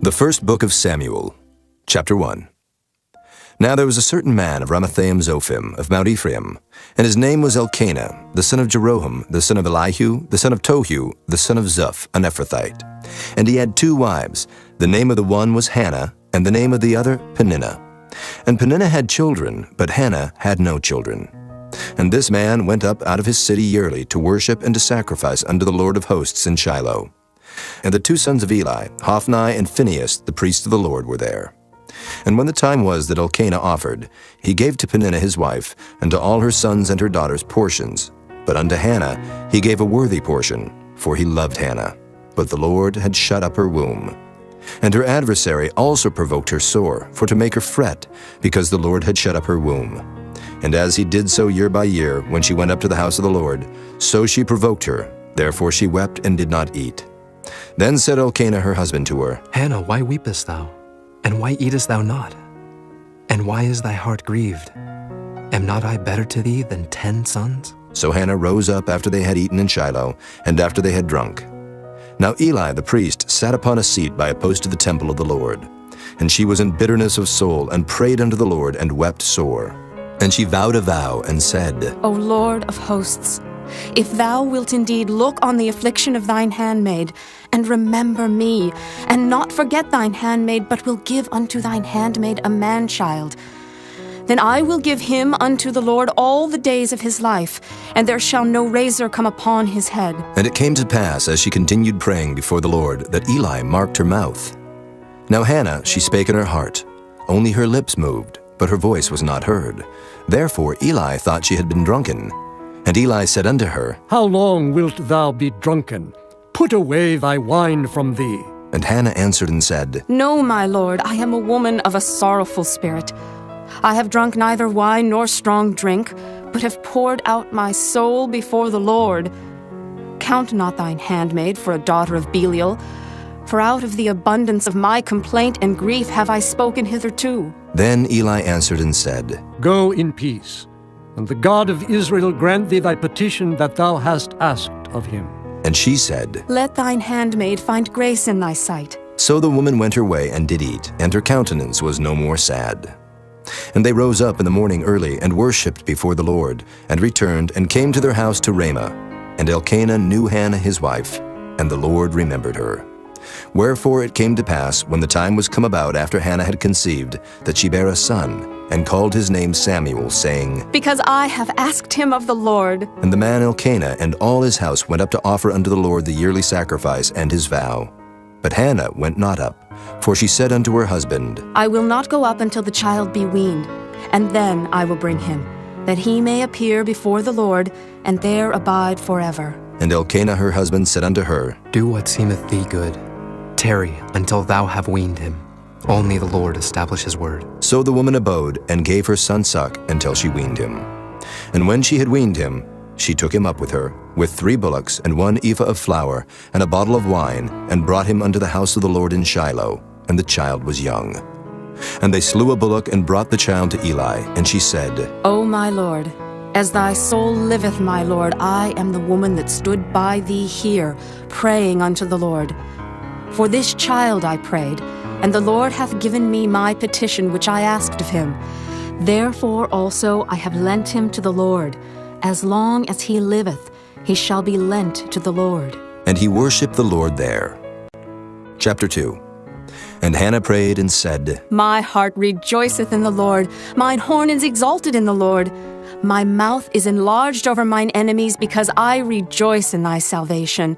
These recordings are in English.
The first book of Samuel, chapter 1. Now there was a certain man of Ramathaim-Zophim of Mount Ephraim, and his name was Elkanah, the son of Jeroham, the son of Elihu, the son of Tohu, the son of Zuph, an Ephrathite. And he had 2 wives. The name of the one was Hannah, and the name of the other Peninnah. And Peninnah had children, but Hannah had no children. And this man went up out of his city yearly to worship and to sacrifice unto the Lord of hosts in Shiloh. And the 2 sons of Eli, Hophni and Phinehas, the priests of the Lord, were there. And when the time was that Elkanah offered, he gave to Peninnah his wife, and to all her sons and her daughters portions. But unto Hannah he gave a worthy portion, for he loved Hannah. But the Lord had shut up her womb. And her adversary also provoked her sore, for to make her fret, because the Lord had shut up her womb. And as he did so year by year, when she went up to the house of the Lord, so she provoked her. Therefore she wept and did not eat. Then said Elkanah her husband to her, Hannah, why weepest thou? And why eatest thou not? And why is thy heart grieved? Am not I better to thee than 10 sons? So Hannah rose up after they had eaten in Shiloh, and after they had drunk. Now Eli the priest sat upon a seat by a post of the temple of the Lord. And she was in bitterness of soul, and prayed unto the Lord, and wept sore. And she vowed a vow, and said, O Lord of hosts, if thou wilt indeed look on the affliction of thine handmaid, and remember me, and not forget thine handmaid, but will give unto thine handmaid a man-child, then I will give him unto the Lord all the days of his life, and there shall no razor come upon his head. And it came to pass, as she continued praying before the Lord, that Eli marked her mouth. Now Hannah, she spake in her heart, only her lips moved, but her voice was not heard. Therefore Eli thought she had been drunken. And Eli said unto her, How long wilt thou be drunken? Put away thy wine from thee. And Hannah answered and said, No, my lord, I am a woman of a sorrowful spirit. I have drunk neither wine nor strong drink, but have poured out my soul before the Lord. Count not thine handmaid for a daughter of Belial, for out of the abundance of my complaint and grief have I spoken hitherto. Then Eli answered and said, Go in peace, and the God of Israel grant thee thy petition that thou hast asked of him. And she said, Let thine handmaid find grace in thy sight. So the woman went her way and did eat, and her countenance was no more sad. And they rose up in the morning early, and worshipped before the Lord, and returned, and came to their house to Ramah. And Elkanah knew Hannah his wife, and the Lord remembered her. Wherefore it came to pass, when the time was come about after Hannah had conceived, that she bare a son, and called his name Samuel, saying, Because I have asked him of the Lord. And the man Elkanah and all his house went up to offer unto the Lord the yearly sacrifice and his vow. But Hannah went not up, for she said unto her husband, I will not go up until the child be weaned, and then I will bring him, that he may appear before the Lord, and there abide forever. And Elkanah her husband said unto her, Do what seemeth thee good. Tarry until thou have weaned him. Only the Lord establish his word. So the woman abode, and gave her son suck until she weaned him. And when she had weaned him, she took him up with her, with 3 bullocks, and 1 ephah of flour, and a bottle of wine, and brought him unto the house of the Lord in Shiloh, and the child was young. And they slew a bullock, and brought the child to Eli, and she said, O my Lord, as thy soul liveth, my Lord, I am the woman that stood by thee here, praying unto the Lord. For this child I prayed, and the Lord hath given me my petition which I asked of him. Therefore also I have lent him to the Lord. As long as he liveth, he shall be lent to the Lord. And he worshipped the Lord there. Chapter 2. And Hannah prayed and said, My heart rejoiceth in the Lord, mine horn is exalted in the Lord. My mouth is enlarged over mine enemies, because I rejoice in thy salvation.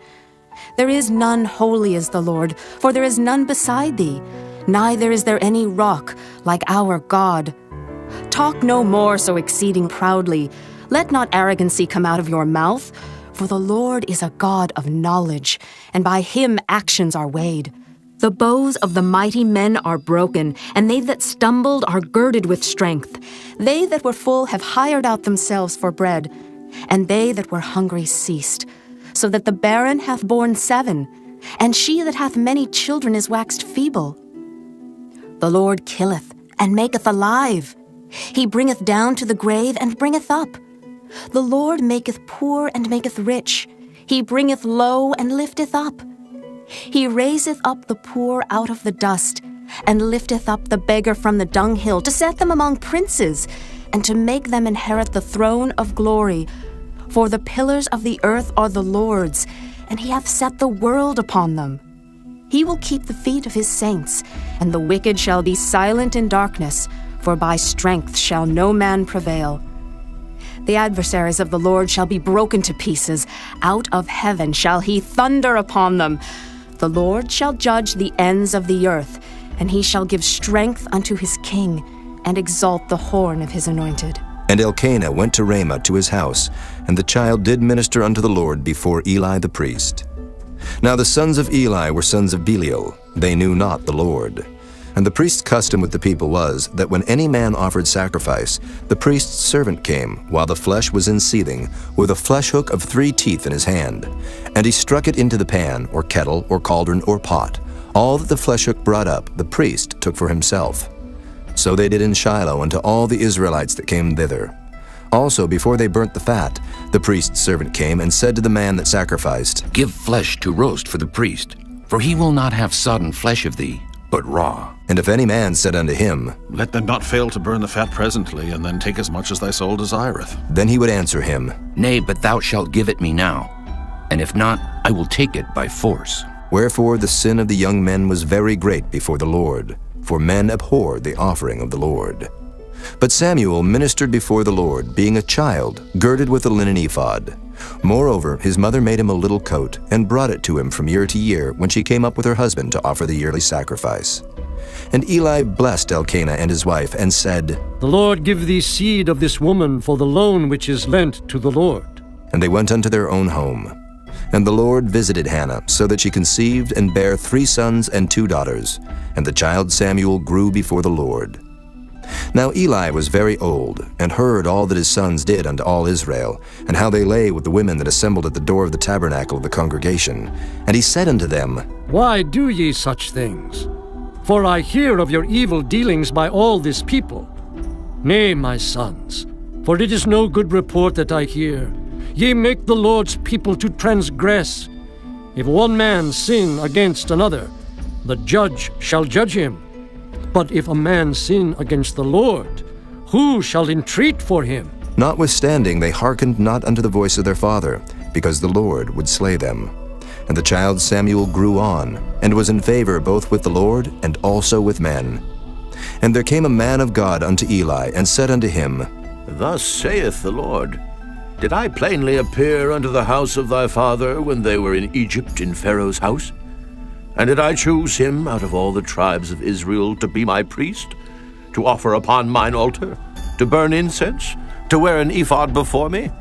There is none holy as the Lord, for there is none beside thee, neither is there any rock like our God. Talk no more so exceeding proudly. Let not arrogancy come out of your mouth, for the Lord is a God of knowledge, and by him actions are weighed. The bows of the mighty men are broken, and they that stumbled are girded with strength. They that were full have hired out themselves for bread, and they that were hungry ceased. So that the barren hath borne 7, and she that hath many children is waxed feeble. The Lord killeth, and maketh alive. He bringeth down to the grave, and bringeth up. The Lord maketh poor, and maketh rich. He bringeth low, and lifteth up. He raiseth up the poor out of the dust, and lifteth up the beggar from the dunghill, to set them among princes, and to make them inherit the throne of glory. For the pillars of the earth are the Lord's, and he hath set the world upon them. He will keep the feet of his saints, and the wicked shall be silent in darkness, for by strength shall no man prevail. The adversaries of the Lord shall be broken to pieces. Out of heaven shall he thunder upon them. The Lord shall judge the ends of the earth, and he shall give strength unto his king, and exalt the horn of his anointed. And Elkanah went to Ramah to his house, and the child did minister unto the Lord before Eli the priest. Now the sons of Eli were sons of Belial. They knew not the Lord. And the priest's custom with the people was that when any man offered sacrifice, the priest's servant came, while the flesh was in seething, with a flesh hook of 3 teeth in his hand. And he struck it into the pan, or kettle, or cauldron, or pot. All that the flesh hook brought up, the priest took for himself. So they did in Shiloh unto all the Israelites that came thither. Also, before they burnt the fat, the priest's servant came and said to the man that sacrificed, Give flesh to roast for the priest, for he will not have sodden flesh of thee, but raw. And if any man said unto him, Let them not fail to burn the fat presently, and then take as much as thy soul desireth. Then he would answer him, Nay, but thou shalt give it me now, and if not, I will take it by force. Wherefore the sin of the young men was very great before the Lord, for men abhorred the offering of the Lord. But Samuel ministered before the Lord, being a child, girded with a linen ephod. Moreover, his mother made him a little coat, and brought it to him from year to year, when she came up with her husband to offer the yearly sacrifice. And Eli blessed Elkanah and his wife, and said, The Lord give thee seed of this woman for the loan which is lent to the Lord. And they went unto their own home. And the Lord visited Hannah, so that she conceived and bare 3 sons and 2 daughters. And the child Samuel grew before the Lord. Now Eli was very old, and heard all that his sons did unto all Israel, and how they lay with the women that assembled at the door of the tabernacle of the congregation. And he said unto them, Why do ye such things? For I hear of your evil dealings by all this people. Nay, my sons, for it is no good report that I hear. Ye make the Lord's people to transgress. If one man sin against another, the judge shall judge him. But if a man sin against the Lord, who shall entreat for him? Notwithstanding, they hearkened not unto the voice of their father, because the Lord would slay them. And the child Samuel grew on, and was in favor both with the Lord and also with men. And there came a man of God unto Eli, and said unto him, Thus saith the Lord, Did I plainly appear unto the house of thy father when they were in Egypt in Pharaoh's house? And did I choose him out of all the tribes of Israel to be my priest, to offer upon mine altar, to burn incense, to wear an ephod before me?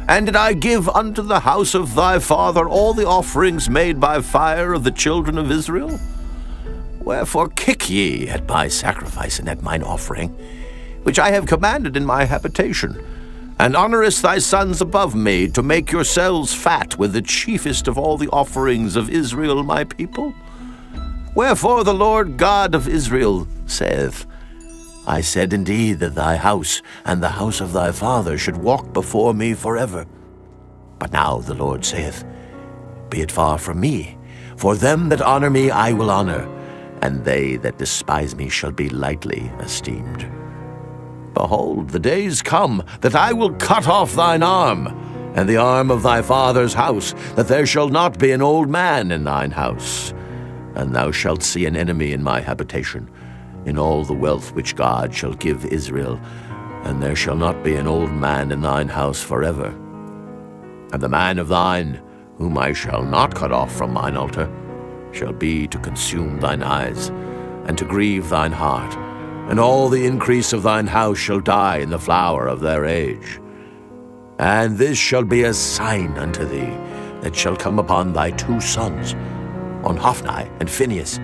And did I give unto the house of thy father all the offerings made by fire of the children of Israel? Wherefore kick ye at my sacrifice and at mine offering, which I have commanded in my habitation, and honorest thy sons above me, to make yourselves fat with the chiefest of all the offerings of Israel my people? Wherefore the Lord God of Israel saith, I said indeed that thy house and the house of thy father should walk before me forever. But now the Lord saith, Be it far from me, for them that honor me I will honor, and they that despise me shall be lightly esteemed. Behold, the days come that I will cut off thine arm, and the arm of thy father's house, that there shall not be an old man in thine house. And thou shalt see an enemy in my habitation, in all the wealth which God shall give Israel, and there shall not be an old man in thine house forever. And the man of thine, whom I shall not cut off from mine altar, shall be to consume thine eyes, and to grieve thine heart, and all the increase of thine house shall die in the flower of their age. And this shall be a sign unto thee, that shall come upon thy 2 sons, on Hophni and Phinehas.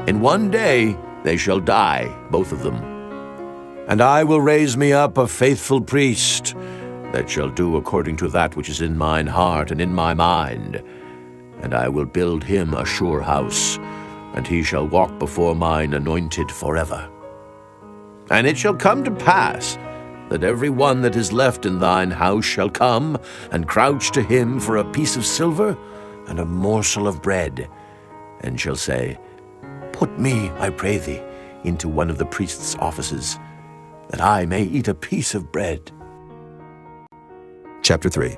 In one day they shall die, both of them. And I will raise me up a faithful priest, that shall do according to that which is in mine heart and in my mind. And I will build him a sure house, and he shall walk before mine anointed forever. And it shall come to pass, that every one that is left in thine house shall come and crouch to him for a piece of silver and a morsel of bread, and shall say, Put me, I pray thee, into one of the priest's offices, that I may eat a piece of bread. Chapter 3.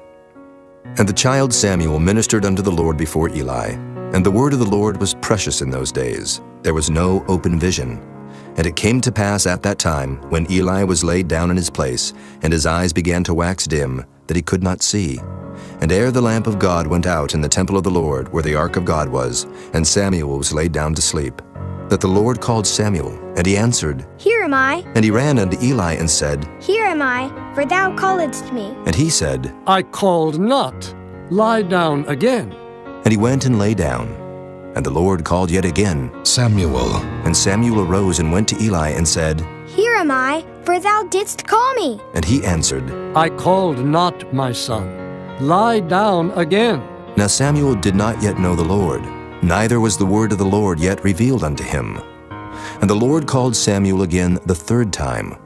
And the child Samuel ministered unto the Lord before Eli. And the word of the Lord was precious in those days. There was no open vision. And it came to pass at that time, when Eli was laid down in his place, and his eyes began to wax dim, that he could not see. And ere the lamp of God went out in the temple of the Lord, where the ark of God was, and Samuel was laid down to sleep, that the Lord called Samuel, and he answered, Here am I. And he ran unto Eli and said, Here am I, for thou calledst me. And he said, I called not. Lie down again. And he went and lay down. And the Lord called yet again, Samuel. And Samuel arose and went to Eli and said, Here am I, for thou didst call me. And he answered, I called not, my son. Lie down again. Now Samuel did not yet know the Lord, neither was the word of the Lord yet revealed unto him. And the Lord called Samuel again the third time.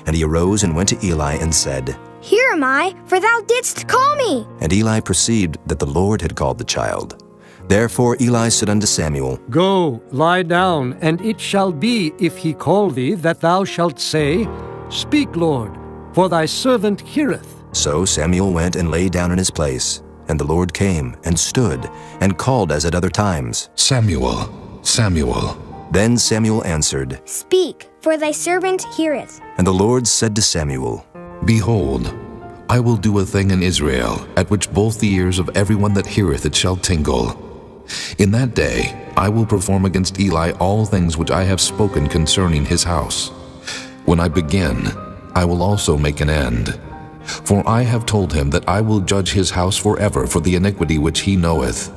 And he arose and went to Eli and said, Here am I, for thou didst call me. And Eli perceived that the Lord had called the child. Therefore Eli said unto Samuel, Go, lie down, and it shall be, if he call thee, that thou shalt say, Speak, Lord, for thy servant heareth. So Samuel went and lay down in his place. And the Lord came and stood and called as at other times, Samuel, Samuel. Then Samuel answered, Speak, for thy servant heareth. And the Lord said to Samuel, Behold, I will do a thing in Israel, at which both the ears of everyone that heareth it shall tingle. In that day I will perform against Eli all things which I have spoken concerning his house. When I begin, I will also make an end. For I have told him that I will judge his house forever for the iniquity which he knoweth,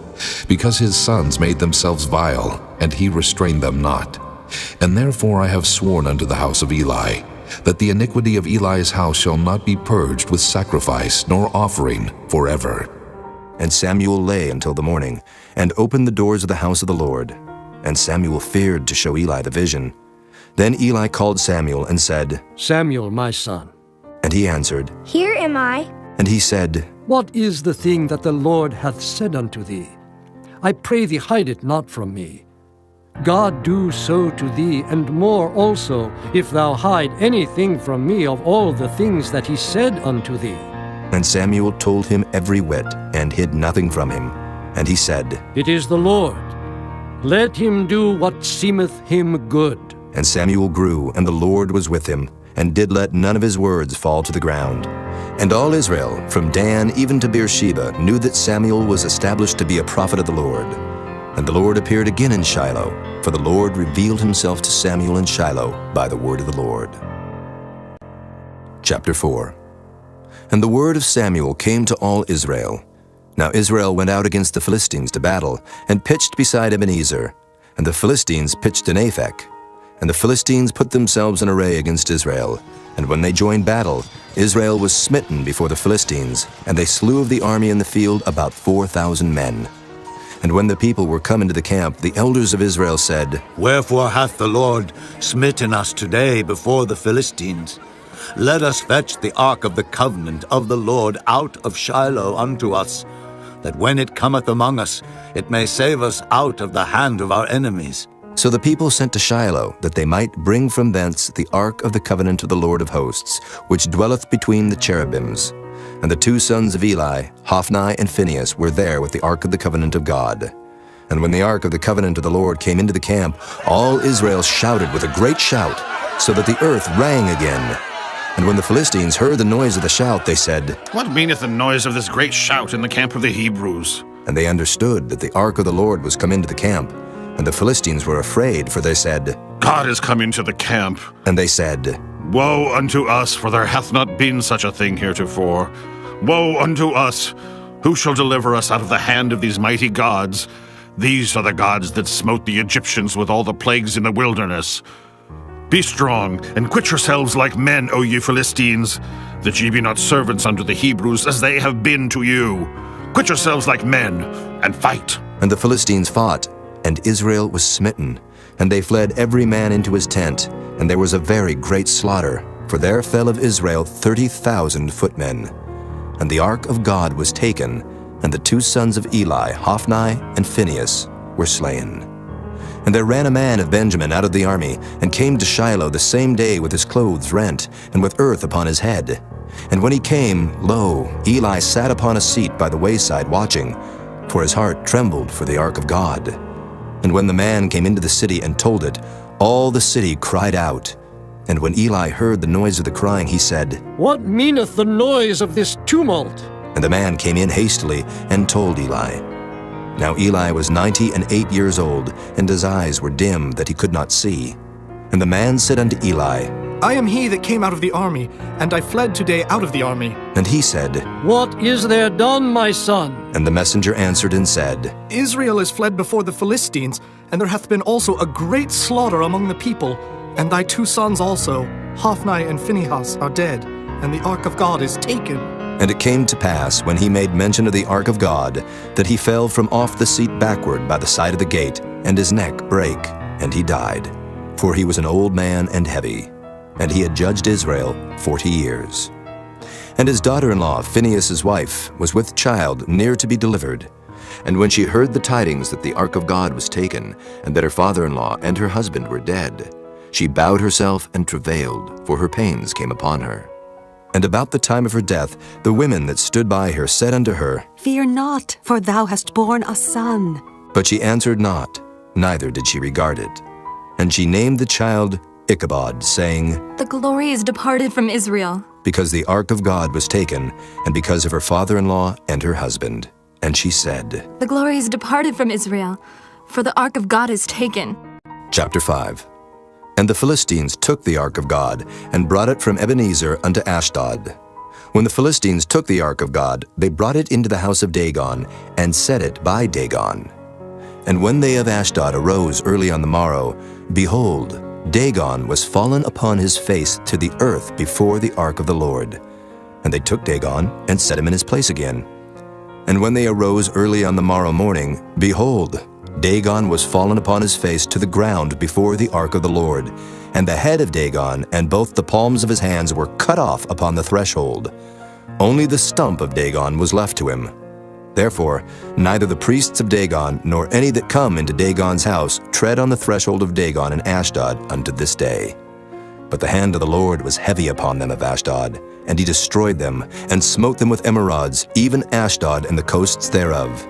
because his sons made themselves vile, and he restrained them not. And therefore I have sworn unto the house of Eli, that the iniquity of Eli's house shall not be purged with sacrifice nor offering forever. And Samuel lay until the morning, and opened the doors of the house of the Lord. And Samuel feared to show Eli the vision. Then Eli called Samuel and said, Samuel, my son. And he answered, Here am I. And he said, What is the thing that the Lord hath said unto thee? I pray thee, hide it not from me. God do so to thee, and more also, if thou hide anything from me of all the things that he said unto thee. And Samuel told him every whit, and hid nothing from him. And he said, It is the Lord. Let him do what seemeth him good. And Samuel grew, and the Lord was with him, and did let none of his words fall to the ground. And all Israel, from Dan even to Beersheba, knew that Samuel was established to be a prophet of the Lord. And the Lord appeared again in Shiloh, for the Lord revealed himself to Samuel in Shiloh by the word of the Lord. Chapter 4. And the word of Samuel came to all Israel. Now Israel went out against the Philistines to battle, and pitched beside Ebenezer. And the Philistines pitched in Aphek. And the Philistines put themselves in array against Israel. And when they joined battle, Israel was smitten before the Philistines, and they slew of the army in the field about 4,000 men. And when the people were come into the camp, the elders of Israel said, Wherefore hath the Lord smitten us today before the Philistines? Let us fetch the ark of the covenant of the Lord out of Shiloh unto us, that when it cometh among us, it may save us out of the hand of our enemies. So the people sent to Shiloh, that they might bring from thence the ark of the covenant of the Lord of hosts, which dwelleth between the cherubims. And the two sons of Eli, Hophni and Phinehas, were there with the ark of the covenant of God. And when the ark of the covenant of the Lord came into the camp, all Israel shouted with a great shout, so that the earth rang again. And when the Philistines heard the noise of the shout, they said, What meaneth the noise of this great shout in the camp of the Hebrews? And they understood that the ark of the Lord was come into the camp. And the Philistines were afraid, for they said, God is come into the camp. And they said, Woe unto us, for there hath not been such a thing heretofore. Woe unto us! Who shall deliver us out of the hand of these mighty gods? These are the gods that smote the Egyptians with all the plagues in the wilderness. Be strong, and quit yourselves like men, O ye Philistines, that ye be not servants unto the Hebrews, as they have been to you. Quit yourselves like men, and fight. And the Philistines fought, and Israel was smitten. And they fled every man into his tent, and there was a very great slaughter, for there fell of Israel 30,000 footmen. And the ark of God was taken, and the two sons of Eli, Hophni and Phinehas, were slain. And there ran a man of Benjamin out of the army, and came to Shiloh the same day with his clothes rent, and with earth upon his head. And when he came, lo, Eli sat upon a seat by the wayside watching, for his heart trembled for the ark of God. And when the man came into the city and told it, all the city cried out. And when Eli heard the noise of the crying, he said, What meaneth the noise of this tumult? And the man came in hastily and told Eli. Now Eli was 98 years old, and his eyes were dim that he could not see. And the man said unto Eli, I am he that came out of the army, and I fled today out of the army. And he said, What is there done, my son? And the messenger answered and said, Israel is fled before the Philistines, and there hath been also a great slaughter among the people. And thy 2 sons also, Hophni and Phinehas, are dead, and the ark of God is taken. And it came to pass, when he made mention of the ark of God, that he fell from off the seat backward by the side of the gate, and his neck brake, and he died. For he was an old man and heavy, and he had judged Israel 40 years. And his daughter-in-law, Phinehas' wife, was with child near to be delivered. And when she heard the tidings that the ark of God was taken, and that her father-in-law and her husband were dead, she bowed herself and travailed, for her pains came upon her. And about the time of her death, the women that stood by her said unto her, Fear not, for thou hast borne a son. But she answered not, neither did she regard it. And she named the child Ichabod, saying, The glory is departed from Israel. Because the ark of God was taken, and because of her father-in-law and her husband. And she said, The glory is departed from Israel, for the ark of God is taken. Chapter 5. And the Philistines took the ark of God, and brought it from Ebenezer unto Ashdod. When the Philistines took the ark of God, they brought it into the house of Dagon, and set it by Dagon. And when they of Ashdod arose early on the morrow, behold, Dagon was fallen upon his face to the earth before the ark of the Lord. And they took Dagon, and set him in his place again. And when they arose early on the morrow morning, behold, Dagon was fallen upon his face to the ground before the ark of the Lord, and the head of Dagon and both the palms of his hands were cut off upon the threshold. Only the stump of Dagon was left to him. Therefore, neither the priests of Dagon nor any that come into Dagon's house tread on the threshold of Dagon in Ashdod unto this day. But the hand of the Lord was heavy upon them of Ashdod, and he destroyed them, and smote them with emerods, even Ashdod and the coasts thereof.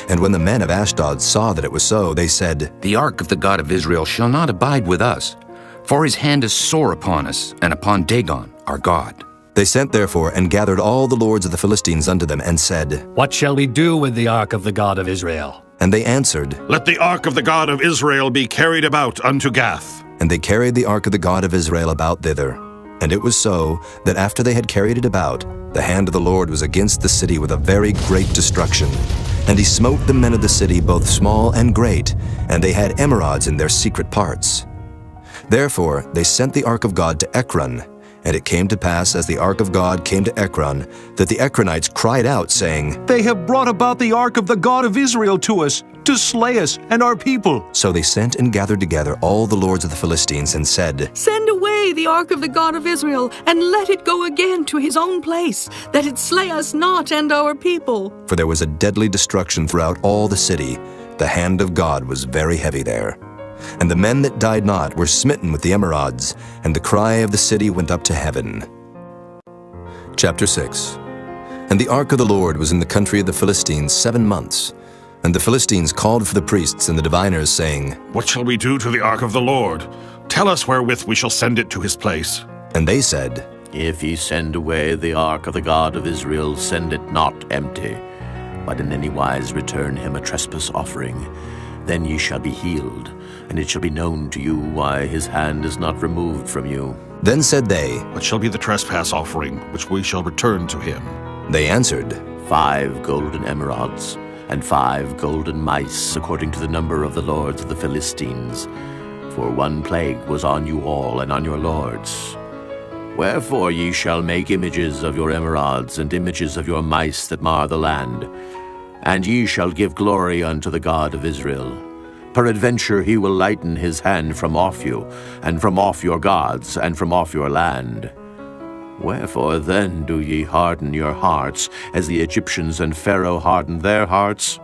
And when the men of Ashdod saw that it was so, they said, The ark of the God of Israel shall not abide with us, for his hand is sore upon us, and upon Dagon our God. They sent therefore and gathered all the lords of the Philistines unto them, and said, What shall we do with the ark of the God of Israel? And they answered, Let the ark of the God of Israel be carried about unto Gath. And they carried the ark of the God of Israel about thither. And it was so, that after they had carried it about, the hand of the Lord was against the city with a very great destruction. And he smote the men of the city, both small and great, and they had emerods in their secret parts. Therefore they sent the ark of God to Ekron. And it came to pass, as the ark of God came to Ekron, that the Ekronites cried out, saying, They have brought about the ark of the God of Israel to us, to slay us and our people. So they sent and gathered together all the lords of the Philistines, and said, Send away the ark of the God of Israel, and let it go again to his own place, that it slay us not and our people. For there was a deadly destruction throughout all the city. The hand of God was very heavy there. And the men that died not were smitten with the emerods, and the cry of the city went up to heaven. Chapter 6. And the ark of the Lord was in the country of the Philistines 7 months. And the Philistines called for the priests and the diviners, saying, What shall we do to the ark of the Lord? Tell us wherewith we shall send it to his place. And they said, If ye send away the ark of the God of Israel, send it not empty, but in any wise return him a trespass offering. Then ye shall be healed, and it shall be known to you why his hand is not removed from you. Then said they, What shall be the trespass offering which we shall return to him? They answered, 5 golden emerods, and 5 golden mice, according to the number of the lords of the Philistines. For 1 plague was on you all and on your lords. Wherefore ye shall make images of your emerods, and images of your mice that mar the land. And ye shall give glory unto the God of Israel. Peradventure he will lighten his hand from off you, and from off your gods, and from off your land. Wherefore then do ye harden your hearts, as the Egyptians and Pharaoh hardened their hearts?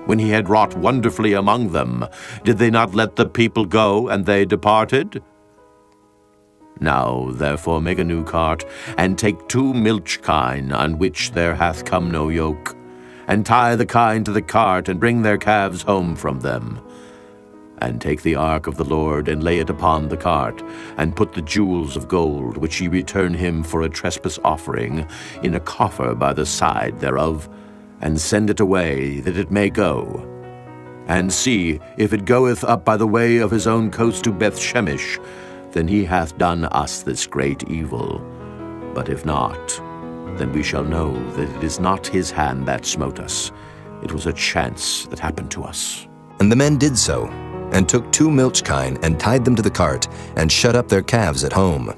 when he had wrought wonderfully among them, did they not let the people go, and they departed? Now therefore make a new cart, and take 2 milch kine, on which there hath come no yoke, and tie the kine to the cart, and bring their calves home from them. And take the ark of the Lord, and lay it upon the cart, and put the jewels of gold, which ye return him for a trespass offering, in a coffer by the side thereof, and send it away, that it may go. And see, if it goeth up by the way of his own coast to Beth-Shemesh, then he hath done us this great evil. But if not, then we shall know that it is not his hand that smote us. It was a chance that happened to us. And the men did so, and took 2 milch kine, and tied them to the cart, and shut up their calves at home.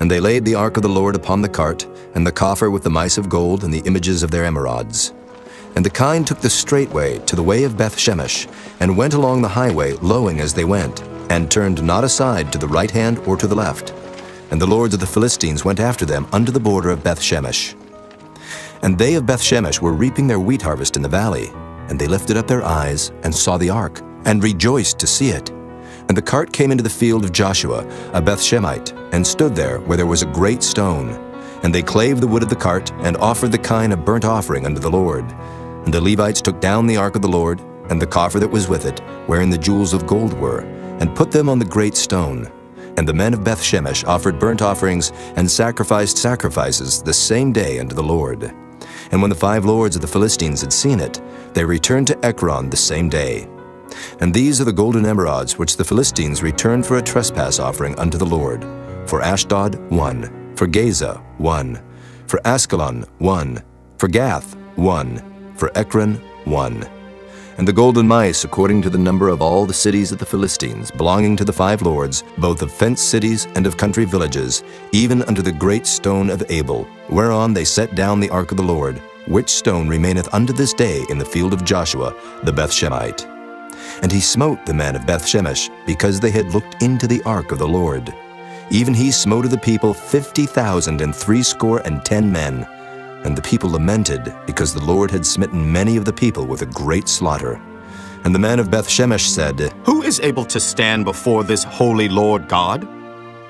And they laid the ark of the Lord upon the cart, and the coffer with the mice of gold and the images of their emerods. And the kine took the straight way to the way of Beth-Shemesh, and went along the highway, lowing as they went, and turned not aside to the right hand or to the left. And the lords of the Philistines went after them unto the border of Beth-Shemesh. And they of Beth-Shemesh were reaping their wheat harvest in the valley, and they lifted up their eyes, and saw the ark, and rejoiced to see it. And the cart came into the field of Joshua, a Beth-Shemite, and stood there where there was a great stone. And they clave the wood of the cart, and offered the kine a burnt offering unto the Lord. And the Levites took down the ark of the Lord, and the coffer that was with it, wherein the jewels of gold were, and put them on the great stone. And the men of Beth-Shemesh offered burnt offerings, and sacrificed sacrifices the same day unto the Lord. And when the 5 lords of the Philistines had seen it, they returned to Ekron the same day. And these are the golden emerods which the Philistines returned for a trespass offering unto the Lord. For Ashdod 1, for Gaza 1, for Askelon 1, for Gath 1, for Ekron 1. And the golden mice according to the number of all the cities of the Philistines, belonging to the 5 lords, both of fenced cities and of country villages, even unto the great stone of Abel, whereon they set down the ark of the Lord, which stone remaineth unto this day in the field of Joshua the Beth-Shemite. And he smote the men of Beth-Shemesh, because they had looked into the ark of the Lord. Even he smote of the people 50,060 men. And the people lamented, because the Lord had smitten many of the people with a great slaughter. And the men of Beth-Shemesh said, Who is able to stand before this holy Lord God?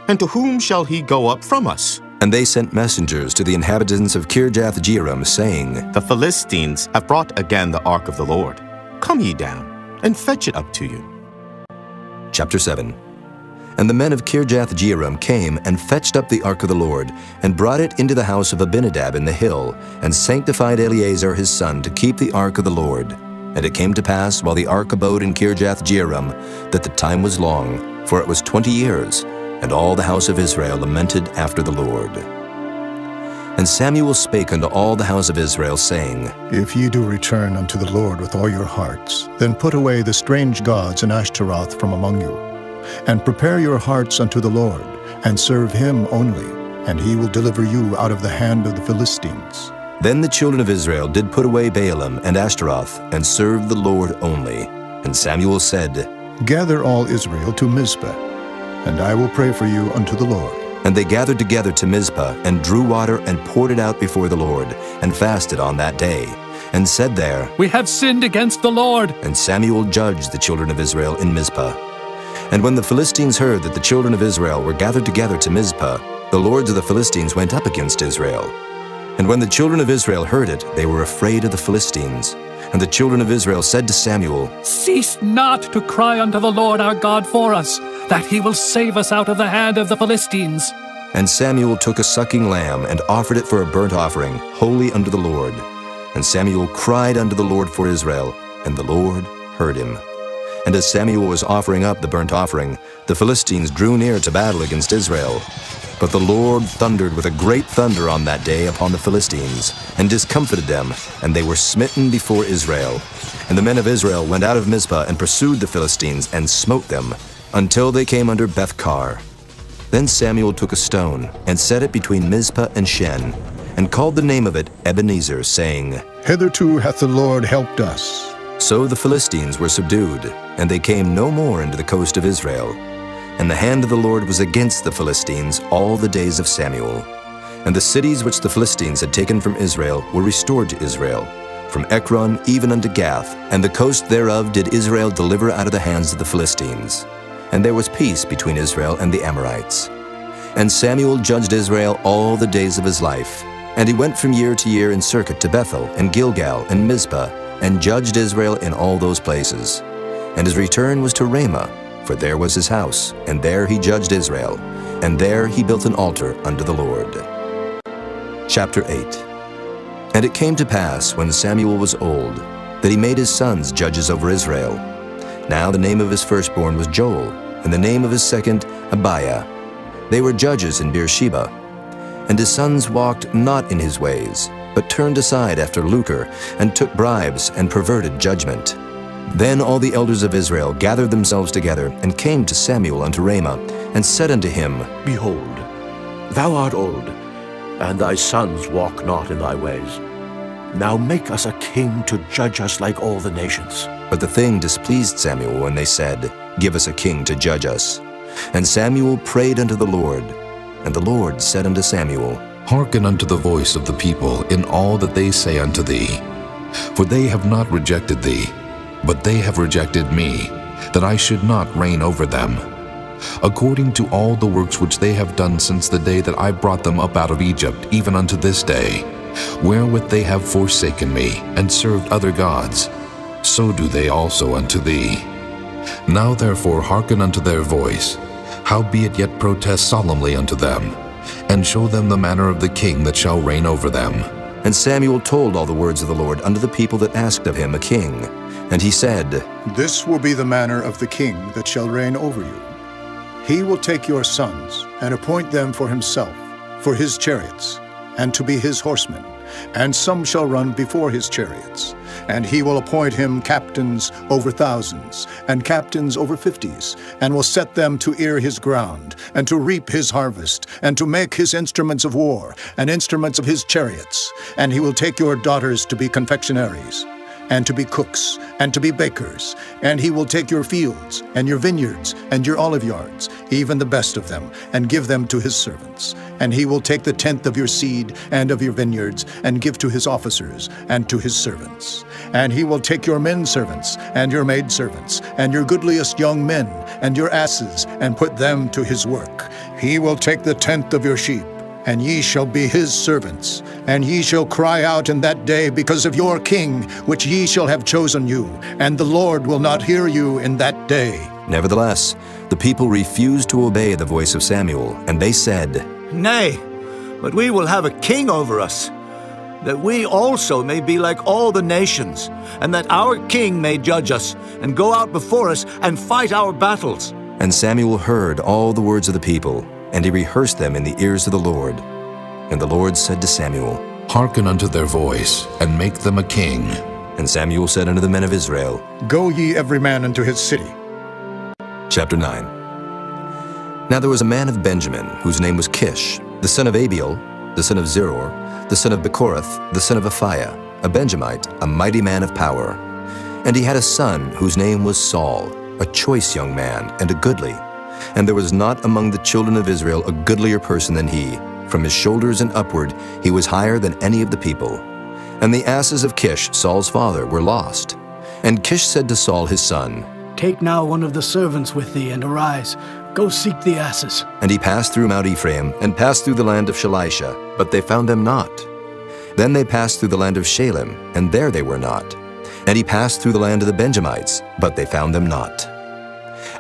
And to whom shall he go up from us? And they sent messengers to the inhabitants of Kirjath-Jearim, saying, The Philistines have brought again the ark of the Lord. Come ye down, and fetch it up to you. Chapter 7. And the men of Kirjath-Jearim came and fetched up the ark of the Lord, and brought it into the house of Abinadab in the hill, and sanctified Eleazar his son to keep the ark of the Lord. And it came to pass, while the ark abode in Kirjath-Jearim, that the time was long, for it was 20 years, and all the house of Israel lamented after the Lord. And Samuel spake unto all the house of Israel, saying, If ye do return unto the Lord with all your hearts, then put away the strange gods and Ashtaroth from among you, and prepare your hearts unto the Lord, and serve him only, and he will deliver you out of the hand of the Philistines. Then the children of Israel did put away Baalim and Ashtaroth, and served the Lord only. And Samuel said, Gather all Israel to Mizpah, and I will pray for you unto the Lord. And they gathered together to Mizpah, and drew water, and poured it out before the Lord, and fasted on that day, and said there, We have sinned against the Lord. And Samuel judged the children of Israel in Mizpah. And when the Philistines heard that the children of Israel were gathered together to Mizpah, the lords of the Philistines went up against Israel. And when the children of Israel heard it, they were afraid of the Philistines. And the children of Israel said to Samuel, Cease not to cry unto the Lord our God for us, that he will save us out of the hand of the Philistines. And Samuel took a sucking lamb, and offered it for a burnt offering, holy unto the Lord. And Samuel cried unto the Lord for Israel, and the Lord heard him. And as Samuel was offering up the burnt offering, the Philistines drew near to battle against Israel. But the Lord thundered with a great thunder on that day upon the Philistines, and discomfited them, and they were smitten before Israel. And the men of Israel went out of Mizpah, and pursued the Philistines, and smote them, until they came under Beth-kar. Then Samuel took a stone, and set it between Mizpah and Shen, and called the name of it Ebenezer, saying, Hitherto hath the Lord helped us. So the Philistines were subdued, and they came no more into the coast of Israel. And the hand of the Lord was against the Philistines all the days of Samuel. And the cities which the Philistines had taken from Israel were restored to Israel, from Ekron even unto Gath, and the coast thereof did Israel deliver out of the hands of the Philistines. And there was peace between Israel and the Amorites. And Samuel judged Israel all the days of his life. And he went from year to year in circuit to Bethel, and Gilgal, and Mizpah, and judged Israel in all those places. And his return was to Ramah, for there was his house, and there he judged Israel, and there he built an altar unto the Lord. Chapter 8. And it came to pass, when Samuel was old, that he made his sons judges over Israel. Now the name of his firstborn was Joel, and the name of his second Abiah. They were judges in Beersheba. And his sons walked not in his ways, but turned aside after lucre, and took bribes, and perverted judgment. Then all the elders of Israel gathered themselves together, and came to Samuel unto Ramah, and said unto him, Behold, thou art old, and thy sons walk not in thy ways. Now make us a king to judge us like all the nations. But the thing displeased Samuel when they said, Give us a king to judge us. And Samuel prayed unto the Lord. And the Lord said unto Samuel, Hearken unto the voice of the people in all that they say unto thee. For they have not rejected thee, but they have rejected me, that I should not reign over them. According to all the works which they have done since the day that I brought them up out of Egypt, even unto this day, wherewith they have forsaken me, and served other gods, so do they also unto thee. Now therefore hearken unto their voice, howbeit yet protest solemnly unto them, and show them the manner of the king that shall reign over them. And Samuel told all the words of the Lord unto the people that asked of him a king. And he said, This will be the manner of the king that shall reign over you. He will take your sons, and appoint them for himself, for his chariots, and to be his horsemen, and some shall run before his chariots. And he will appoint him captains over thousands, and captains over 50s, and will set them to ear his ground, and to reap his harvest, and to make his instruments of war, and instruments of his chariots. And he will take your daughters to be confectionaries, and to be cooks, and to be bakers. And he will take your fields, and your vineyards, and your olive yards, even the best of them, and give them to his servants. And he will take the tenth of your seed, and of your vineyards, and give to his officers, and to his servants. And he will take your men servants, and your maid servants, and your goodliest young men, and your asses, and put them to his work. He will take the tenth of your sheep, and ye shall be his servants. And ye shall cry out in that day because of your king, which ye shall have chosen you, and the Lord will not hear you in that day. Nevertheless, the people refused to obey the voice of Samuel, and they said, Nay, but we will have a king over us, that we also may be like all the nations, and that our king may judge us, and go out before us, and fight our battles. And Samuel heard all the words of the people, and he rehearsed them in the ears of the Lord. And the Lord said to Samuel, Hearken unto their voice, and make them a king. And Samuel said unto the men of Israel, Go ye every man unto his city. Chapter 9. Now there was a man of Benjamin, whose name was Kish, the son of Abiel, the son of Zeror, the son of Bechorath, the son of Aphiah, a Benjamite, a mighty man of power. And he had a son whose name was Saul, a choice young man, and a goodly. And there was not among the children of Israel a goodlier person than he. From his shoulders and upward he was higher than any of the people. And the asses of Kish, Saul's father, were lost. And Kish said to Saul his son, Take now one of the servants with thee, and arise. Go seek the asses. And he passed through Mount Ephraim, and passed through the land of Shalisha, but they found them not. Then they passed through the land of Shalem, and there they were not. And he passed through the land of the Benjamites, but they found them not.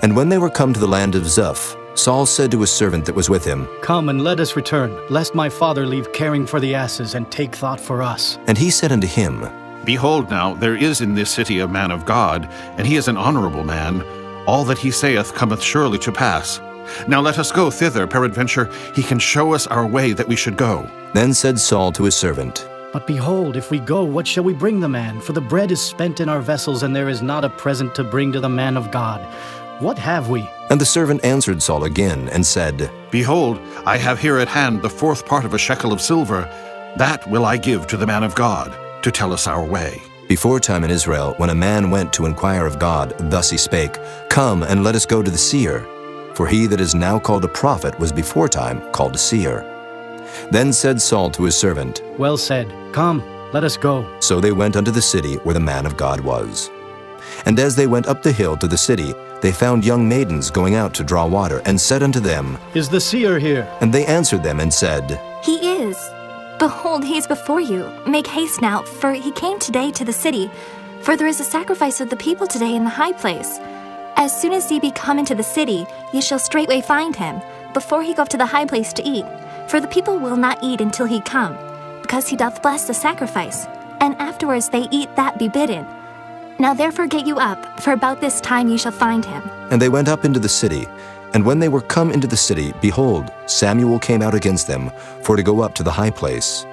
And when they were come to the land of Zuph, Saul said to his servant that was with him, Come and let us return, lest my father leave caring for the asses, and take thought for us. And he said unto him, Behold now, there is in this city a man of God, and he is an honorable man. All that he saith cometh surely to pass. Now let us go thither, peradventure he can show us our way that we should go. Then said Saul to his servant, But behold, if we go, what shall we bring the man? For the bread is spent in our vessels, and there is not a present to bring to the man of God. What have we? And the servant answered Saul again, and said, Behold, I have here at hand the 4th part of a shekel of silver. That will I give to the man of God, to tell us our way. Before time in Israel, when a man went to inquire of God, thus he spake, Come, and let us go to the seer. For he that is now called a prophet was before time called a seer. Then said Saul to his servant, Well said. Come, let us go. So they went unto the city where the man of God was. And as they went up the hill to the city, they found young maidens going out to draw water, and said unto them, Is the seer here? And they answered them and said, He is. Behold, he is before you. Make haste now, for he came today to the city. For there is a sacrifice of the people today in the high place. As soon as ye be come into the city, ye shall straightway find him, before he go up to the high place to eat. For the people will not eat until he come, because he doth bless the sacrifice, and afterwards they eat that be bidden. Now therefore get you up, for about this time ye shall find him. And they went up into the city. And when they were come into the city, behold, Samuel came out against them, for to go up to the high place.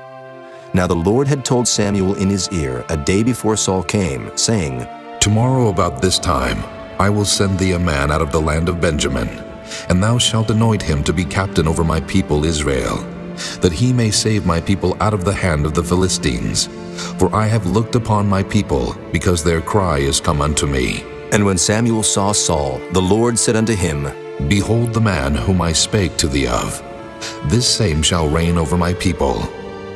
Now the Lord had told Samuel in his ear a day before Saul came, saying, Tomorrow about this time I will send thee a man out of the land of Benjamin, and thou shalt anoint him to be captain over my people Israel, that he may save my people out of the hand of the Philistines. For I have looked upon my people, because their cry is come unto me. And when Samuel saw Saul, the Lord said unto him, Behold the man whom I spake to thee of. This same shall reign over my people.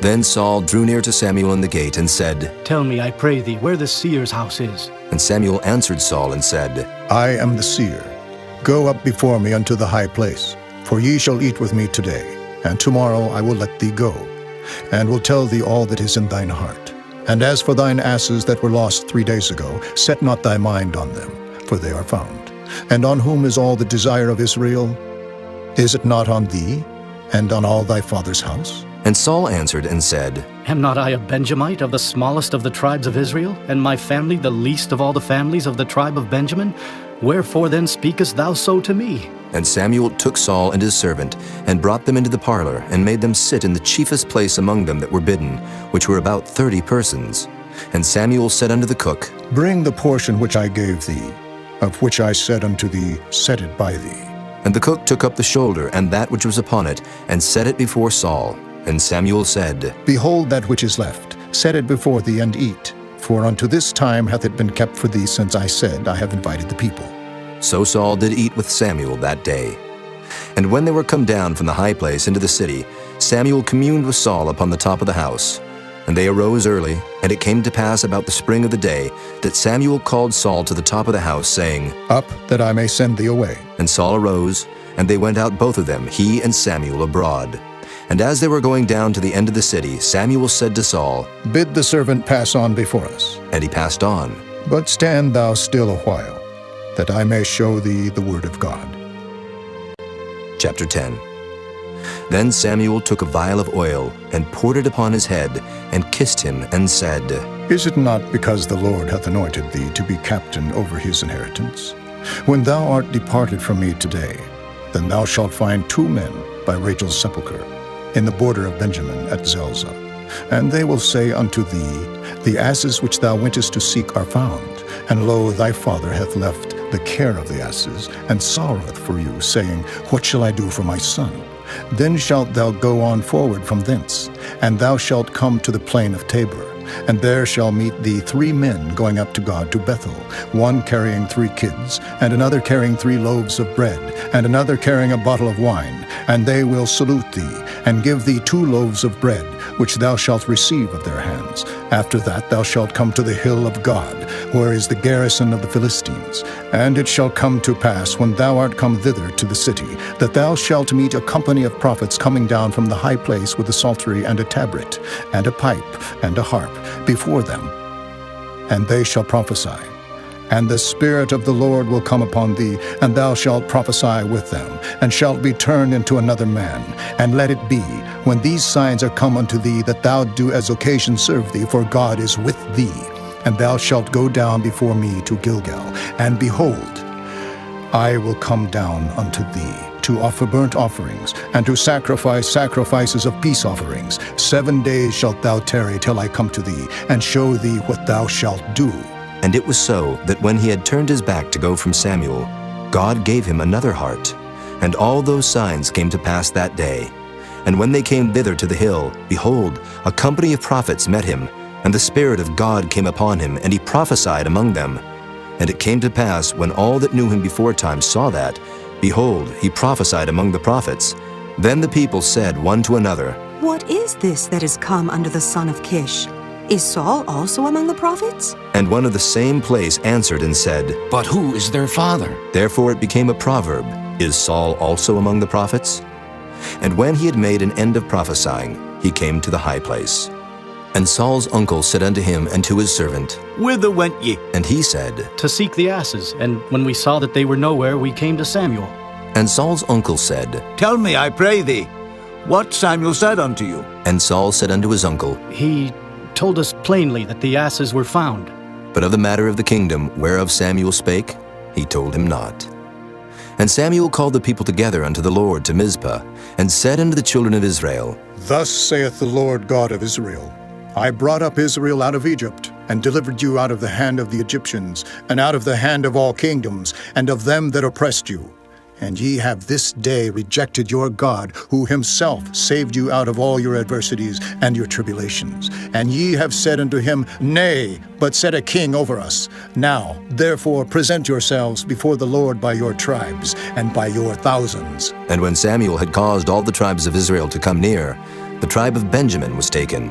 Then Saul drew near to Samuel in the gate, and said, Tell me, I pray thee, where the seer's house is. And Samuel answered Saul and said, I am the seer. Go up before me unto the high place, for ye shall eat with me today, and tomorrow I will let thee go, and will tell thee all that is in thine heart. And as for thine asses that were lost 3 days ago, set not thy mind on them, for they are found. And on whom is all the desire of Israel? Is it not on thee, and on all thy father's house? And Saul answered and said, Am not I a Benjamite of the smallest of the tribes of Israel, and my family the least of all the families of the tribe of Benjamin? Wherefore then speakest thou so to me? And Samuel took Saul and his servant, and brought them into the parlor, and made them sit in the chiefest place among them that were bidden, which were about 30 persons. And Samuel said unto the cook, Bring the portion which I gave thee, of which I said unto thee, Set it by thee. And the cook took up the shoulder, and that which was upon it, and set it before Saul. And Samuel said, Behold that which is left, set it before thee, and eat. For unto this time hath it been kept for thee, since I said, I have invited the people. So Saul did eat with Samuel that day. And when they were come down from the high place into the city, Samuel communed with Saul upon the top of the house. And they arose early, and it came to pass about the spring of the day, that Samuel called Saul to the top of the house, saying, Up, that I may send thee away. And Saul arose, and they went out both of them, he and Samuel, abroad. And as they were going down to the end of the city, Samuel said to Saul, Bid the servant pass on before us. And he passed on. But stand thou still a while, that I may show thee the word of God. Chapter 10. Then Samuel took a vial of oil, and poured it upon his head, and kissed him, and said, Is it not because the Lord hath anointed thee to be captain over his inheritance? When thou art departed from me today, then thou shalt find 2 men by Rachel's sepulchre, in the border of Benjamin at Zelzah. And they will say unto thee, The asses which thou wentest to seek are found, and lo, thy father hath left the care of the asses, and sorroweth for you, saying, What shall I do for my son? Then shalt thou go on forward from thence, and thou shalt come to the plain of Tabor. And there shall meet thee 3 men going up to God to Bethel, one carrying 3 kids, and another carrying 3 loaves of bread, and another carrying a bottle of wine. And they will salute thee, and give thee 2 loaves of bread, which thou shalt receive of their hands. After that thou shalt come to the hill of God, where is the garrison of the Philistines. And it shall come to pass, when thou art come thither to the city, that thou shalt meet a company of prophets coming down from the high place with a psaltery and a tabret, and a pipe, and a harp, before them. And they shall prophesy. And the Spirit of the Lord will come upon thee, and thou shalt prophesy with them, and shalt be turned into another man. And let it be, when these signs are come unto thee, that thou do as occasion serve thee, for God is with thee. And thou shalt go down before me to Gilgal. And behold, I will come down unto thee, to offer burnt offerings, and to sacrifice sacrifices of peace offerings. 7 days shalt thou tarry till I come to thee, and show thee what thou shalt do. And it was so, that when he had turned his back to go from Samuel, God gave him another heart. And all those signs came to pass that day. And when they came thither to the hill, behold, a company of prophets met him, and the Spirit of God came upon him, and he prophesied among them. And it came to pass, when all that knew him beforetime saw that, behold, he prophesied among the prophets. Then the people said one to another, What is this that is come unto the son of Kish? Is Saul also among the prophets? And one of the same place answered and said, But who is their father? Therefore it became a proverb, Is Saul also among the prophets? And when he had made an end of prophesying, he came to the high place. And Saul's uncle said unto him and to his servant, Whither went ye? And he said, To seek the asses, and when we saw that they were nowhere, we came to Samuel. And Saul's uncle said, Tell me, I pray thee, what Samuel said unto you. And Saul said unto his uncle, He told us plainly that the asses were found. But of the matter of the kingdom whereof Samuel spake, he told him not. And Samuel called the people together unto the Lord to Mizpah, and said unto the children of Israel, Thus saith the Lord God of Israel, I brought up Israel out of Egypt, and delivered you out of the hand of the Egyptians, and out of the hand of all kingdoms, and of them that oppressed you. And ye have this day rejected your God, who himself saved you out of all your adversities and your tribulations. And ye have said unto him, Nay, but set a king over us. Now, therefore, present yourselves before the Lord by your tribes, and by your thousands. And when Samuel had caused all the tribes of Israel to come near, the tribe of Benjamin was taken.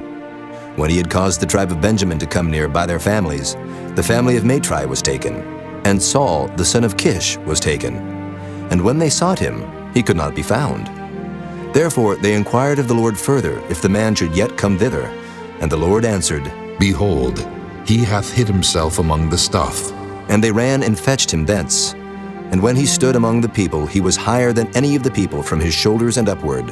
When he had caused the tribe of Benjamin to come near by their families, the family of Matri was taken, and Saul the son of Kish was taken. And when they sought him, he could not be found. Therefore they inquired of the Lord further, if the man should yet come thither. And the Lord answered, Behold, he hath hid himself among the stuff. And they ran and fetched him thence. And when he stood among the people, he was higher than any of the people from his shoulders and upward.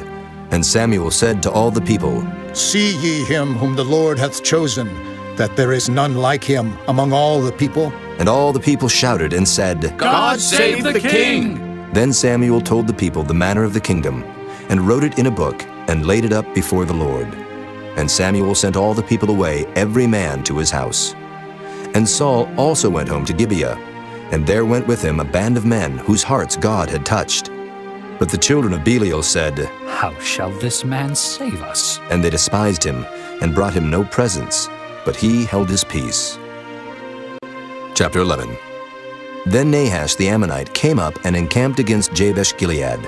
And Samuel said to all the people, See ye him whom the Lord hath chosen, that there is none like him among all the people? And all the people shouted and said, God save the king! Then Samuel told the people the manner of the kingdom, and wrote it in a book, and laid it up before the Lord. And Samuel sent all the people away, every man to his house. And Saul also went home to Gibeah, and there went with him a band of men whose hearts God had touched. But the children of Belial said, How shall this man save us? And they despised him, and brought him no presents, but he held his peace. Chapter 11. Then Nahash the Ammonite came up and encamped against Jabesh-Gilead.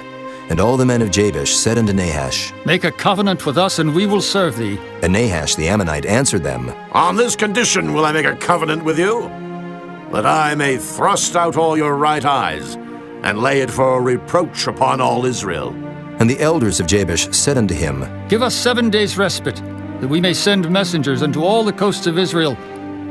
And all the men of Jabesh said unto Nahash, Make a covenant with us, and we will serve thee. And Nahash the Ammonite answered them, On this condition will I make a covenant with you, that I may thrust out all your right eyes, and lay it for a reproach upon all Israel. And the elders of Jabesh said unto him, Give us 7 days' respite, that we may send messengers unto all the coasts of Israel.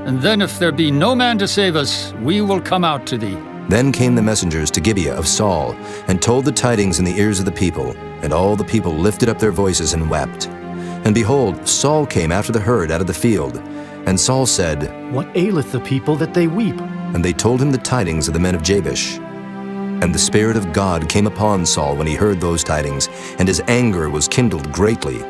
And then if there be no man to save us, we will come out to thee. Then came the messengers to Gibeah of Saul, and told the tidings in the ears of the people. And all the people lifted up their voices and wept. And behold, Saul came after the herd out of the field. And Saul said, What aileth the people that they weep? And they told him the tidings of the men of Jabesh. And the Spirit of God came upon Saul when he heard those tidings, and his anger was kindled greatly.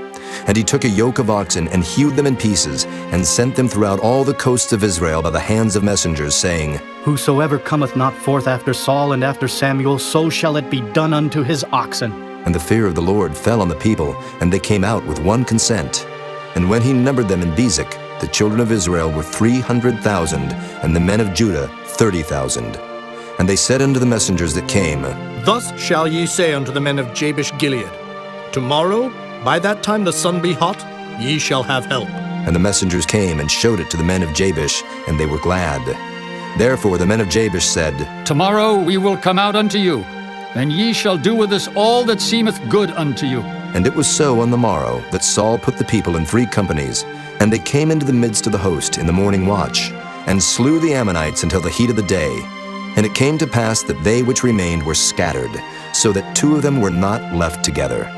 And he took a yoke of oxen, and hewed them in pieces, and sent them throughout all the coasts of Israel by the hands of messengers, saying, Whosoever cometh not forth after Saul and after Samuel, so shall it be done unto his oxen. And the fear of the Lord fell on the people, and they came out with one consent. And when he numbered them in Bezek, the children of Israel were 300,000, and the men of Judah 30,000. And they said unto the messengers that came, Thus shall ye say unto the men of Jabesh-Gilead, Tomorrow, by that time the sun be hot, ye shall have help. And the messengers came and showed it to the men of Jabesh, and they were glad. Therefore the men of Jabesh said, Tomorrow we will come out unto you, and ye shall do with us all that seemeth good unto you. And it was so on the morrow that Saul put the people in 3 companies, and they came into the midst of the host in the morning watch, and slew the Ammonites until the heat of the day. And it came to pass that they which remained were scattered, so that 2 of them were not left together.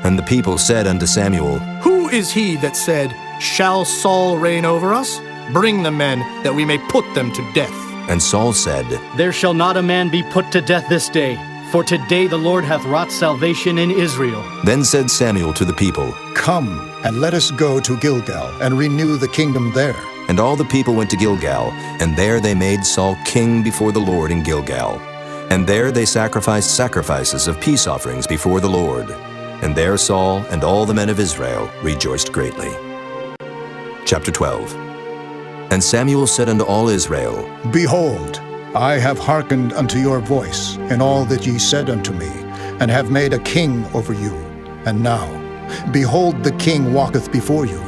And the people said unto Samuel, Who is he that said, Shall Saul reign over us? Bring the men, that we may put them to death. And Saul said, There shall not a man be put to death this day, for today the Lord hath wrought salvation in Israel. Then said Samuel to the people, Come, and let us go to Gilgal, and renew the kingdom there. And all the people went to Gilgal, and there they made Saul king before the Lord in Gilgal. And there they sacrificed sacrifices of peace offerings before the Lord. And there Saul and all the men of Israel rejoiced greatly. Chapter 12. And Samuel said unto all Israel, Behold, I have hearkened unto your voice in all that ye said unto me, and have made a king over you. And now, behold, the king walketh before you.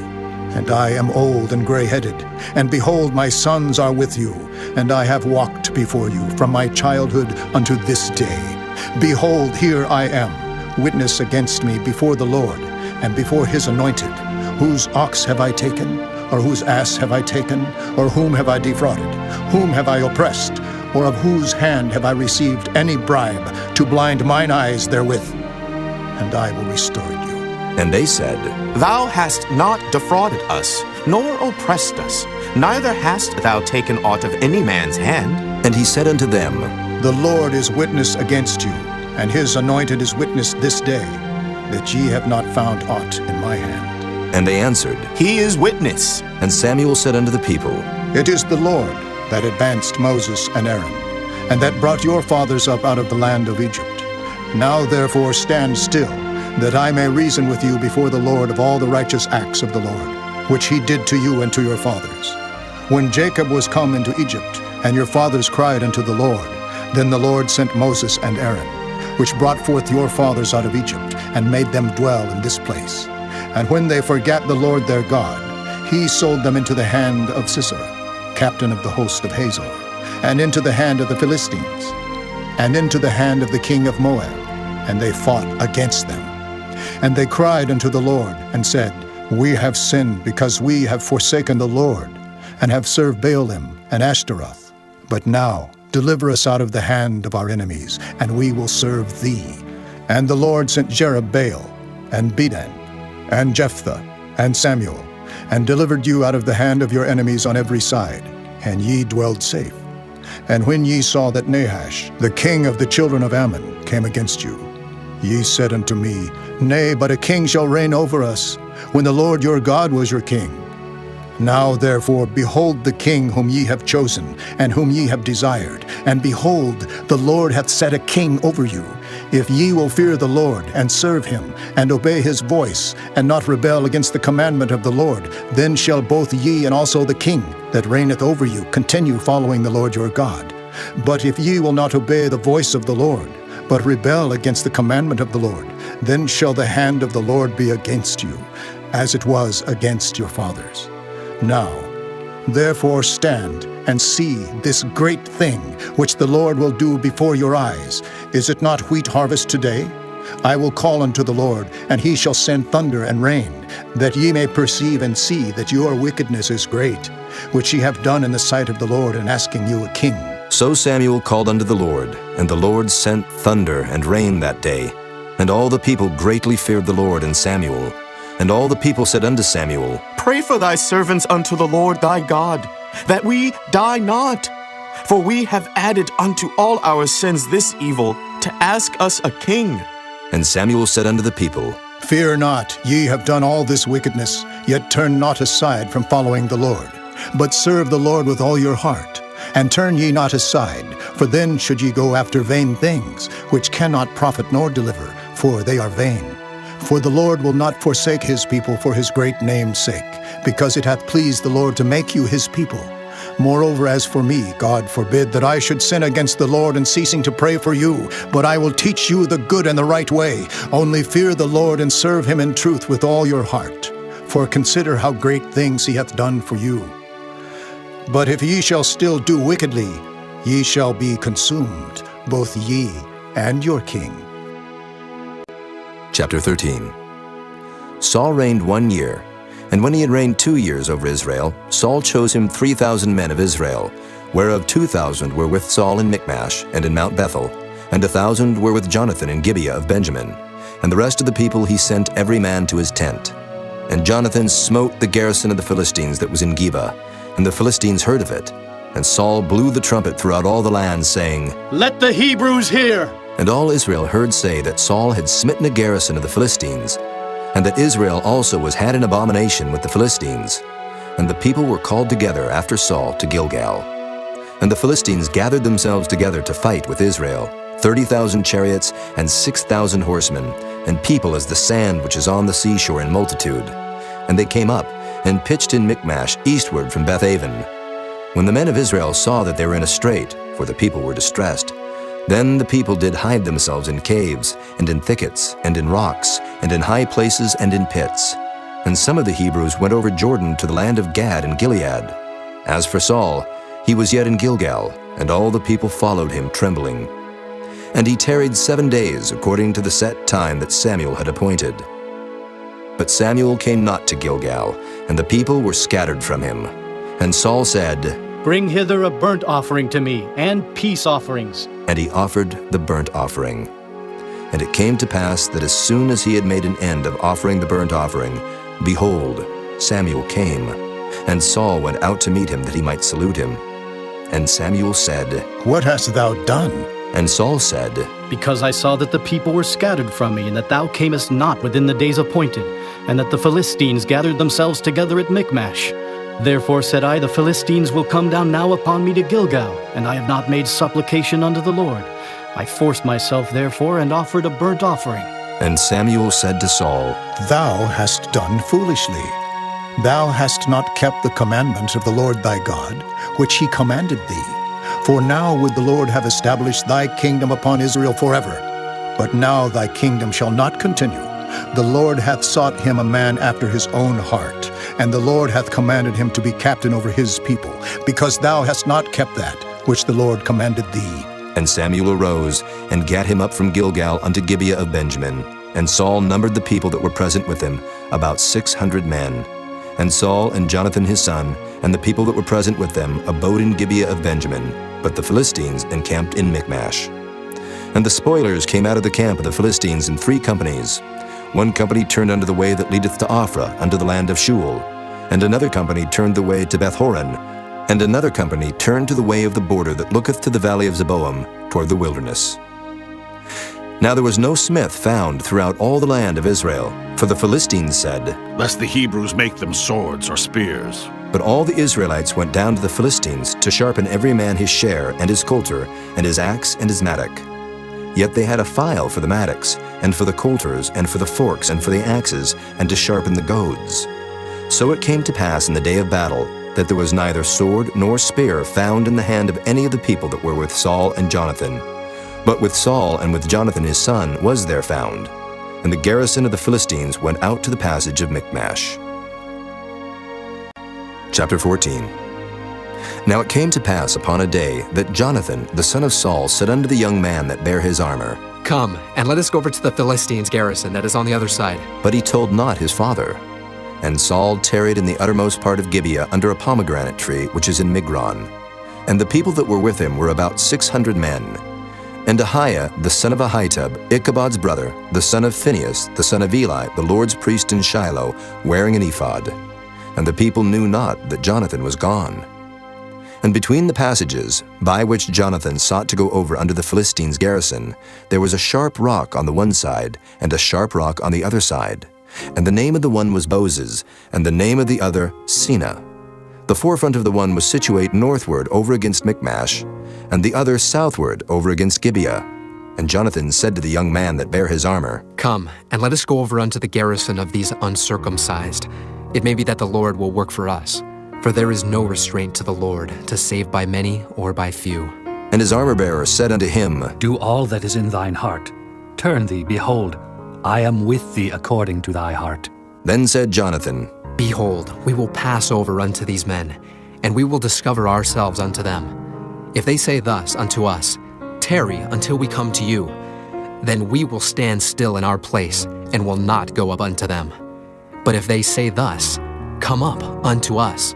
And I am old and gray-headed, and behold, my sons are with you, and I have walked before you from my childhood unto this day. Behold, here I am, witness against me before the Lord, and before his anointed. Whose ox have I taken? Or whose ass have I taken? Or whom have I defrauded? Whom have I oppressed? Or of whose hand have I received any bribe to blind mine eyes therewith? And I will restore you. And they said, Thou hast not defrauded us, nor oppressed us, neither hast thou taken aught of any man's hand. And he said unto them, The Lord is witness against you, and his anointed is witness this day, that ye have not found aught in my hand. And they answered, He is witness. And Samuel said unto the people, It is the Lord that advanced Moses and Aaron, and that brought your fathers up out of the land of Egypt. Now therefore stand still, that I may reason with you before the Lord of all the righteous acts of the Lord, which he did to you and to your fathers. When Jacob was come into Egypt, and your fathers cried unto the Lord, then the Lord sent Moses and Aaron, which brought forth your fathers out of Egypt, and made them dwell in this place. And when they forgat the Lord their God, he sold them into the hand of Sisera, captain of the host of Hazor, and into the hand of the Philistines, and into the hand of the king of Moab, and they fought against them. And they cried unto the Lord, and said, We have sinned, because we have forsaken the Lord, and have served Baalim and Ashtaroth. But now deliver us out of the hand of our enemies, and we will serve thee. And the Lord sent Jerubbaal, and Bedan, and Jephthah, and Samuel, and delivered you out of the hand of your enemies on every side, and ye dwelled safe. And when ye saw that Nahash, the king of the children of Ammon, came against you, ye said unto me, Nay, but a king shall reign over us, when the Lord your God was your king. Now therefore behold the king whom ye have chosen, and whom ye have desired, and behold, the Lord hath set a king over you. If ye will fear the Lord, and serve him, and obey his voice, and not rebel against the commandment of the Lord, then shall both ye and also the king that reigneth over you continue following the Lord your God. But if ye will not obey the voice of the Lord, but rebel against the commandment of the Lord, then shall the hand of the Lord be against you, as it was against your fathers. Now, therefore stand and see this great thing which the Lord will do before your eyes. Is it not wheat harvest today? I will call unto the Lord, and he shall send thunder and rain, that ye may perceive and see that your wickedness is great, which ye have done in the sight of the Lord in asking you a king. So Samuel called unto the Lord, and the Lord sent thunder and rain that day. And all the people greatly feared the Lord and Samuel. And all the people said unto Samuel, Pray for thy servants unto the Lord thy God, that we die not. For we have added unto all our sins this evil, to ask us a king. And Samuel said unto the people, Fear not, ye have done all this wickedness, yet turn not aside from following the Lord, but serve the Lord with all your heart. And turn ye not aside, for then should ye go after vain things, which cannot profit nor deliver, for they are vain. For the Lord will not forsake his people for his great name's sake, because it hath pleased the Lord to make you his people. Moreover, as for me, God forbid that I should sin against the Lord in ceasing to pray for you, but I will teach you the good and the right way. Only fear the Lord and serve him in truth with all your heart. For consider how great things he hath done for you. But if ye shall still do wickedly, ye shall be consumed, both ye and your king. Chapter 13. Saul reigned 1 year, and when he had reigned 2 years over Israel, Saul chose him 3,000 men of Israel, whereof 2,000 were with Saul in Michmash and in Mount Bethel, and 1,000 were with Jonathan in Gibeah of Benjamin. And the rest of the people he sent every man to his tent. And Jonathan smote the garrison of the Philistines that was in Geba, and the Philistines heard of it. And Saul blew the trumpet throughout all the land, saying, Let the Hebrews hear! And all Israel heard say that Saul had smitten a garrison of the Philistines, and that Israel also was had an abomination with the Philistines. And the people were called together after Saul to Gilgal. And the Philistines gathered themselves together to fight with Israel, 30,000 chariots and 6,000 horsemen, and people as the sand which is on the seashore in multitude. And they came up and pitched in Michmash eastward from Beth-aven. When the men of Israel saw that they were in a strait, for the people were distressed, then the people did hide themselves in caves, and in thickets, and in rocks, and in high places, and in pits. And some of the Hebrews went over Jordan to the land of Gad and Gilead. As for Saul, he was yet in Gilgal, and all the people followed him trembling. And he tarried 7 days according to the set time that Samuel had appointed. But Samuel came not to Gilgal, and the people were scattered from him. And Saul said, Bring hither a burnt offering to me, and peace offerings. And he offered the burnt offering. And it came to pass that as soon as he had made an end of offering the burnt offering, behold, Samuel came, and Saul went out to meet him that he might salute him. And Samuel said, What hast thou done? And Saul said, Because I saw that the people were scattered from me, and that thou camest not within the days appointed, and that the Philistines gathered themselves together at Michmash. Therefore said I, The Philistines will come down now upon me to Gilgal, and I have not made supplication unto the Lord. I forced myself therefore, and offered a burnt offering. And Samuel said to Saul, Thou hast done foolishly. Thou hast not kept the commandments of the Lord thy God, which he commanded thee. For now would the Lord have established thy kingdom upon Israel forever. But now thy kingdom shall not continue. The Lord hath sought him a man after his own heart, and the Lord hath commanded him to be captain over his people, because thou hast not kept that which the Lord commanded thee. And Samuel arose, and gat him up from Gilgal unto Gibeah of Benjamin. And Saul numbered the people that were present with him, about 600 men. And Saul and Jonathan his son, and the people that were present with them, abode in Gibeah of Benjamin, but the Philistines encamped in Michmash. And the spoilers came out of the camp of the Philistines in 3 companies. One company turned unto the way that leadeth to Ophrah, unto the land of Shual. And another company turned the way to Bethhoron. And another company turned to the way of the border that looketh to the valley of Zeboam, toward the wilderness. Now there was no smith found throughout all the land of Israel, for the Philistines said, Lest the Hebrews make them swords or spears. But all the Israelites went down to the Philistines to sharpen every man his share, and his coulter, and his axe, and his mattock. Yet they had a file for the mattocks, and for the coulters, and for the forks, and for the axes, and to sharpen the goads. So it came to pass in the day of battle, that there was neither sword nor spear found in the hand of any of the people that were with Saul and Jonathan. But with Saul and with Jonathan his son was there found. And the garrison of the Philistines went out to the passage of Michmash. Chapter 14. Now it came to pass upon a day that Jonathan the son of Saul said unto the young man that bare his armor, Come, and let us go over to the Philistines' garrison that is on the other side. But he told not his father. And Saul tarried in the uttermost part of Gibeah under a pomegranate tree which is in Migron. And the people that were with him were about 600 men. And Ahiah the son of Ahitub, Ichabod's brother, the son of Phinehas, the son of Eli, the Lord's priest in Shiloh, wearing an ephod. And the people knew not that Jonathan was gone. And between the passages, by which Jonathan sought to go over unto the Philistines' garrison, there was a sharp rock on the one side, and a sharp rock on the other side. And the name of the one was Bozez, and the name of the other Seneh. The forefront of the one was situate northward over against Michmash, and the other southward over against Gibeah. And Jonathan said to the young man that bare his armor, Come, and let us go over unto the garrison of these uncircumcised. It may be that the Lord will work for us. For there is no restraint to the Lord, to save by many or by few. And his armor-bearer said unto him, Do all that is in thine heart. Turn thee, behold, I am with thee according to thy heart. Then said Jonathan, Behold, we will pass over unto these men, and we will discover ourselves unto them. If they say thus unto us, Tarry until we come to you, then we will stand still in our place, and will not go up unto them. But if they say thus, Come up unto us,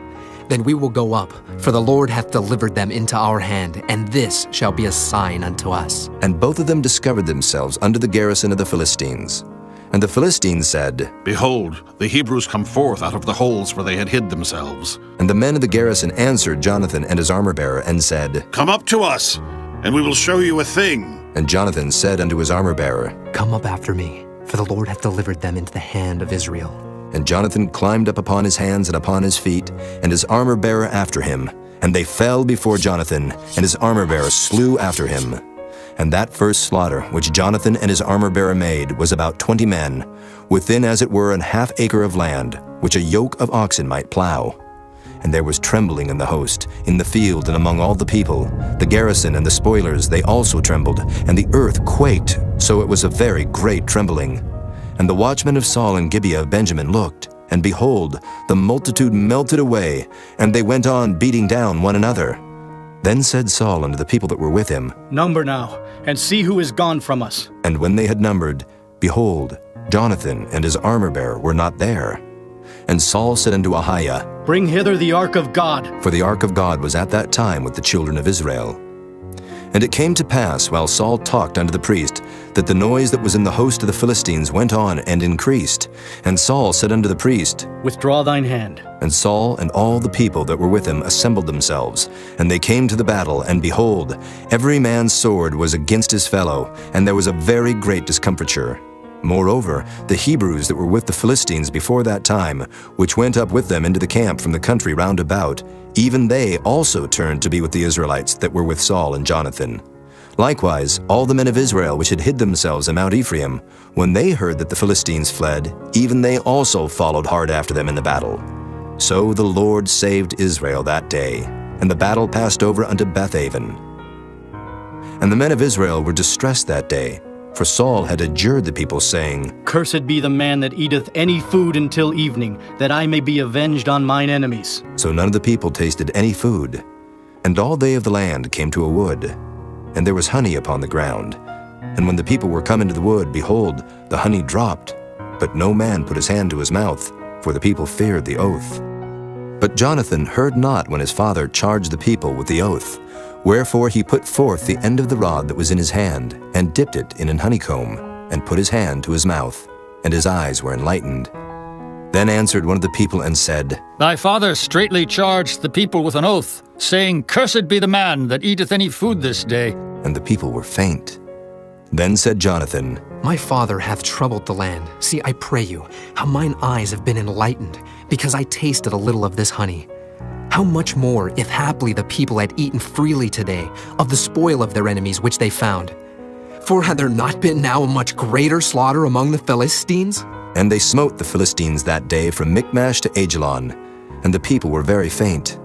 then we will go up, for the Lord hath delivered them into our hand, and this shall be a sign unto us. And both of them discovered themselves unto the garrison of the Philistines. And the Philistines said, Behold, the Hebrews come forth out of the holes where they had hid themselves. And the men of the garrison answered Jonathan and his armor-bearer, and said, Come up to us, and we will show you a thing. And Jonathan said unto his armor-bearer, Come up after me, for the Lord hath delivered them into the hand of Israel. And Jonathan climbed up upon his hands and upon his feet, and his armor-bearer after him. And they fell before Jonathan, and his armor-bearer slew after him. And that first slaughter which Jonathan and his armor-bearer made was about 20 men, within as it were an half acre of land, which a yoke of oxen might plow. And there was trembling in the host, in the field and among all the people. The garrison and the spoilers, they also trembled, and the earth quaked, so it was a very great trembling. And the watchmen of Saul and Gibeah of Benjamin looked, And behold, the multitude melted away, and they went on beating down one another. Then said Saul unto the people that were with him, Number now, and see who is gone from us. And when they had numbered, behold, Jonathan and his armor-bearer were not there. And Saul said unto Ahiah, Bring hither the ark of God. For the ark of God was at that time with the children of Israel. And it came to pass, while Saul talked unto the priest, that the noise that was in the host of the Philistines went on and increased. And Saul said unto the priest, Withdraw thine hand. And Saul and all the people that were with him assembled themselves. And they came to the battle, and behold, every man's sword was against his fellow, and there was a very great discomfiture. Moreover, the Hebrews that were with the Philistines before that time, which went up with them into the camp from the country round about, even they also turned to be with the Israelites that were with Saul and Jonathan. Likewise, all the men of Israel which had hid themselves in Mount Ephraim, when they heard that the Philistines fled, even they also followed hard after them in the battle. So the Lord saved Israel that day, and the battle passed over unto Bethaven. And the men of Israel were distressed that day, for Saul had adjured the people, saying, Cursed be the man that eateth any food until evening, that I may be avenged on mine enemies. So none of the people tasted any food. And all they of the land came to a wood, and there was honey upon the ground. And when the people were come into the wood, behold, the honey dropped, but no man put his hand to his mouth, for the people feared the oath. But Jonathan heard not when his father charged the people with the oath. Wherefore he put forth the end of the rod that was in his hand, and dipped it in an honeycomb, and put his hand to his mouth, and his eyes were enlightened. Then answered one of the people and said, Thy father straitly charged the people with an oath, saying, Cursed be the man that eateth any food this day. And the people were faint. Then said Jonathan, My father hath troubled the land. See, I pray you, how mine eyes have been enlightened, because I tasted a little of this honey. How much more, if haply the people had eaten freely today of the spoil of their enemies which they found? For had there not been now a much greater slaughter among the Philistines? And they smote the Philistines that day from Michmash to Ajalon, and the people were very faint.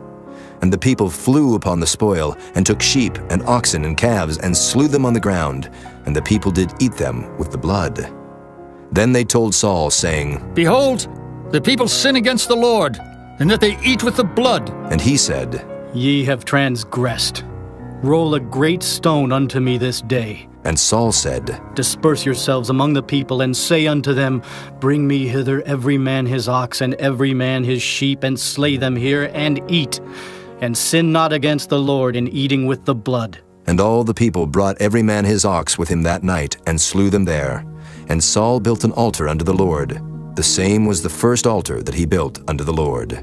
And the people flew upon the spoil, and took sheep and oxen and calves, and slew them on the ground, and the people did eat them with the blood. Then they told Saul, saying, Behold, the people sin against the Lord, and that they eat with the blood. And he said, Ye have transgressed. Roll a great stone unto me this day. And Saul said, Disperse yourselves among the people, and say unto them, Bring me hither every man his ox, and every man his sheep, and slay them here, and eat. And sin not against the Lord in eating with the blood. And all the people brought every man his ox with him that night, and slew them there. And Saul built an altar unto the Lord. The same was the first altar that he built unto the Lord.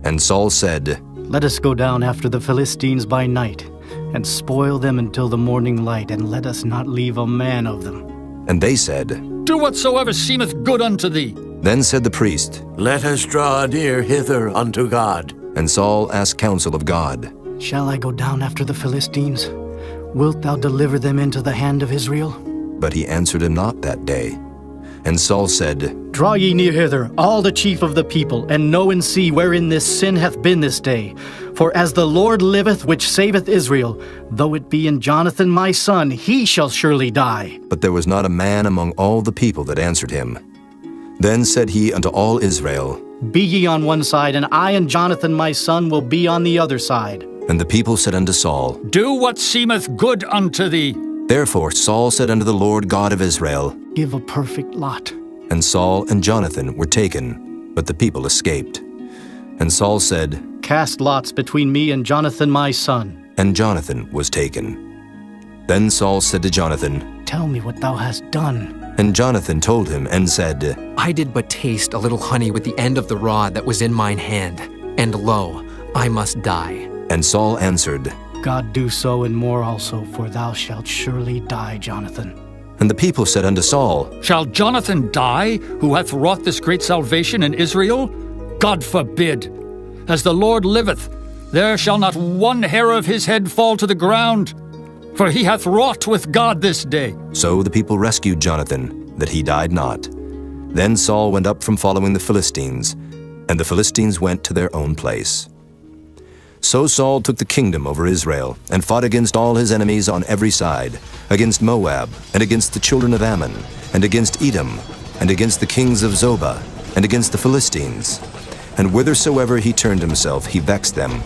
And Saul said, Let us go down after the Philistines by night, and spoil them until the morning light, and let us not leave a man of them. And they said, Do whatsoever seemeth good unto thee. Then said the priest, Let us draw near hither unto God. And Saul asked counsel of God, Shall I go down after the Philistines? Wilt thou deliver them into the hand of Israel? But he answered him not that day. And Saul said, Draw ye near hither, all the chief of the people, and know and see wherein this sin hath been this day. For as the Lord liveth, which saveth Israel, though it be in Jonathan my son, he shall surely die. But there was not a man among all the people that answered him. Then said he unto all Israel, Be ye on one side, and I and Jonathan my son will be on the other side. And the people said unto Saul, Do what seemeth good unto thee. Therefore Saul said unto the Lord God of Israel, Give a perfect lot. And Saul and Jonathan were taken, but the people escaped. And Saul said, Cast lots between me and Jonathan my son. And Jonathan was taken. Then Saul said to Jonathan, Tell me what thou hast done. And Jonathan told him and said, I did but taste a little honey with the end of the rod that was in mine hand, and lo, I must die. And Saul answered, God do so and more also, for thou shalt surely die, Jonathan. And the people said unto Saul, Shall Jonathan die, who hath wrought this great salvation in Israel? God forbid. As the Lord liveth, there shall not one hair of his head fall to the ground, for he hath wrought with God this day. So the people rescued Jonathan, that he died not. Then Saul went up from following the Philistines, and the Philistines went to their own place. So Saul took the kingdom over Israel, and fought against all his enemies on every side, against Moab, and against the children of Ammon, and against Edom, and against the kings of Zobah, and against the Philistines. And whithersoever he turned himself, he vexed them.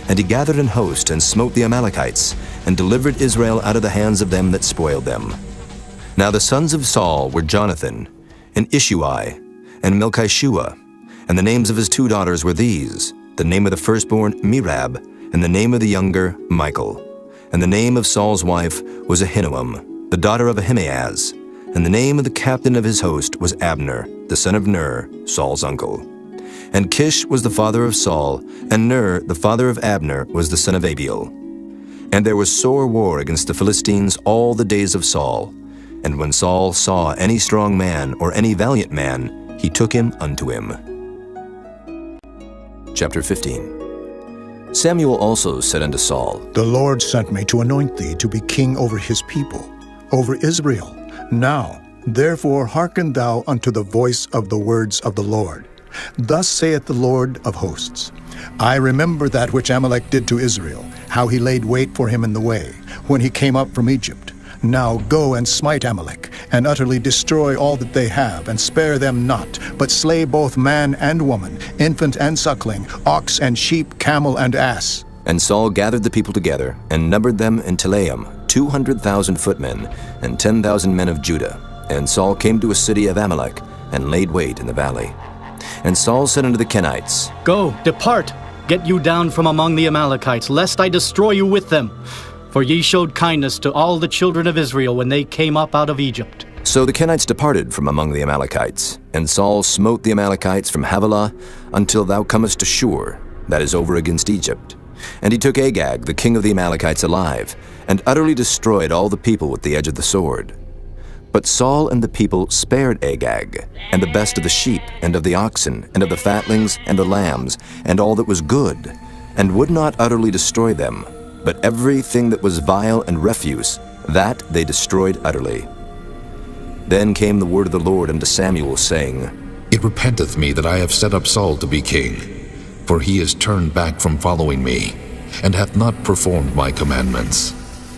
And he gathered an host, and smote the Amalekites, and delivered Israel out of the hands of them that spoiled them. Now the sons of Saul were Jonathan, and Ishui, and Melchishua. And the names of his 2 daughters were these: the name of the firstborn Merab, and the name of the younger Michal. And the name of Saul's wife was Ahinoam, the daughter of Ahimaaz. And the name of the captain of his host was Abner, the son of Ner, Saul's uncle. And Kish was the father of Saul, and Ner, the father of Abner, was the son of Abiel. And there was sore war against the Philistines all the days of Saul. And when Saul saw any strong man or any valiant man, he took him unto him. Chapter 15. Samuel also said unto Saul, The Lord sent me to anoint thee to be king over his people, over Israel. Now, therefore, hearken thou unto the voice of the words of the Lord. Thus saith the Lord of hosts, I remember that which Amalek did to Israel, how he laid wait for him in the way, when he came up from Egypt. Now go and smite Amalek, and utterly destroy all that they have, and spare them not, but slay both man and woman, infant and suckling, ox and sheep, camel and ass. And Saul gathered the people together, and numbered them in Telaim, 200,000 footmen, and 10,000 men of Judah. And Saul came to a city of Amalek, and laid wait in the valley. And Saul said unto the Kenites, Go, depart, get you down from among the Amalekites, lest I destroy you with them. For ye showed kindness to all the children of Israel when they came up out of Egypt. So the Kenites departed from among the Amalekites, and Saul smote the Amalekites from Havilah until thou comest to Shur, that is over against Egypt. And he took Agag, the king of the Amalekites, alive, and utterly destroyed all the people with the edge of the sword. But Saul and the people spared Agag, and the best of the sheep, and of the oxen, and of the fatlings, and the lambs, and all that was good, and would not utterly destroy them, but everything that was vile and refuse, that they destroyed utterly. Then came the word of the Lord unto Samuel, saying, It repenteth me that I have set up Saul to be king, for he is turned back from following me, and hath not performed my commandments.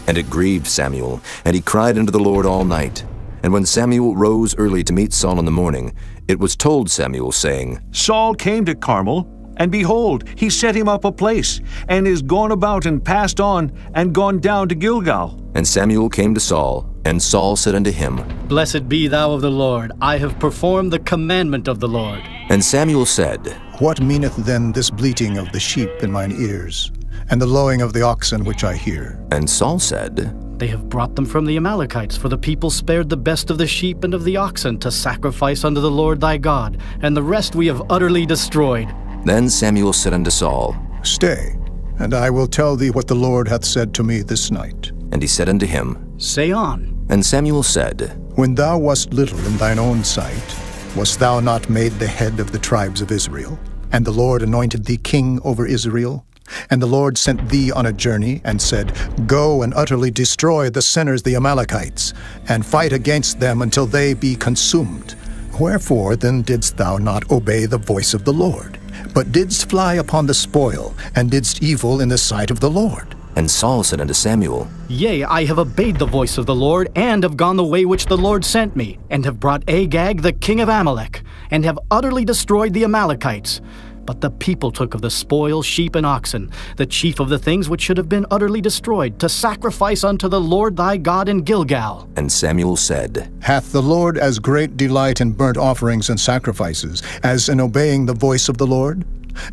And it grieved Samuel, and he cried unto the Lord all night. And when Samuel rose early to meet Saul in the morning, it was told Samuel, saying, Saul came to Carmel, and behold, he set him up a place, and is gone about and passed on, and gone down to Gilgal. And Samuel came to Saul, and Saul said unto him, Blessed be thou of the Lord, I have performed the commandment of the Lord. And Samuel said, What meaneth then this bleating of the sheep in mine ears, and the lowing of the oxen which I hear? And Saul said, They have brought them from the Amalekites, for the people spared the best of the sheep and of the oxen to sacrifice unto the Lord thy God, and the rest we have utterly destroyed. Then Samuel said unto Saul, Stay, and I will tell thee what the Lord hath said to me this night. And he said unto him, Say on. And Samuel said, When thou wast little in thine own sight, wast thou not made the head of the tribes of Israel? And the Lord anointed thee king over Israel? And the Lord sent thee on a journey, and said, Go and utterly destroy the sinners the Amalekites, and fight against them until they be consumed. Wherefore then didst thou not obey the voice of the Lord, but didst fly upon the spoil, and didst evil in the sight of the Lord? And Saul said unto Samuel, Yea, I have obeyed the voice of the Lord, and have gone the way which the Lord sent me, and have brought Agag the king of Amalek, and have utterly destroyed the Amalekites. But the people took of the spoil sheep and oxen, the chief of the things which should have been utterly destroyed, to sacrifice unto the Lord thy God in Gilgal. And Samuel said, Hath the Lord as great delight in burnt offerings and sacrifices as in obeying the voice of the Lord?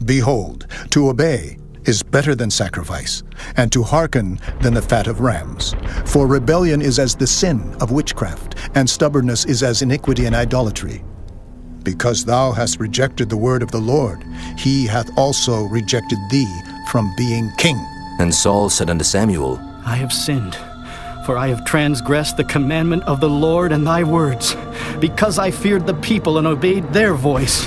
Behold, to obey is better than sacrifice, and to hearken than the fat of rams. For rebellion is as the sin of witchcraft, and stubbornness is as iniquity and idolatry. Because thou hast rejected the word of the Lord, he hath also rejected thee from being king. And Saul said unto Samuel, I have sinned, for I have transgressed the commandment of the Lord and thy words, because I feared the people and obeyed their voice.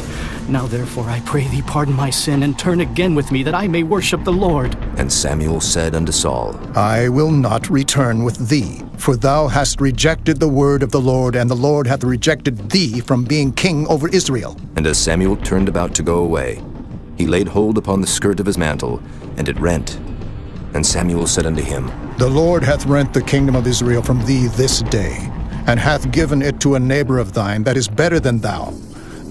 Now therefore I pray thee pardon my sin, and turn again with me, that I may worship the Lord. And Samuel said unto Saul, I will not return with thee, for thou hast rejected the word of the Lord, and the Lord hath rejected thee from being king over Israel. And as Samuel turned about to go away, he laid hold upon the skirt of his mantle, and it rent. And Samuel said unto him, The Lord hath rent the kingdom of Israel from thee this day, and hath given it to a neighbor of thine that is better than thou.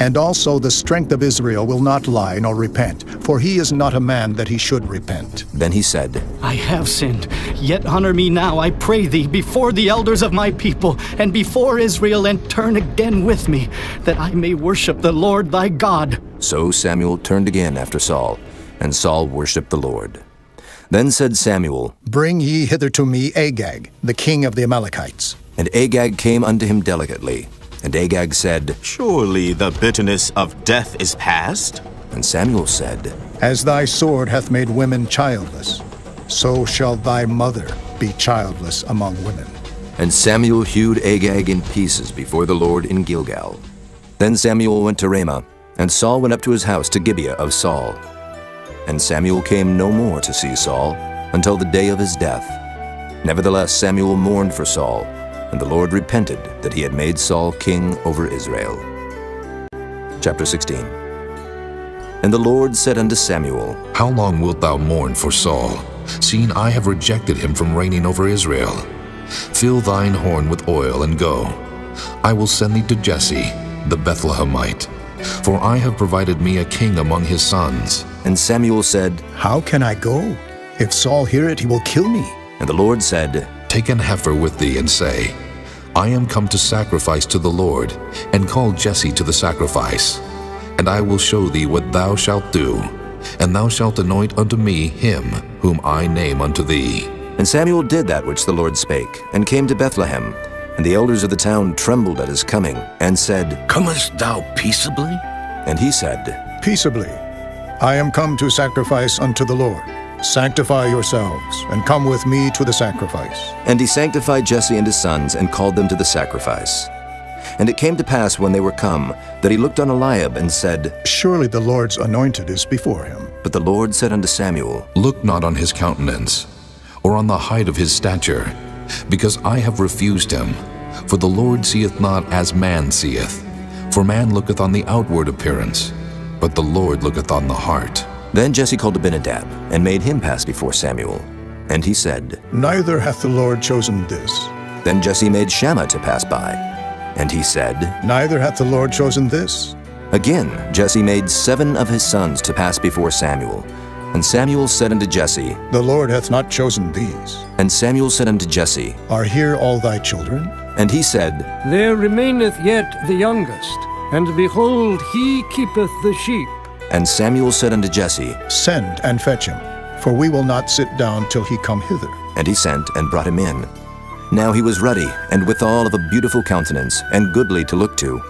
And also the strength of Israel will not lie nor repent, for he is not a man that he should repent. Then he said, I have sinned, yet honor me now, I pray thee, before the elders of my people, and before Israel, and turn again with me, that I may worship the Lord thy God. So Samuel turned again after Saul, and Saul worshipped the Lord. Then said Samuel, Bring ye hither to me Agag, the king of the Amalekites. And Agag came unto him delicately. And Agag said, Surely the bitterness of death is past? And Samuel said, As thy sword hath made women childless, so shall thy mother be childless among women. And Samuel hewed Agag in pieces before the Lord in Gilgal. Then Samuel went to Ramah, and Saul went up to his house to Gibeah of Saul. And Samuel came no more to see Saul until the day of his death. Nevertheless Samuel mourned for Saul, and the Lord repented that he had made Saul king over Israel. Chapter 16. And the Lord said unto Samuel, How long wilt thou mourn for Saul, seeing I have rejected him from reigning over Israel? Fill thine horn with oil, and go. I will send thee to Jesse, the Bethlehemite, for I have provided me a king among his sons. And Samuel said, How can I go? If Saul hear it, he will kill me. And the Lord said, Take an heifer with thee, and say, I am come to sacrifice to the Lord, and call Jesse to the sacrifice. And I will show thee what thou shalt do, and thou shalt anoint unto me him whom I name unto thee. And Samuel did that which the Lord spake, and came to Bethlehem. And the elders of the town trembled at his coming, and said, Comest thou peaceably? And he said, Peaceably. I am come to sacrifice unto the Lord. Sanctify yourselves, and come with me to the sacrifice. And he sanctified Jesse and his sons, and called them to the sacrifice. And it came to pass when they were come, that he looked on Eliab, and said, Surely the Lord's anointed is before him. But the Lord said unto Samuel, Look not on his countenance, or on the height of his stature, because I have refused him. For the Lord seeth not as man seeth. For man looketh on the outward appearance, but the Lord looketh on the heart. Then Jesse called Abinadab, and made him pass before Samuel. And he said, Neither hath the Lord chosen this. Then Jesse made Shammah to pass by. And he said, Neither hath the Lord chosen this. Again Jesse made 7 of his sons to pass before Samuel. And Samuel said unto Jesse, The Lord hath not chosen these. And Samuel said unto Jesse, Are here all thy children? And he said, There remaineth yet the youngest, and behold, he keepeth the sheep. And Samuel said unto Jesse, Send and fetch him, for we will not sit down till he come hither. And he sent and brought him in. Now he was ruddy, and withal of a beautiful countenance, and goodly to look to.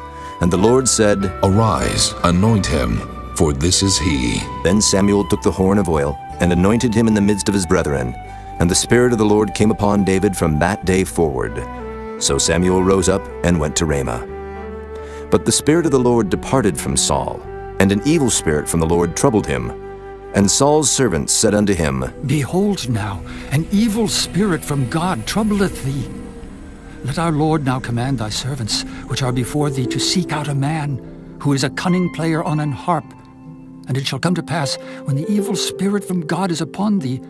And the Lord said, Arise, anoint him, for this is he. Then Samuel took the horn of oil, and anointed him in the midst of his brethren. And the Spirit of the Lord came upon David from that day forward. So Samuel rose up and went to Ramah. But the Spirit of the Lord departed from Saul, and an evil spirit from the Lord troubled him. And Saul's servants said unto him, Behold now, an evil spirit from God troubleth thee. Let our Lord now command thy servants, which are before thee, to seek out a man, who is a cunning player on an harp. And it shall come to pass, when the evil spirit from God is upon thee,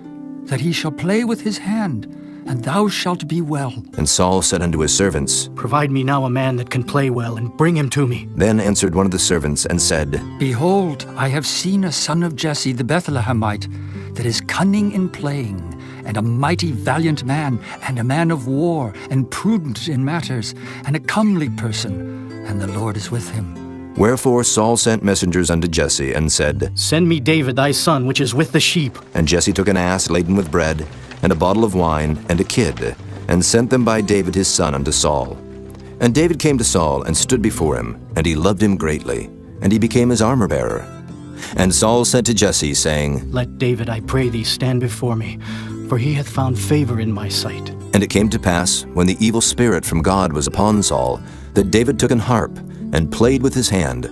that he shall play with his hand, and thou shalt be well. And Saul said unto his servants, Provide me now a man that can play well, and bring him to me. Then answered one of the servants, and said, Behold, I have seen a son of Jesse the Bethlehemite, that is cunning in playing, and a mighty valiant man, and a man of war, and prudent in matters, and a comely person, and the Lord is with him. Wherefore Saul sent messengers unto Jesse, and said, Send me David thy son, which is with the sheep. And Jesse took an ass laden with bread, and a bottle of wine, and a kid, and sent them by David his son unto Saul. And David came to Saul, and stood before him, and he loved him greatly, and he became his armor-bearer. And Saul sent to Jesse, saying, Let David, I pray thee, stand before me, for he hath found favor in my sight. And it came to pass, when the evil spirit from God was upon Saul, that David took an harp, and played with his hand.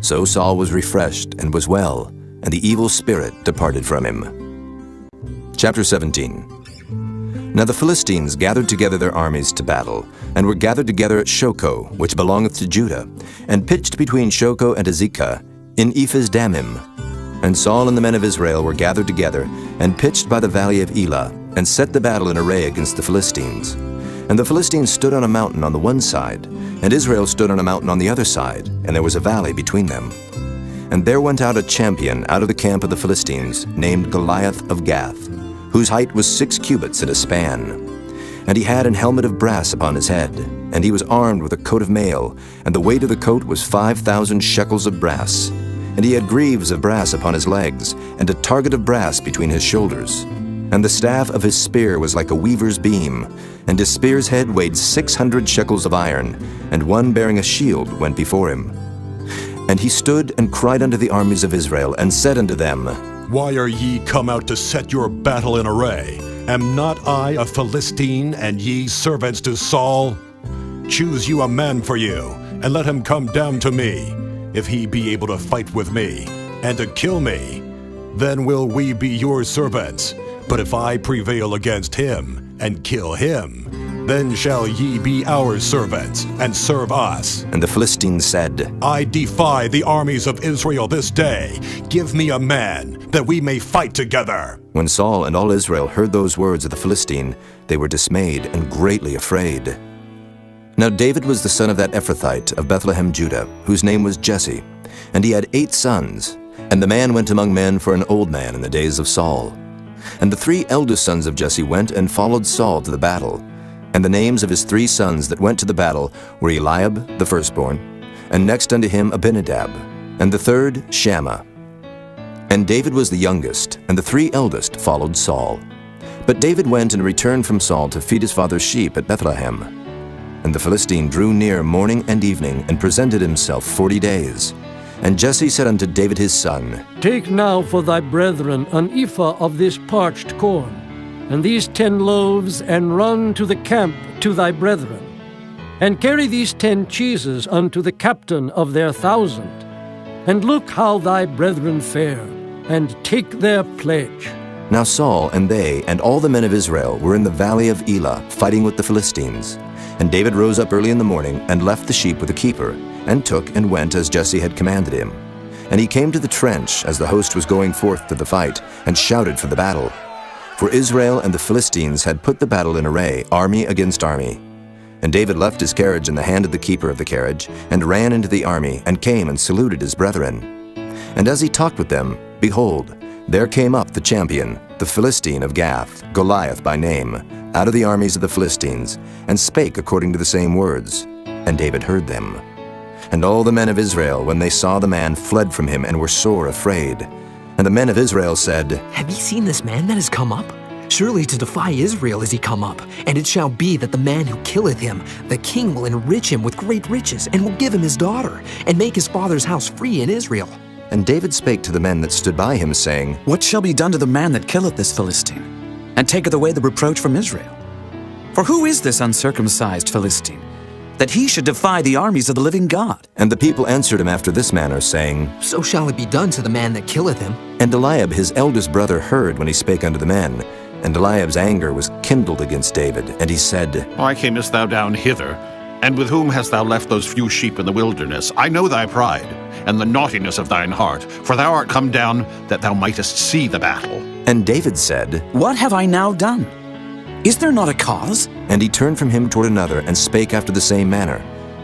So Saul was refreshed, and was well, and the evil spirit departed from him. Chapter 17. Now the Philistines gathered together their armies to battle, and were gathered together at Shochoh, which belongeth to Judah, and pitched between Shochoh and Azekah, in Ephes-dammim. And Saul and the men of Israel were gathered together, and pitched by the valley of Elah, and set the battle in array against the Philistines. And the Philistines stood on a mountain on the one side, and Israel stood on a mountain on the other side, and there was a valley between them. And there went out a champion out of the camp of the Philistines, named Goliath of Gath, whose height was 6 cubits and a span. And he had an helmet of brass upon his head, and he was armed with a coat of mail, and the weight of the coat was 5,000 shekels of brass. And he had greaves of brass upon his legs, and a target of brass between his shoulders. And the staff of his spear was like a weaver's beam, and his spear's head weighed 600 shekels of iron, and one bearing a shield went before him. And he stood and cried unto the armies of Israel, and said unto them, Why are ye come out to set your battle in array? Am not I a Philistine, and ye servants to Saul? Choose you a man for you, and let him come down to me, if he be able to fight with me, and to kill me. Then will we be your servants. But if I prevail against him, and kill him, then shall ye be our servants, and serve us. And the Philistines said, I defy the armies of Israel this day. Give me a man, that we may fight together. When Saul and all Israel heard those words of the Philistine, they were dismayed and greatly afraid. Now David was the son of that Ephrathite of Bethlehem, Judah, whose name was Jesse, and he had 8 sons. And the man went among men for an old man in the days of Saul. And the 3 eldest sons of Jesse went and followed Saul to the battle. And the names of his 3 sons that went to the battle were Eliab, the firstborn, and next unto him Abinadab, and the third Shammah. And David was the youngest, and the 3 eldest followed Saul. But David went and returned from Saul to feed his father's sheep at Bethlehem. And the Philistine drew near morning and evening, and presented himself 40 days. And Jesse said unto David his son, Take now for thy brethren an ephah of this parched corn, and these 10 loaves, and run to the camp to thy brethren. And carry these 10 cheeses unto the captain of their 1,000. And look how thy brethren fare, and take their pledge. Now Saul and they and all the men of Israel were in the valley of Elah, fighting with the Philistines. And David rose up early in the morning, and left the sheep with the keeper, and took and went as Jesse had commanded him. And he came to the trench as the host was going forth to the fight, and shouted for the battle. For Israel and the Philistines had put the battle in array, army against army. And David left his carriage in the hand of the keeper of the carriage, and ran into the army, and came and saluted his brethren. And as he talked with them, behold, there came up the champion, the Philistine of Gath, Goliath by name, out of the armies of the Philistines, and spake according to the same words. And David heard them. And all the men of Israel, when they saw the man, fled from him, and were sore afraid. And the men of Israel said, Have ye seen this man that is come up? Surely to defy Israel is he come up. And it shall be that the man who killeth him, the king will enrich him with great riches, and will give him his daughter, and make his father's house free in Israel. And David spake to the men that stood by him, saying, What shall be done to the man that killeth this Philistine, and taketh away the reproach from Israel? For who is this uncircumcised Philistine, that he should defy the armies of the living God? And the people answered him after this manner, saying, So shall it be done to the man that killeth him. And Eliab his eldest brother heard when he spake unto the men. And Eliab's anger was kindled against David, and he said, Why camest thou down hither? And with whom hast thou left those few sheep in the wilderness? I know thy pride, and the naughtiness of thine heart, for thou art come down that thou mightest see the battle. And David said, What have I now done? Is there not a cause? And he turned from him toward another, and spake after the same manner.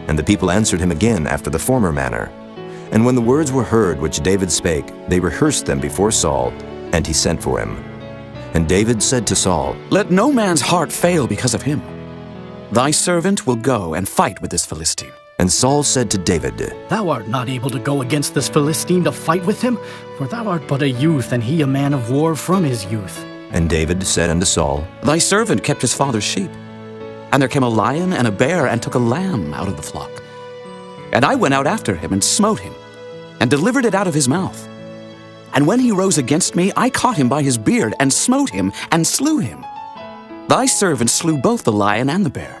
And the people answered him again after the former manner. And when the words were heard which David spake, they rehearsed them before Saul, and he sent for him. And David said to Saul, Let no man's heart fail because of him. Thy servant will go and fight with this Philistine. And Saul said to David, Thou art not able to go against this Philistine to fight with him, for thou art but a youth, and he a man of war from his youth. And David said unto Saul, Thy servant kept his father's sheep. And there came a lion and a bear, and took a lamb out of the flock. And I went out after him, and smote him, and delivered it out of his mouth. And when he rose against me, I caught him by his beard, and smote him, and slew him. Thy servant slew both the lion and the bear.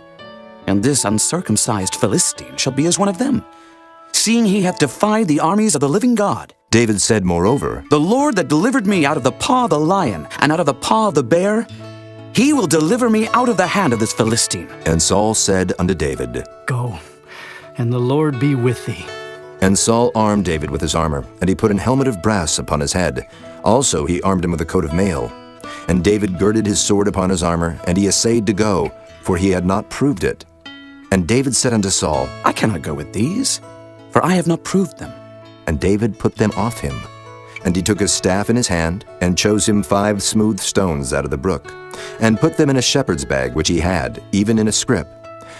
And this uncircumcised Philistine shall be as one of them, seeing he hath defied the armies of the living God. David said moreover, The Lord that delivered me out of the paw of the lion, and out of the paw of the bear, he will deliver me out of the hand of this Philistine. And Saul said unto David, Go, and the Lord be with thee. And Saul armed David with his armor, and he put an helmet of brass upon his head. Also he armed him with a coat of mail. And David girded his sword upon his armor, and he essayed to go, for he had not proved it. And David said unto Saul, I cannot go with these, for I have not proved them. And David put them off him. And he took his staff in his hand, and chose him 5 smooth stones out of the brook, and put them in a shepherd's bag which he had, even in a scrip.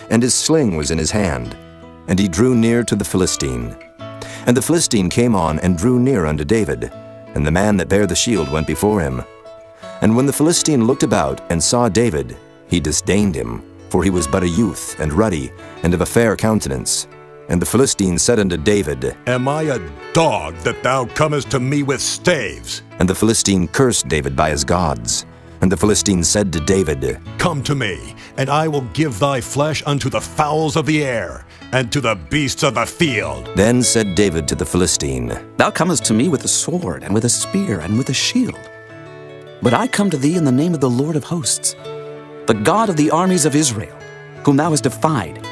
And his sling was in his hand. And he drew near to the Philistine. And the Philistine came on and drew near unto David, and the man that bare the shield went before him. And when the Philistine looked about and saw David, he disdained him, for he was but a youth, and ruddy, and of a fair countenance. And the Philistine said unto David, Am I a dog that thou comest to me with staves? And the Philistine cursed David by his gods. And the Philistine said to David, Come to me, and I will give thy flesh unto the fowls of the air, and to the beasts of the field. Then said David to the Philistine, Thou comest to me with a sword, and with a spear, and with a shield. But I come to thee in the name of the Lord of hosts, the God of the armies of Israel, whom thou hast defied.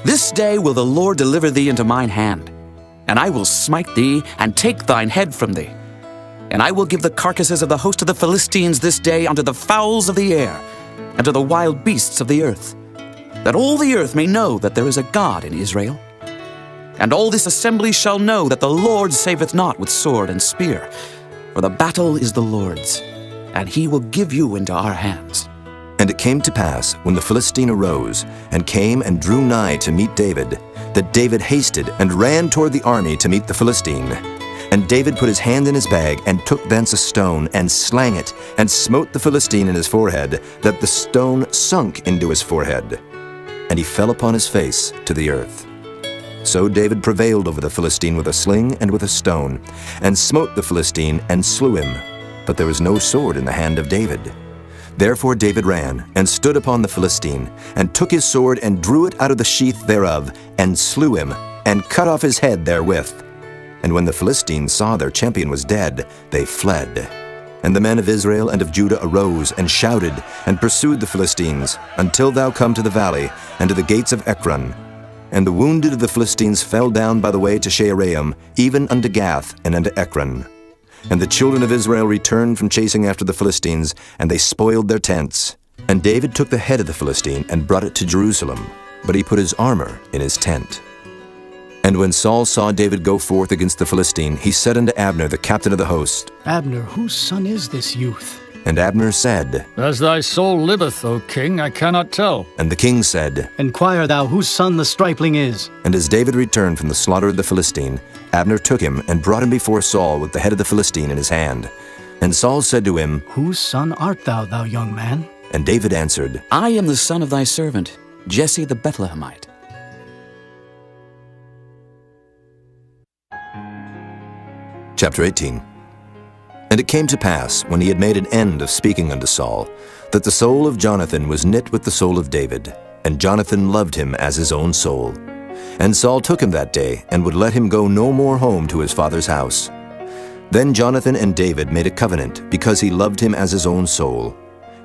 This day will the Lord deliver thee into mine hand, and I will smite thee, and take thine head from thee. And I will give the carcasses of the host of the Philistines this day unto the fowls of the air, and to the wild beasts of the earth, that all the earth may know that there is a God in Israel. And all this assembly shall know that the Lord saveth not with sword and spear, for the battle is the Lord's, and he will give you into our hands. And it came to pass, when the Philistine arose, and came and drew nigh to meet David, that David hasted and ran toward the army to meet the Philistine. And David put his hand in his bag, and took thence a stone, and slang it, and smote the Philistine in his forehead, that the stone sunk into his forehead. And he fell upon his face to the earth. So David prevailed over the Philistine with a sling and with a stone, and smote the Philistine, and slew him. But there was no sword in the hand of David. Therefore David ran, and stood upon the Philistine, and took his sword, and drew it out of the sheath thereof, and slew him, and cut off his head therewith. And when the Philistines saw their champion was dead, they fled. And the men of Israel and of Judah arose, and shouted, and pursued the Philistines, until thou come to the valley, and to the gates of Ekron. And the wounded of the Philistines fell down by the way to Shaaraim, even unto Gath, and unto Ekron. And the children of Israel returned from chasing after the Philistines, and they spoiled their tents. And David took the head of the Philistine, and brought it to Jerusalem, but he put his armor in his tent. And when Saul saw David go forth against the Philistine, he said unto Abner, the captain of the host, Abner, whose son is this youth? And Abner said, As thy soul liveth, O king, I cannot tell. And the king said, Inquire thou whose son the stripling is. And as David returned from the slaughter of the Philistine, Abner took him, and brought him before Saul with the head of the Philistine in his hand. And Saul said to him, Whose son art thou, thou young man? And David answered, I am the son of thy servant, Jesse the Bethlehemite. Chapter 18. And it came to pass, when he had made an end of speaking unto Saul, that the soul of Jonathan was knit with the soul of David, and Jonathan loved him as his own soul. And Saul took him that day, and would let him go no more home to his father's house. Then Jonathan and David made a covenant, because he loved him as his own soul.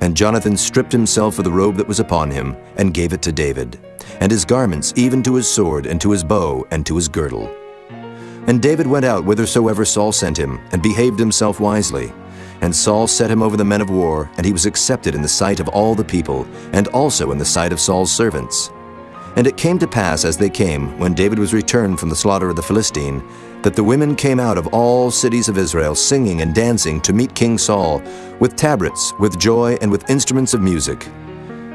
And Jonathan stripped himself of the robe that was upon him, and gave it to David, and his garments, even to his sword, and to his bow, and to his girdle. And David went out whithersoever Saul sent him, and behaved himself wisely. And Saul set him over the men of war, and he was accepted in the sight of all the people, and also in the sight of Saul's servants. And it came to pass as they came, when David was returned from the slaughter of the Philistine, that the women came out of all cities of Israel, singing and dancing to meet King Saul, with tabrets, with joy, and with instruments of music.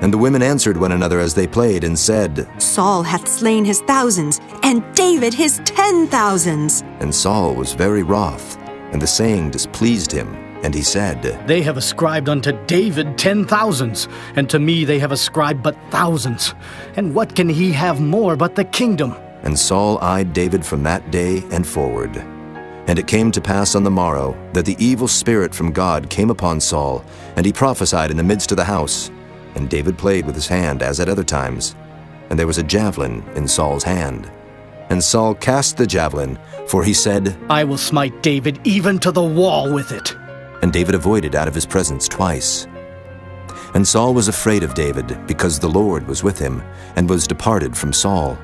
And the women answered one another as they played, and said, Saul hath slain his thousands, and David his 10,000s. And Saul was very wroth, and the saying displeased him. And he said, They have ascribed unto David 10,000s, and to me they have ascribed but thousands. And what can he have more but the kingdom? And Saul eyed David from that day and forward. And it came to pass on the morrow, that the evil spirit from God came upon Saul, and he prophesied in the midst of the house. And David played with his hand as at other times. And there was a javelin in Saul's hand. And Saul cast the javelin, for he said, I will smite David even to the wall with it. And David avoided out of his presence twice. And Saul was afraid of David, because the Lord was with him, and was departed from Saul.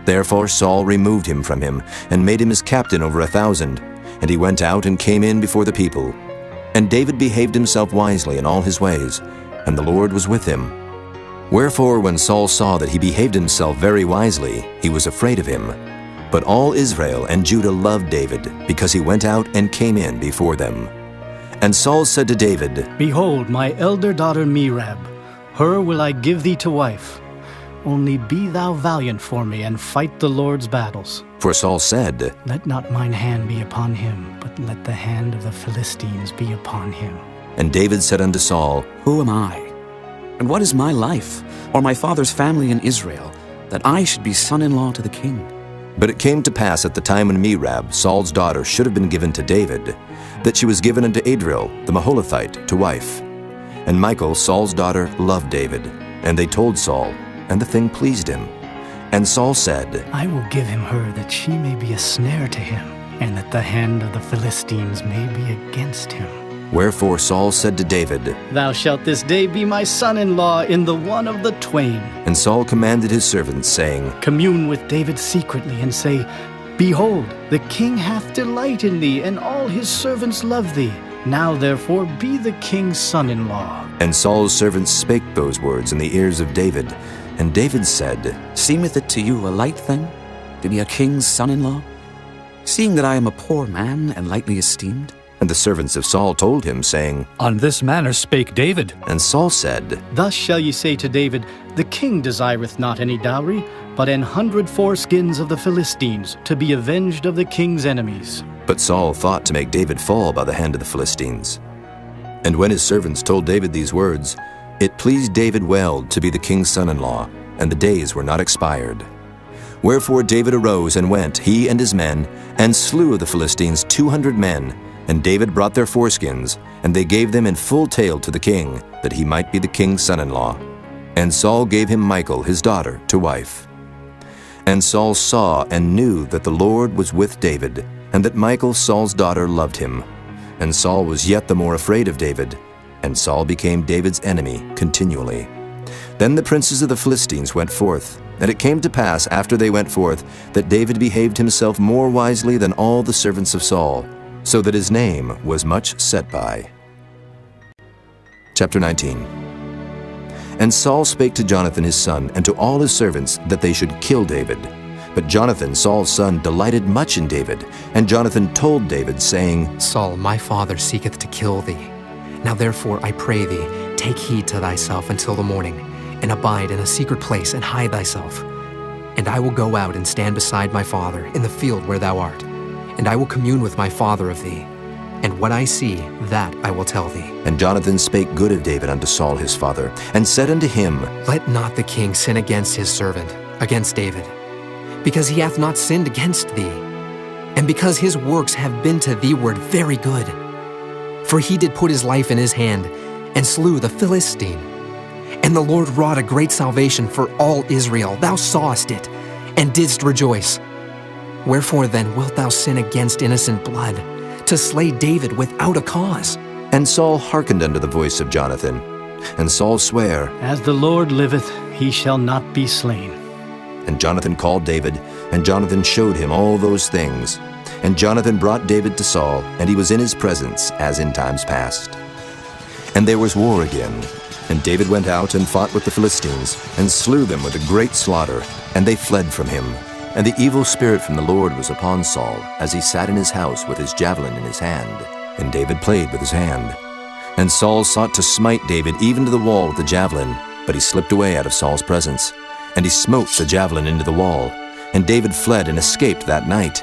Therefore Saul removed him from him, and made him his captain over 1,000. And he went out and came in before the people. And David behaved himself wisely in all his ways, and the Lord was with him. Wherefore when Saul saw that he behaved himself very wisely, he was afraid of him. But all Israel and Judah loved David, because he went out and came in before them. And Saul said to David, Behold, my elder daughter Merab, her will I give thee to wife. Only be thou valiant for me, and fight the Lord's battles. For Saul said, Let not mine hand be upon him, but let the hand of the Philistines be upon him. And David said unto Saul, Who am I? And what is my life, or my father's family in Israel, that I should be son-in-law to the king? But it came to pass at the time when Merab, Saul's daughter, should have been given to David, that she was given unto Adriel, the Maholathite, to wife. And Michal, Saul's daughter, loved David. And they told Saul, and the thing pleased him. And Saul said, I will give him her, that she may be a snare to him, and that the hand of the Philistines may be against him. Wherefore Saul said to David, Thou shalt this day be my son-in-law in the one of the twain. And Saul commanded his servants, saying, Commune with David secretly, and say, Behold, the king hath delight in thee, and all his servants love thee. Now therefore be the king's son-in-law. And Saul's servants spake those words in the ears of David. And David said, Seemeth it to you a light thing, to be a king's son-in-law, seeing that I am a poor man and lightly esteemed? And the servants of Saul told him, saying, On this manner spake David. And Saul said, Thus shall ye say to David, The king desireth not any dowry, but 100 foreskins of the Philistines, to be avenged of the king's enemies. But Saul thought to make David fall by the hand of the Philistines. And when his servants told David these words, it pleased David well to be the king's son-in-law, and the days were not expired. Wherefore David arose and went, he and his men, and slew of the Philistines 200 men. And David brought their foreskins, and they gave them in full tale to the king, that he might be the king's son-in-law. And Saul gave him Michal his daughter to wife. And Saul saw and knew that the Lord was with David, and that Michal Saul's daughter loved him. And Saul was yet the more afraid of David, and Saul became David's enemy continually. Then the princes of the Philistines went forth, and it came to pass after they went forth, that David behaved himself more wisely than all the servants of Saul, so that his name was much set by. Chapter 19. And Saul spake to Jonathan his son, and to all his servants, that they should kill David. But Jonathan, Saul's son, delighted much in David. And Jonathan told David, saying, Saul, my father seeketh to kill thee. Now therefore, I pray thee, take heed to thyself until the morning, and abide in a secret place, and hide thyself. And I will go out and stand beside my father in the field where thou art. And I will commune with my father of thee. And what I see, that I will tell thee. And Jonathan spake good of David unto Saul his father, and said unto him, Let not the king sin against his servant, against David, because he hath not sinned against thee, and because his works have been to thee ward very good. For he did put his life in his hand, and slew the Philistine. And the Lord wrought a great salvation for all Israel. Thou sawest it, and didst rejoice. Wherefore then wilt thou sin against innocent blood, to slay David without a cause? And Saul hearkened unto the voice of Jonathan. And Saul sware, As the Lord liveth, he shall not be slain. And Jonathan called David, and Jonathan showed him all those things. And Jonathan brought David to Saul, and he was in his presence, as in times past. And there was war again. And David went out and fought with the Philistines, and slew them with a great slaughter, and they fled from him. And the evil spirit from the Lord was upon Saul, as he sat in his house with his javelin in his hand. And David played with his hand. And Saul sought to smite David even to the wall with the javelin, but he slipped away out of Saul's presence. And he smote the javelin into the wall. And David fled and escaped that night.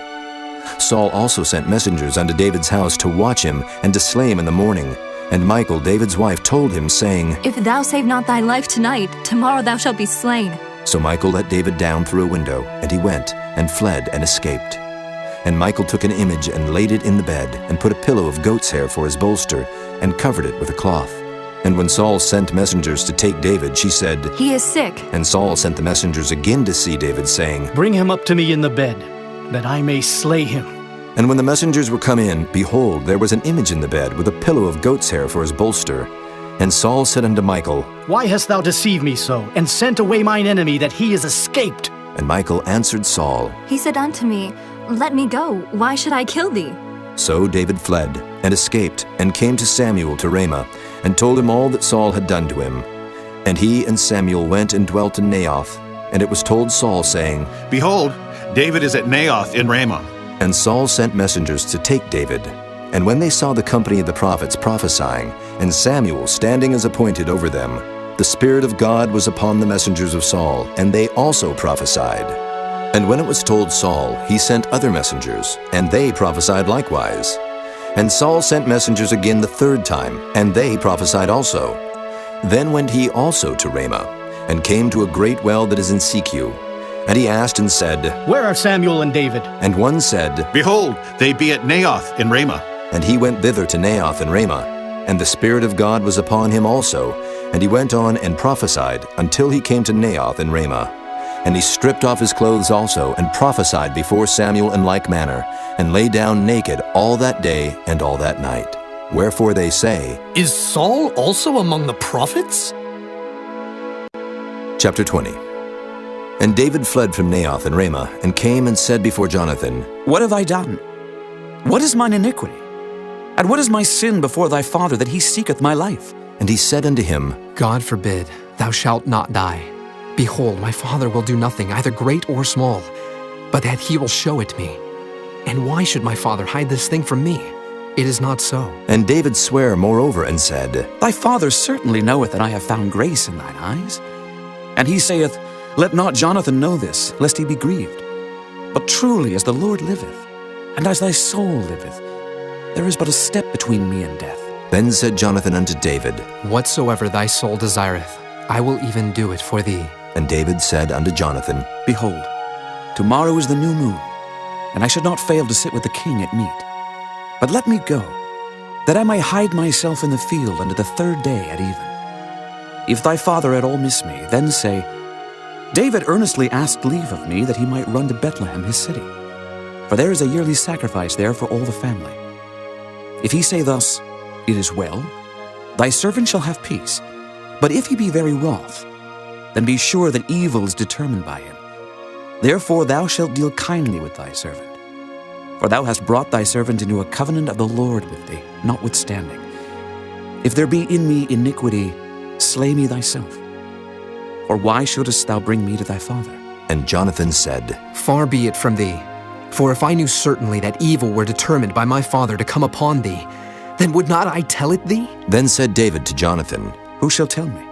Saul also sent messengers unto David's house to watch him, and to slay him in the morning. And Michal, David's wife, told him, saying, If thou save not thy life tonight, tomorrow thou shalt be slain. So Michal let David down through a window, and he went, and fled, and escaped. And Michal took an image, and laid it in the bed, and put a pillow of goat's hair for his bolster, and covered it with a cloth. And when Saul sent messengers to take David, she said, He is sick. And Saul sent the messengers again to see David, saying, Bring him up to me in the bed, that I may slay him. And when the messengers were come in, behold, there was an image in the bed, with a pillow of goat's hair for his bolster. And Saul said unto Michal, Why hast thou deceived me so, and sent away mine enemy, that he is escaped? And Michal answered Saul, He said unto me, Let me go, why should I kill thee? So David fled, and escaped, and came to Samuel to Ramah, and told him all that Saul had done to him. And he and Samuel went and dwelt in Naioth. And it was told Saul, saying, Behold, David is at Naioth in Ramah. And Saul sent messengers to take David. And when they saw the company of the prophets prophesying, and Samuel standing as appointed over them, the Spirit of God was upon the messengers of Saul, and they also prophesied. And when it was told Saul, he sent other messengers, and they prophesied likewise. And Saul sent messengers again the third time, and they prophesied also. Then went he also to Ramah, and came to a great well that is in Secu. And he asked and said, Where are Samuel and David? And one said, Behold, they be at Naioth in Ramah. And he went thither to Naioth in Ramah. And the Spirit of God was upon him also. And he went on and prophesied until he came to Naioth in Ramah. And he stripped off his clothes also, and prophesied before Samuel in like manner, and lay down naked all that day and all that night. Wherefore they say, Is Saul also among the prophets? Chapter 20. And David fled from Naioth in Ramah, and came and said before Jonathan, What have I done? What is mine iniquity? And what is my sin before thy father, that he seeketh my life? And he said unto him, God forbid, thou shalt not die. Behold, my father will do nothing, either great or small, but that he will show it me. And why should my father hide this thing from me? It is not so. And David sware moreover and said, Thy father certainly knoweth that I have found grace in thine eyes. And he saith, Let not Jonathan know this, lest he be grieved. But truly as the Lord liveth, and as thy soul liveth, there is but a step between me and death. Then said Jonathan unto David, Whatsoever thy soul desireth, I will even do it for thee. And David said unto Jonathan, Behold, tomorrow is the new moon, and I should not fail to sit with the king at meat. But let me go, that I may hide myself in the field unto the third day at even. If thy father at all miss me, then say, David earnestly asked leave of me that he might run to Bethlehem his city, for there is a yearly sacrifice there for all the family. If he say thus, It is well, thy servant shall have peace. But if he be very wroth, then be sure that evil is determined by him. Therefore thou shalt deal kindly with thy servant. For thou hast brought thy servant into a covenant of the Lord with thee, notwithstanding. If there be in me iniquity, slay me thyself. For why shouldest thou bring me to thy father? And Jonathan said, Far be it from thee. For if I knew certainly that evil were determined by my father to come upon thee, then would not I tell it thee? Then said David to Jonathan, Who shall tell me?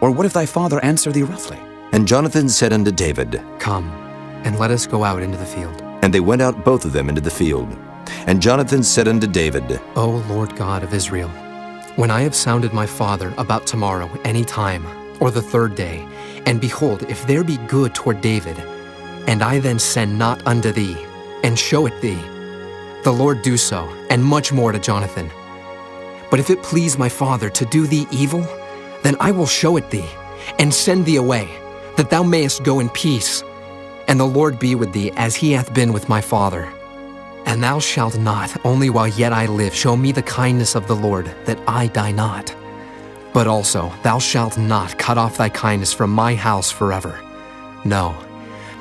Or what if thy father answer thee roughly? And Jonathan said unto David, Come, and let us go out into the field. And they went out both of them into the field. And Jonathan said unto David, O Lord God of Israel, when I have sounded my father about tomorrow any time, or the third day, and behold, if there be good toward David, and I then send not unto thee, and show it thee, the Lord do so, and much more to Jonathan. But if it please my father to do thee evil, then I will show it thee, and send thee away, that thou mayest go in peace. And the Lord be with thee as he hath been with my father. And thou shalt not, only while yet I live, show me the kindness of the Lord, that I die not. But also thou shalt not cut off thy kindness from my house forever. No,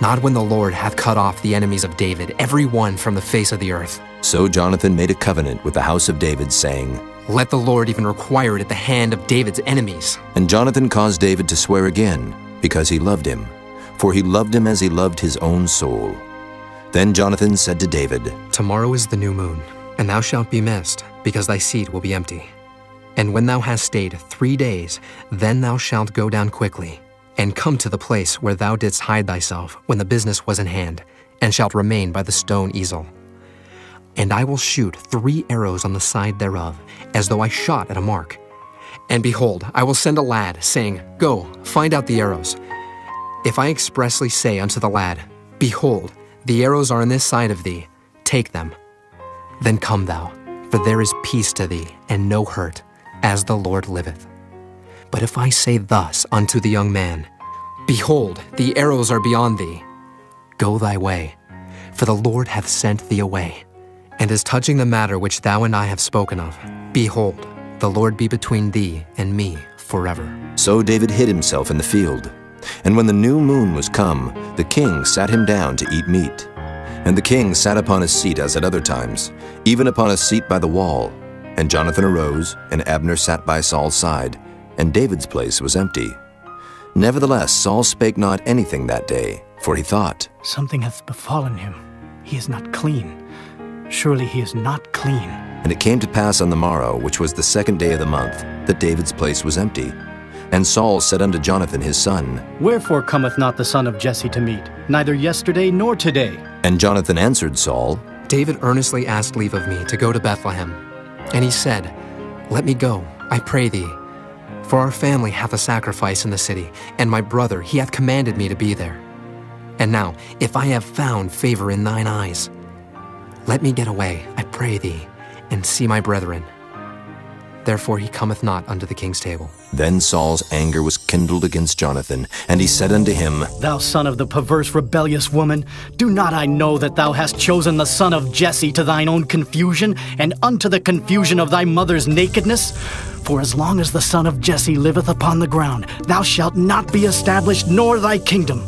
not when the Lord hath cut off the enemies of David, every one from the face of the earth. So Jonathan made a covenant with the house of David, saying, Let the Lord even require it at the hand of David's enemies. And Jonathan caused David to swear again, because he loved him. For he loved him as he loved his own soul. Then Jonathan said to David, Tomorrow is the new moon, and thou shalt be missed, because thy seat will be empty. And when thou hast stayed 3 days, then thou shalt go down quickly, and come to the place where thou didst hide thyself when the business was in hand, and shalt remain by the stone easel. And I will shoot 3 arrows on the side thereof, as though I shot at a mark. And behold, I will send a lad, saying, Go, find out the arrows. If I expressly say unto the lad, Behold, the arrows are on this side of thee, take them. Then come thou, for there is peace to thee, and no hurt, as the Lord liveth. But if I say thus unto the young man, Behold, the arrows are beyond thee, go thy way, for the Lord hath sent thee away. And as touching the matter which thou and I have spoken of, behold, the Lord be between thee and me forever. So David hid himself in the field. And when the new moon was come, the king sat him down to eat meat. And the king sat upon his seat as at other times, even upon a seat by the wall. And Jonathan arose, and Abner sat by Saul's side. and David's place was empty. Nevertheless, Saul spake not anything that day, for he thought, Something hath befallen him. He is not clean. Surely he is not clean. And it came to pass on the morrow, which was the 2nd day of the month, that David's place was empty. And Saul said unto Jonathan his son, Wherefore cometh not the son of Jesse to meet, neither yesterday nor today? And Jonathan answered Saul, David earnestly asked leave of me to go to Bethlehem. And he said, Let me go, I pray thee. For our family hath a sacrifice in the city, and my brother, he hath commanded me to be there. And now, if I have found favor in thine eyes, let me get away, I pray thee, and see my brethren. Therefore he cometh not unto the king's table. Then Saul's anger was kindled against Jonathan, and he said unto him, Thou son of the perverse rebellious woman, do not I know that thou hast chosen the son of Jesse to thine own confusion, and unto the confusion of thy mother's nakedness? For as long as the son of Jesse liveth upon the ground, thou shalt not be established, nor thy kingdom.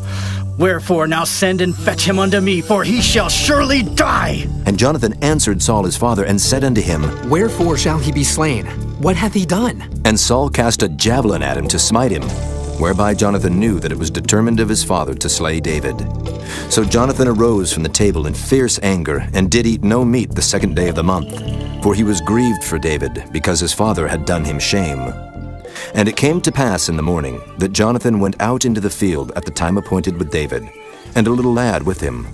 Wherefore now send and fetch him unto me, for he shall surely die. And Jonathan answered Saul his father, and said unto him, Wherefore shall he be slain? What hath he done? And Saul cast a javelin at him to smite him, whereby Jonathan knew that it was determined of his father to slay David. So Jonathan arose from the table in fierce anger, and did eat no meat the 2nd day of the month, for he was grieved for David, because his father had done him shame. And it came to pass in the morning that Jonathan went out into the field at the time appointed with David, and a little lad with him.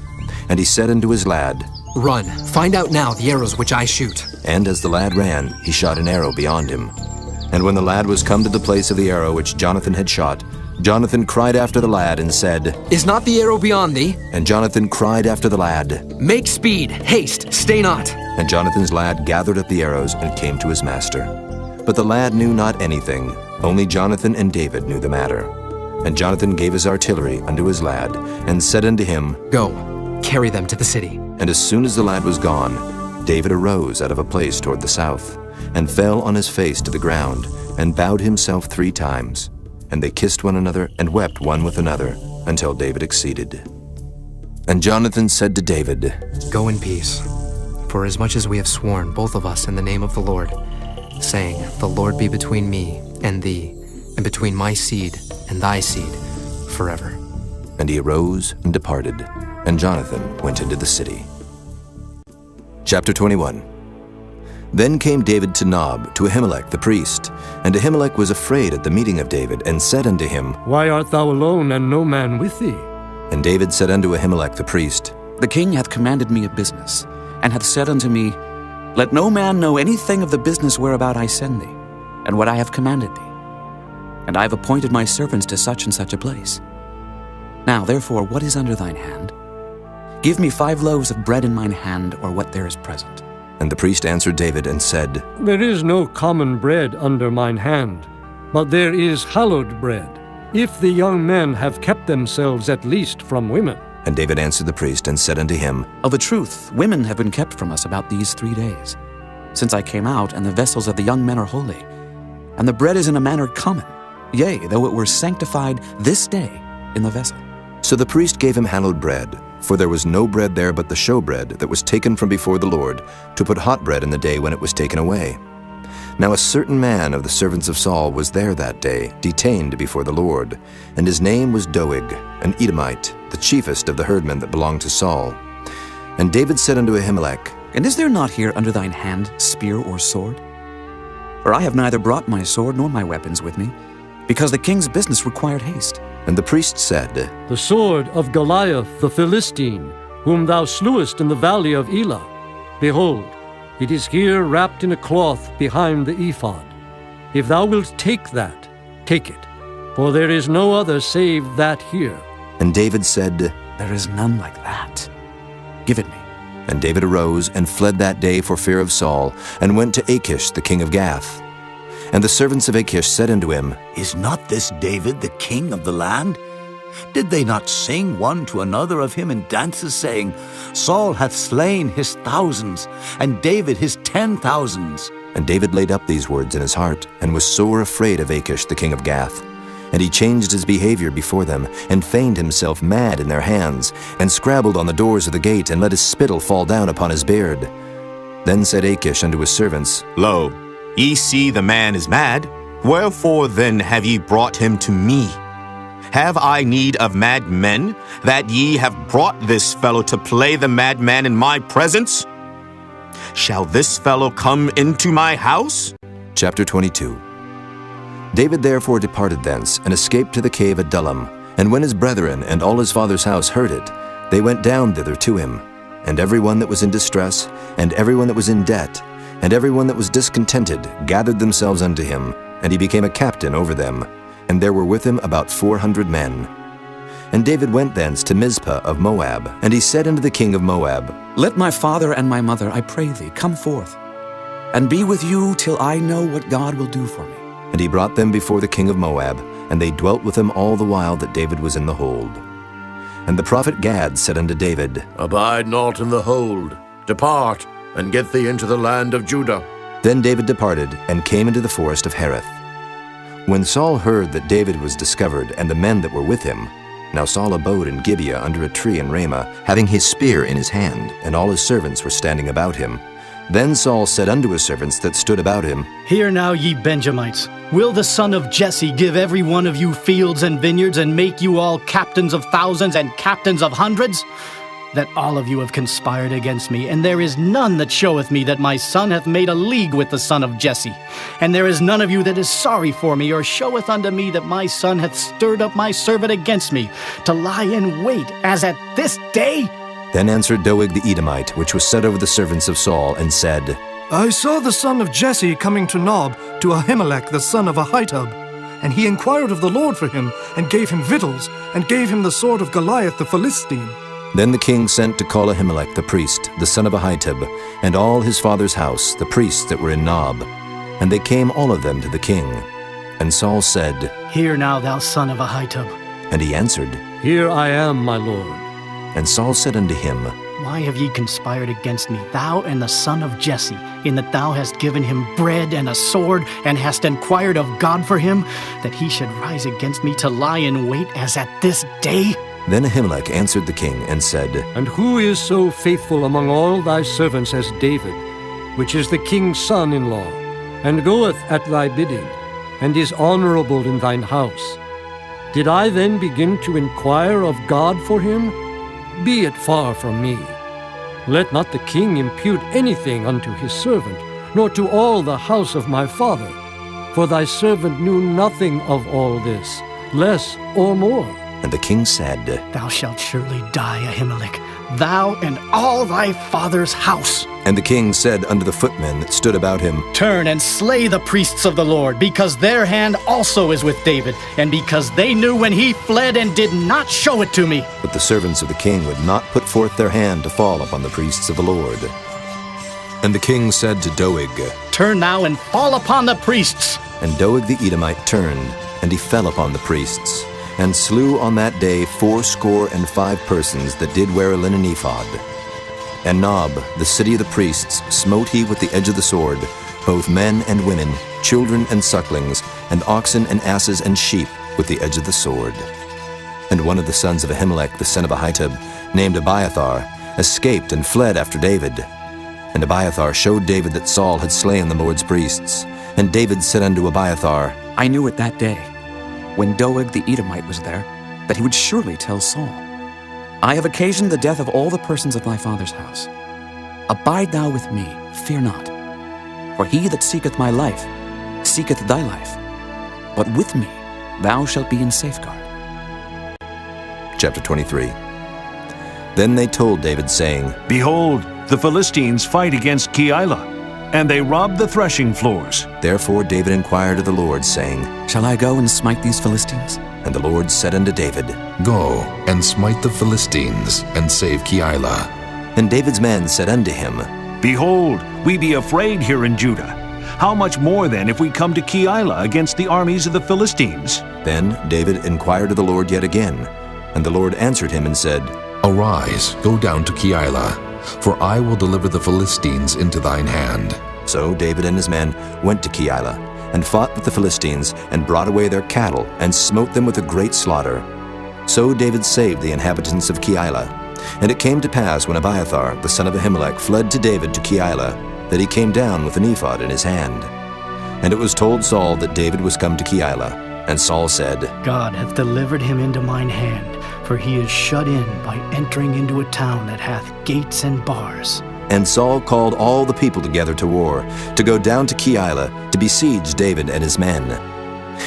And he said unto his lad, Run, find out now the arrows which I shoot. And as the lad ran, he shot an arrow beyond him. And when the lad was come to the place of the arrow which Jonathan had shot, Jonathan cried after the lad and said, Is not the arrow beyond thee? And Jonathan cried after the lad, Make speed, haste, stay not. And Jonathan's lad gathered up the arrows and came to his master. But the lad knew not anything, only Jonathan and David knew the matter. And Jonathan gave his artillery unto his lad, and said unto him, Go, carry them to the city. And as soon as the lad was gone, David arose out of a place toward the south, and fell on his face to the ground, and bowed himself 3 times. And they kissed one another, and wept one with another, until David exceeded. And Jonathan said to David, Go in peace, for as much as we have sworn, both of us, in the name of the Lord, saying, The Lord be between me and thee, and between my seed and thy seed, forever. And he arose and departed, and Jonathan went into the city. Chapter 21. Then came David to N.O.W, to Ahimelech the priest. And Ahimelech was afraid at the meeting of David, and said unto him, Why art thou alone, and no man with thee? And David said unto Ahimelech the priest, The king hath commanded me a business, and hath said unto me, Let no man know anything of the business whereabout I send thee, and what I have commanded thee. And I have appointed my servants to such and such a place. Now therefore, what is under thine hand? Give me 5 loaves of bread in mine hand, or what there is present. And the priest answered David and said, There is no common bread under mine hand, but there is hallowed bread, if the young men have kept themselves at least from women. And David answered the priest and said unto him, Of a truth, women have been kept from us about these 3 days, since I came out, and the vessels of the young men are holy. And the bread is in a manner common, yea, though it were sanctified this day in the vessel. So the priest gave him hallowed bread, for there was no bread there but the showbread that was taken from before the Lord, to put hot bread in the day when it was taken away. Now a certain man of the servants of Saul was there that day, detained before the Lord, and his name was Doeg, an Edomite, the chiefest of the herdmen that belonged to Saul. And David said unto Ahimelech, And is there not here under thine hand spear or sword? For I have neither brought my sword nor my weapons with me, because the king's business required haste. And the priest said, The sword of Goliath the Philistine, whom thou slewest in the valley of Elah. Behold, it is here wrapped in a cloth behind the ephod. If thou wilt take that, take it, for there is no other save that here. And David said, There is none like that. Give it me. And David arose and fled that day for fear of Saul, and went to Achish the king of Gath. And the servants of Achish said unto him, Is not this David the king of the land? Did they not sing one to another of him in dances, saying, Saul hath slain his thousands, and David his 10,000s? And David laid up these words in his heart, and was sore afraid of Achish the king of Gath. And he changed his behavior before them, and feigned himself mad in their hands, and scrabbled on the doors of the gate, and let his spittle fall down upon his beard. Then said Achish unto his servants, Lo, ye see the man is mad. Wherefore then have ye brought him to me? Have I need of madmen, that ye have brought this fellow to play the madman in my presence? Shall this fellow come into my house? Chapter 22. David therefore departed thence, and escaped to the cave Adullam. And when his brethren and all his father's house heard it, they went down thither to him. And every one that was in distress, and every one that was in debt, and every one that was discontented, gathered themselves unto him, and he became a captain over them. And there were with him about 400 men. And David went thence to Mizpah of Moab, and he said unto the king of Moab, Let my father and my mother, I pray thee, come forth, and be with you till I know what God will do for me. And he brought them before the king of Moab, and they dwelt with him all the while that David was in the hold. And the prophet Gad said unto David, Abide not in the hold. Depart, and get thee into the land of Judah. Then David departed, and came into the forest of Hereth. When Saul heard that David was discovered, and the men that were with him, now Saul abode in Gibeah under a tree in Ramah, having his spear in his hand, and all his servants were standing about him. Then Saul said unto his servants that stood about him, Hear now, ye Benjamites, will the son of Jesse give every one of you fields and vineyards, and make you all captains of thousands and captains of hundreds? That all of you have conspired against me, and there is none that showeth me that my son hath made a league with the son of Jesse. And there is none of you that is sorry for me, or showeth unto me that my son hath stirred up my servant against me, to lie in wait, as at this day? Then answered Doeg the Edomite, which was set over the servants of Saul, and said, I saw the son of Jesse coming to Nob, to Ahimelech the son of Ahitub. And he inquired of the Lord for him, and gave him victuals, and gave him the sword of Goliath the Philistine. Then the king sent to call Ahimelech the priest, the son of Ahitub, and all his father's house, the priests that were in Nob. And they came all of them to the king. And Saul said, Hear now, thou son of Ahitub. And he answered, Here I am, my lord. And Saul said unto him, Why have ye conspired against me, thou and the son of Jesse, in that thou hast given him bread and a sword, and hast inquired of God for him, that he should rise against me to lie in wait as at this day? Then Ahimelech answered the king, and said, And who is so faithful among all thy servants as David, which is the king's son-in-law, and goeth at thy bidding, and is honorable in thine house? Did I then begin to inquire of God for him? Be it far from me. Let not the king impute anything unto his servant, nor to all the house of my father. For thy servant knew nothing of all this, less or more. And the king said, Thou shalt surely die, Ahimelech, thou and all thy father's house. And the king said unto the footmen that stood about him, Turn and slay the priests of the Lord, because their hand also is with David, and because they knew when he fled and did not show it to me. But the servants of the king would not put forth their hand to fall upon the priests of the Lord. And the king said to Doeg, Turn now and fall upon the priests. And Doeg the Edomite turned, and he fell upon the priests, and slew on that day 75 persons that did wear a linen ephod. And Nob, the city of the priests, smote he with the edge of the sword, both men and women, children and sucklings, and oxen and asses and sheep, with the edge of the sword. And one of the sons of Ahimelech the son of Ahitub, named Abiathar, escaped and fled after David. And Abiathar showed David that Saul had slain the Lord's priests. And David said unto Abiathar, I knew it that day, when Doeg the Edomite was there, that he would surely tell Saul, I have occasioned the death of all the persons of thy father's house. Abide thou with me, fear not. For he that seeketh my life, seeketh thy life. But with me thou shalt be in safeguard. Chapter 23. Then they told David, saying, Behold, the Philistines fight against Keilah, and they rob the threshing floors. Therefore David inquired of the Lord, saying, Shall I go and smite these Philistines? And the Lord said unto David, Go and smite the Philistines, and save Keilah. And David's men said unto him, Behold, we be afraid here in Judah. How much more then if we come to Keilah against the armies of the Philistines? Then David inquired of the Lord yet again. And the Lord answered him and said, Arise, go down to Keilah, for I will deliver the Philistines into thine hand. So David and his men went to Keilah, and fought with the Philistines, and brought away their cattle, and smote them with a great slaughter. So David saved the inhabitants of Keilah. And it came to pass, when Abiathar the son of Ahimelech fled to David to Keilah, that he came down with an ephod in his hand. And it was told Saul that David was come to Keilah. And Saul said, God hath delivered him into mine hand, for he is shut in by entering into a town that hath gates and bars. And Saul called all the people together to war, to go down to Keilah, to besiege David and his men.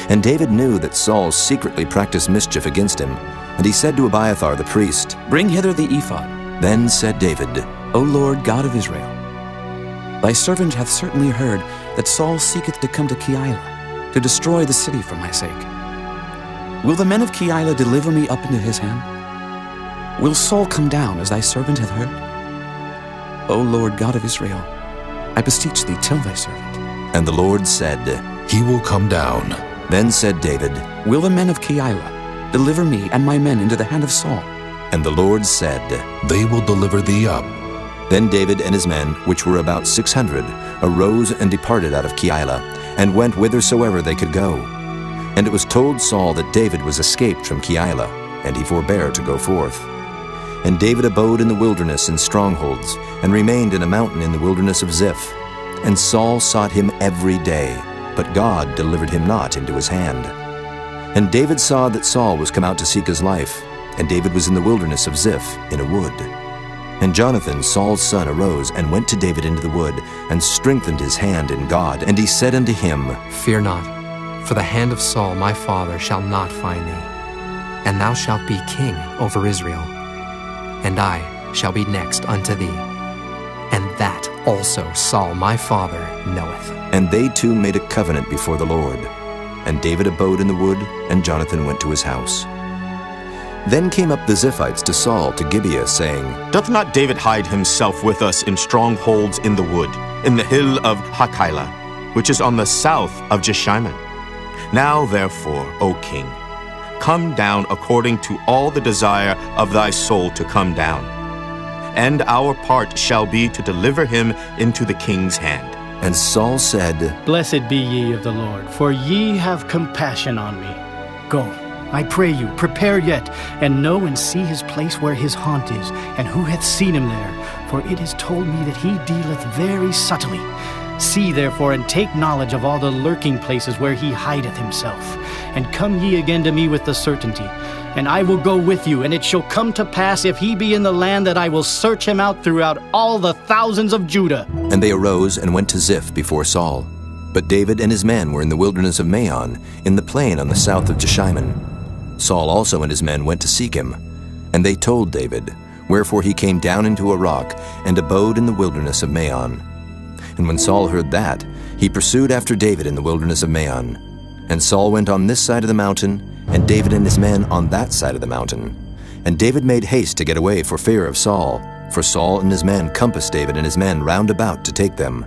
And David knew that Saul secretly practiced mischief against him, and he said to Abiathar the priest, Bring hither the ephod. Then said David, O Lord God of Israel, thy servant hath certainly heard that Saul seeketh to come to Keilah, to destroy the city for my sake. Will the men of Keilah deliver me up into his hand? Will Saul come down as thy servant hath heard? O Lord God of Israel, I beseech thee, tell thy servant. And the Lord said, He will come down. Then said David, Will the men of Keilah deliver me and my men into the hand of Saul? And the Lord said, They will deliver thee up. Then David and his men, which were about 600, arose and departed out of Keilah, and went whithersoever they could go. And it was told Saul that David was escaped from Keilah, and he forbare to go forth. And David abode in the wilderness in strongholds, and remained in a mountain in the wilderness of Ziph. And Saul sought him every day, but God delivered him not into his hand. And David saw that Saul was come out to seek his life, and David was in the wilderness of Ziph in a wood. And Jonathan, Saul's son, arose and went to David into the wood, and strengthened his hand in God. And he said unto him, Fear not, for the hand of Saul my father shall not find thee, and thou shalt be king over Israel, and I shall be next unto thee. And that also Saul my father knoweth. And they two made a covenant before the Lord. And David abode in the wood, and Jonathan went to his house. Then came up the Ziphites to Saul to Gibeah, saying, Doth not David hide himself with us in strongholds in the wood, in the hill of Hachilah, which is on the south of Jeshimon? Now therefore, O king, come down according to all the desire of thy soul to come down. And our part shall be to deliver him into the king's hand. And Saul said, Blessed be ye of the Lord, for ye have compassion on me. Go, I pray you, prepare yet, and know and see his place where his haunt is, and who hath seen him there. For it is told me that he dealeth very subtly. See therefore, and take knowledge of all the lurking places where he hideth himself. And come ye again to me with the certainty. And I will go with you, and it shall come to pass, if he be in the land, that I will search him out throughout all the thousands of Judah. And they arose and went to Ziph before Saul. But David and his men were in the wilderness of Maon, in the plain on the south of Jeshimon. Saul also and his men went to seek him. And they told David, wherefore he came down into a rock, and abode in the wilderness of Maon. And when Saul heard that, he pursued after David in the wilderness of Maon. And Saul went on this side of the mountain, and David and his men on that side of the mountain. And David made haste to get away for fear of Saul, for Saul and his men compassed David and his men round about to take them.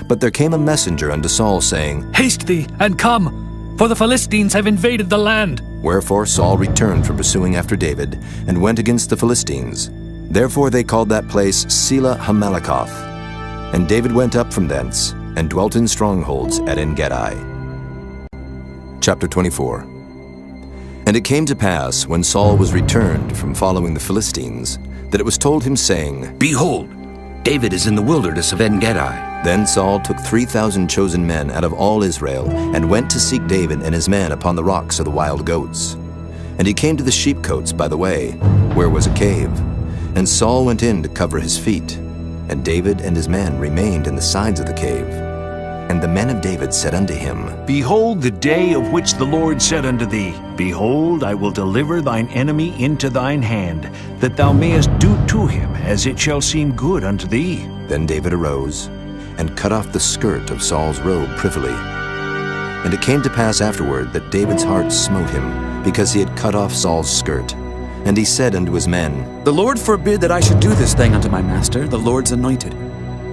But there came a messenger unto Saul, saying, Haste thee, and come, for the Philistines have invaded the land. Wherefore Saul returned from pursuing after David, and went against the Philistines. Therefore they called that place Selah Hamalakoth. And David went up from thence, and dwelt in strongholds at En-gedi. Chapter 24. And it came to pass, when Saul was returned from following the Philistines, that it was told him, saying, Behold, David is in the wilderness of En-gedi. Then Saul took 3,000 chosen men out of all Israel, and went to seek David and his men upon the rocks of the wild goats. And he came to the sheepcotes by the way, where was a cave. And Saul went in to cover his feet. And David and his men remained in the sides of the cave. And the men of David said unto him, Behold the day of which the Lord said unto thee, Behold, I will deliver thine enemy into thine hand, that thou mayest do to him as it shall seem good unto thee. Then David arose, and cut off the skirt of Saul's robe privily. And it came to pass afterward that David's heart smote him, because he had cut off Saul's skirt. And he said unto his men, The Lord forbid that I should do this thing unto my master, the Lord's anointed,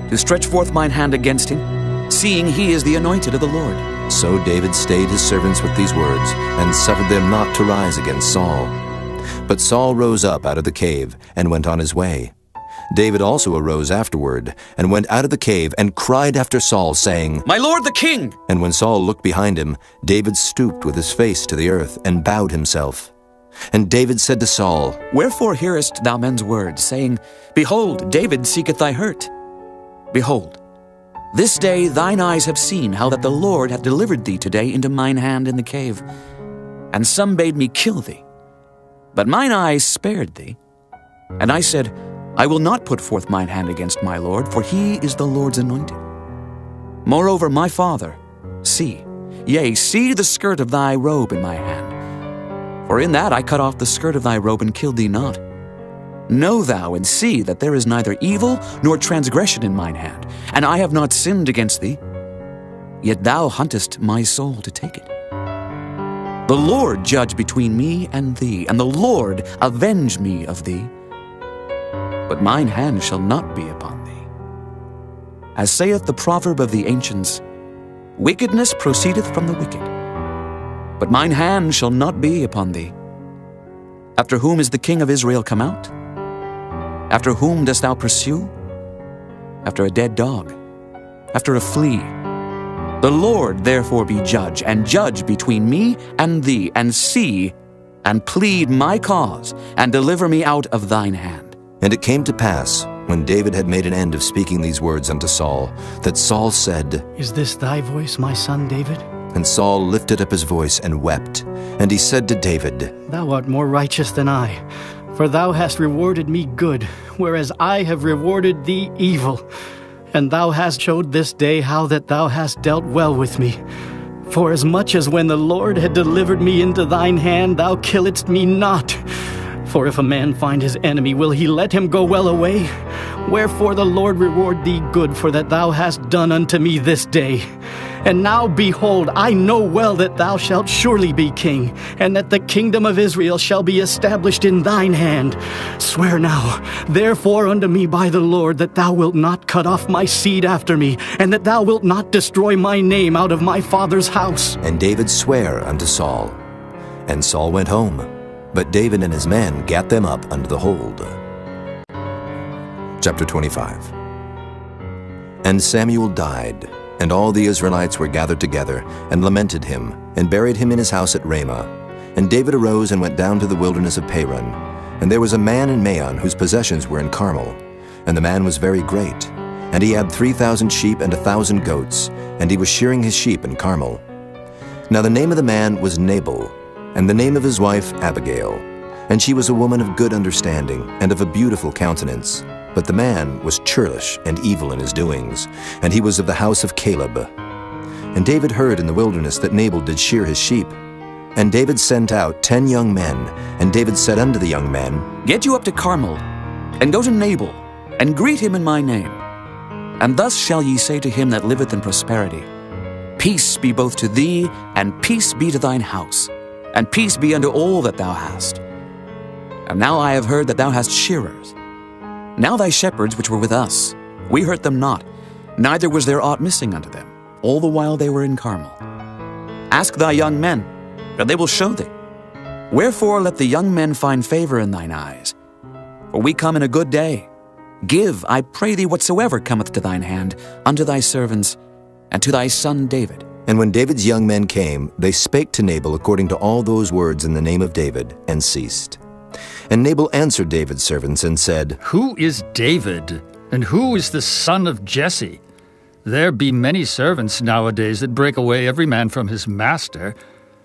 to stretch forth mine hand against him, seeing he is the anointed of the Lord. So David stayed his servants with these words, and suffered them not to rise against Saul. But Saul rose up out of the cave, and went on his way. David also arose afterward, and went out of the cave, and cried after Saul, saying, My lord the king! And when Saul looked behind him, David stooped with his face to the earth, and bowed himself. And David said to Saul, Wherefore hearest thou men's words, saying, Behold, David seeketh thy hurt? Behold, This day thine eyes have seen how that the Lord hath delivered thee today into mine hand in the cave. And some bade me kill thee. But mine eyes spared thee. And I said, I will not put forth mine hand against my Lord, for he is the Lord's anointed. Moreover, my father, see, yea, see the skirt of thy robe in my hand. For in that I cut off the skirt of thy robe and killed thee not. Know thou and see that there is neither evil nor transgression in mine hand, and I have not sinned against thee. Yet thou huntest my soul to take it. The Lord judge between me and thee, and the Lord avenge me of thee. But mine hand shall not be upon thee. As saith the proverb of the ancients, wickedness proceedeth from the wicked. But mine hand shall not be upon thee. After whom is the king of Israel come out? After whom dost thou pursue? After a dead dog, after a flea. The Lord therefore be judge, and judge between me and thee, and see, and plead my cause, and deliver me out of thine hand. And it came to pass, when David had made an end of speaking these words unto Saul, that Saul said, Is this thy voice, my son David? And Saul lifted up his voice and wept. And he said to David, Thou art more righteous than I, for thou hast rewarded me good, whereas I have rewarded thee evil. And thou hast showed this day how that thou hast dealt well with me. For as much as when the Lord had delivered me into thine hand, thou killedst me not. For if a man find his enemy, will he let him go well away? Wherefore the Lord reward thee good for that thou hast done unto me this day. And now, behold, I know well that thou shalt surely be king, and that the kingdom of Israel shall be established in thine hand. Swear now, therefore, unto me by the Lord, that thou wilt not cut off my seed after me, and that thou wilt not destroy my name out of my father's house. And David sware unto Saul. And Saul went home, but David and his men gat them up unto the hold. Chapter 25. And Samuel died, and all the Israelites were gathered together, and lamented him, and buried him in his house at Ramah. And David arose and went down to the wilderness of Paran. And there was a man in Maon whose possessions were in Carmel. And the man was very great. And he had 3,000 sheep and 1,000 goats, and he was shearing his sheep in Carmel. Now the name of the man was Nabal, and the name of his wife Abigail. And she was a woman of good understanding, and of a beautiful countenance. But the man was churlish and evil in his doings, and he was of the house of Caleb. And David heard in the wilderness that Nabal did shear his sheep. And David sent out 10 young men, and David said unto the young men, Get you up to Carmel, and go to Nabal, and greet him in my name. And thus shall ye say to him that liveth in prosperity, Peace be both to thee, and peace be to thine house, and peace be unto all that thou hast. And now I have heard that thou hast shearers. Now thy shepherds which were with us, we hurt them not, neither was there aught missing unto them, all the while they were in Carmel. Ask thy young men, and they will show thee. Wherefore let the young men find favor in thine eyes. For we come in a good day. Give, I pray thee, whatsoever cometh to thine hand, unto thy servants, and to thy son David. And when David's young men came, they spake to Nabal according to all those words in the name of David, and ceased. And Nabal answered David's servants and said, Who is David, and who is the son of Jesse? There be many servants nowadays that break away every man from his master.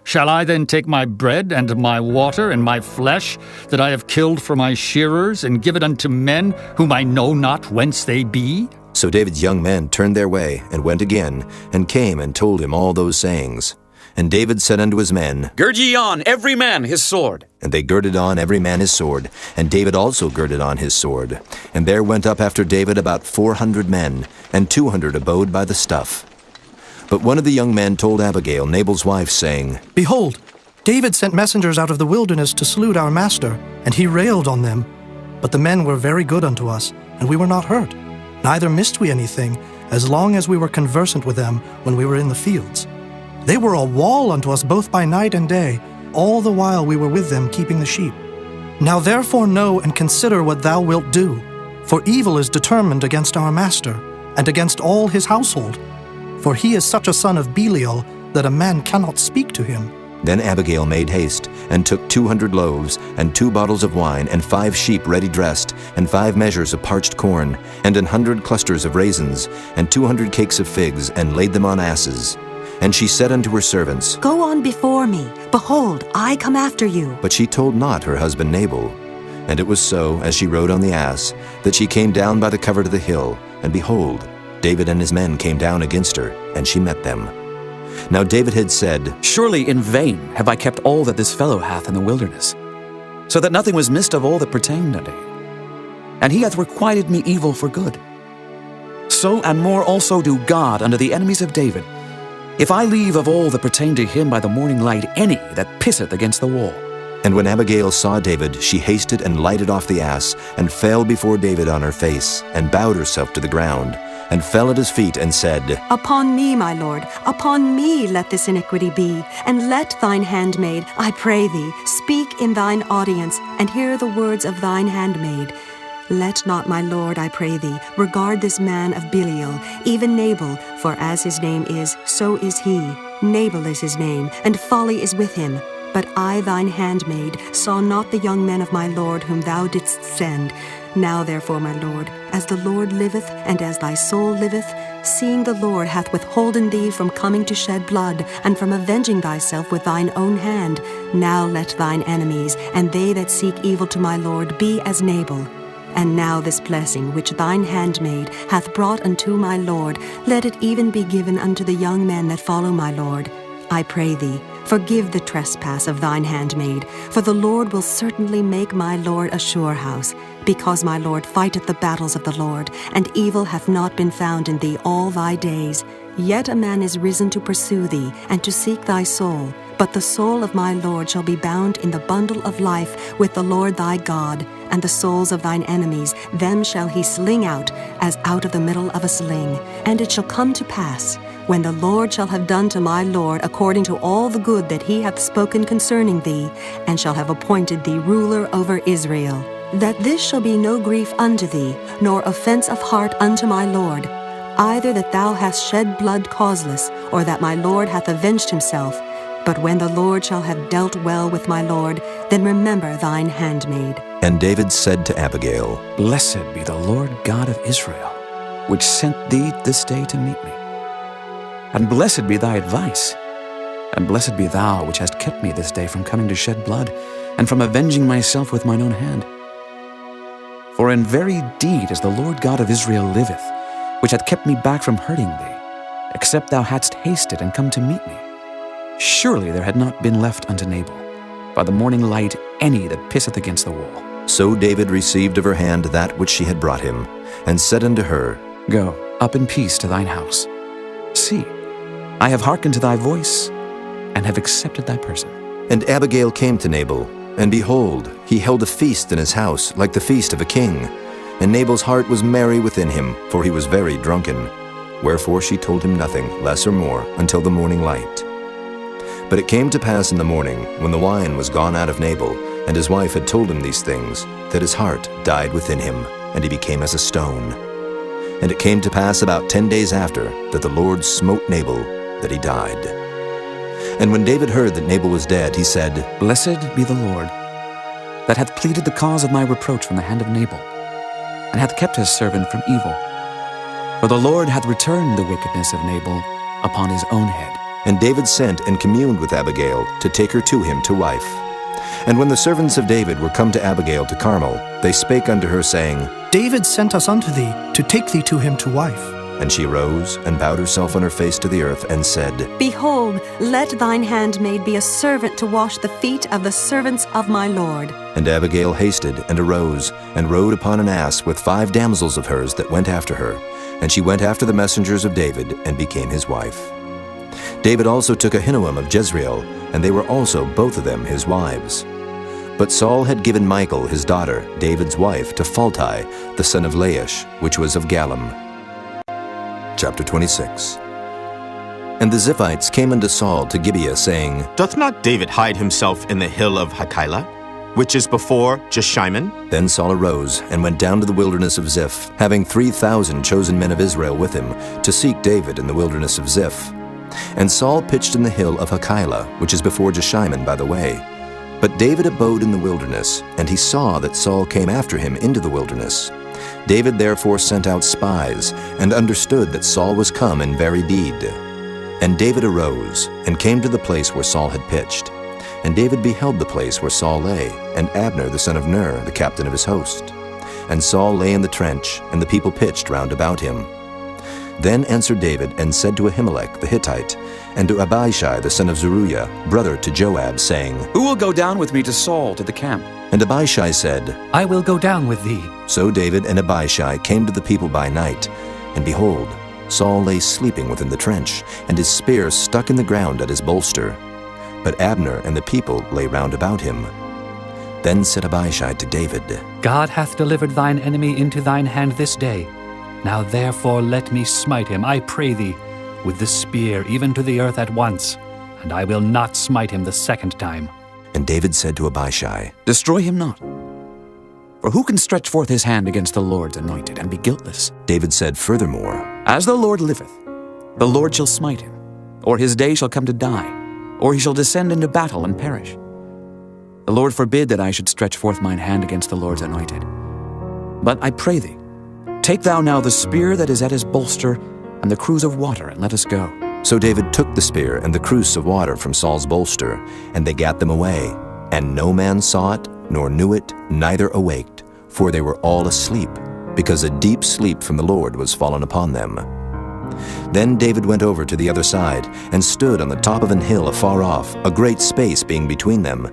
Shall I then take my bread and my water and my flesh that I have killed for my shearers, and give it unto men whom I know not whence they be? So David's young men turned their way, and went again, and came and told him all those sayings. And David said unto his men, Gird ye on, every man his sword. And they girded on every man his sword, and David also girded on his sword. And there went up after David about 400 men, and 200 abode by the stuff. But one of the young men told Abigail, Nabal's wife, saying, Behold, David sent messengers out of the wilderness to salute our master, and he railed on them. But the men were very good unto us, and we were not hurt. Neither missed we anything, as long as we were conversant with them when we were in the fields. They were a wall unto us both by night and day, all the while we were with them keeping the sheep. Now therefore know and consider what thou wilt do, for evil is determined against our master, and against all his household. For he is such a son of Belial, that a man cannot speak to him. Then Abigail made haste, and took 200 loaves, and 2 bottles of wine, and 5 sheep ready dressed, and 5 measures of parched corn, and 100 clusters of raisins, and 200 cakes of figs, and laid them on asses. And she said unto her servants, Go on before me. Behold, I come after you. But she told not her husband Nabal. And it was so, as she rode on the ass, that she came down by the covert of the hill, and behold, David and his men came down against her, and she met them. Now David had said, Surely in vain have I kept all that this fellow hath in the wilderness, so that nothing was missed of all that pertained unto him. And he hath requited me evil for good. So and more also do God unto the enemies of David, if I leave of all that pertain to him by the morning light any that pisseth against the wall. And when Abigail saw David, she hasted and lighted off the ass, and fell before David on her face, and bowed herself to the ground, and fell at his feet, and said, Upon me, my lord, upon me let this iniquity be, and let thine handmaid, I pray thee, speak in thine audience, and hear the words of thine handmaid. Let not, my lord, I pray thee, regard this man of Belial, even Nabal, for as his name is, so is he. Nabal is his name, and folly is with him. But I, thine handmaid, saw not the young men of my lord whom thou didst send. Now therefore, my lord, as the Lord liveth, and as thy soul liveth, seeing the Lord hath withholden thee from coming to shed blood, and from avenging thyself with thine own hand, now let thine enemies, and they that seek evil to my lord, be as Nabal. And now this blessing which thine handmaid hath brought unto my lord, let it even be given unto the young men that follow my lord. I pray thee, forgive the trespass of thine handmaid, for the Lord will certainly make my lord a sure house, because my lord fighteth the battles of the Lord, and evil hath not been found in thee all thy days. Yet a man is risen to pursue thee, and to seek thy soul. But the soul of my lord shall be bound in the bundle of life with the Lord thy God, and the souls of thine enemies, them shall he sling out, as out of the middle of a sling. And it shall come to pass, when the Lord shall have done to my lord according to all the good that he hath spoken concerning thee, and shall have appointed thee ruler over Israel, that this shall be no grief unto thee, nor offense of heart unto my lord, either that thou hast shed blood causeless, or that my lord hath avenged himself. But when the Lord shall have dealt well with my lord, then remember thine handmaid. And David said to Abigail, Blessed be the Lord God of Israel, which sent thee this day to meet me. And blessed be thy advice, and blessed be thou which hast kept me this day from coming to shed blood, and from avenging myself with mine own hand. For in very deed as the Lord God of Israel liveth, which hath kept me back from hurting thee, except thou hadst hasted and come to meet me, surely there had not been left unto Nabal, by the morning light, any that pisseth against the wall. So David received of her hand that which she had brought him, and said unto her, Go up in peace to thine house. See, I have hearkened to thy voice, and have accepted thy person. And Abigail came to Nabal, and behold, he held a feast in his house, like the feast of a king. And Nabal's heart was merry within him, for he was very drunken. Wherefore she told him nothing, less or more, until the morning light. But it came to pass in the morning, when the wine was gone out of Nabal, and his wife had told him these things, that his heart died within him, and he became as a stone. And it came to pass about 10 days after, that the Lord smote Nabal, that he died. And when David heard that Nabal was dead, he said, Blessed be the Lord, that hath pleaded the cause of my reproach from the hand of Nabal, and hath kept his servant from evil. For the Lord hath returned the wickedness of Nabal upon his own head. And David sent and communed with Abigail to take her to him to wife. And when the servants of David were come to Abigail to Carmel, they spake unto her, saying, David sent us unto thee, to take thee to him to wife. And she rose, and bowed herself on her face to the earth, and said, Behold, let thine handmaid be a servant to wash the feet of the servants of my lord. And Abigail hasted, and arose, and rode upon an ass with 5 damsels of hers that went after her. And she went after the messengers of David, and became his wife. David also took Ahinoam of Jezreel, and they were also both of them his wives. But Saul had given Michal his daughter, David's wife, to Phalti, the son of Laish, which was of Gallim. Chapter 26. And the Ziphites came unto Saul to Gibeah, saying, Doth not David hide himself in the hill of Hachilah, which is before Jeshimon? Then Saul arose, and went down to the wilderness of Ziph, having 3,000 chosen men of Israel with him, to seek David in the wilderness of Ziph. And Saul pitched in the hill of Hachilah, which is before Jeshimon by the way. But David abode in the wilderness, and he saw that Saul came after him into the wilderness. David therefore sent out spies, and understood that Saul was come in very deed. And David arose, and came to the place where Saul had pitched. And David beheld the place where Saul lay, and Abner the son of Ner, the captain of his host. And Saul lay in the trench, and the people pitched round about him. Then answered David, and said to Ahimelech the Hittite, and to Abishai the son of Zeruiah, brother to Joab, saying, Who will go down with me to Saul to the camp? And Abishai said, I will go down with thee. So David and Abishai came to the people by night, and behold, Saul lay sleeping within the trench, and his spear stuck in the ground at his bolster. But Abner and the people lay round about him. Then said Abishai to David, God hath delivered thine enemy into thine hand this day. Now therefore let me smite him, I pray thee, with the spear even to the earth at once, and I will not smite him the second time. And David said to Abishai, Destroy him not. For who can stretch forth his hand against the Lord's anointed and be guiltless? David said furthermore, As the Lord liveth, the Lord shall smite him, or his day shall come to die, or he shall descend into battle and perish. The Lord forbid that I should stretch forth mine hand against the Lord's anointed. But I pray thee, take thou now the spear that is at his bolster and the cruse of water, and let us go. So David took the spear and the cruse of water from Saul's bolster, and they gat them away. And no man saw it, nor knew it, neither awaked, for they were all asleep, because a deep sleep from the Lord was fallen upon them. Then David went over to the other side, and stood on the top of an hill afar off, a great space being between them.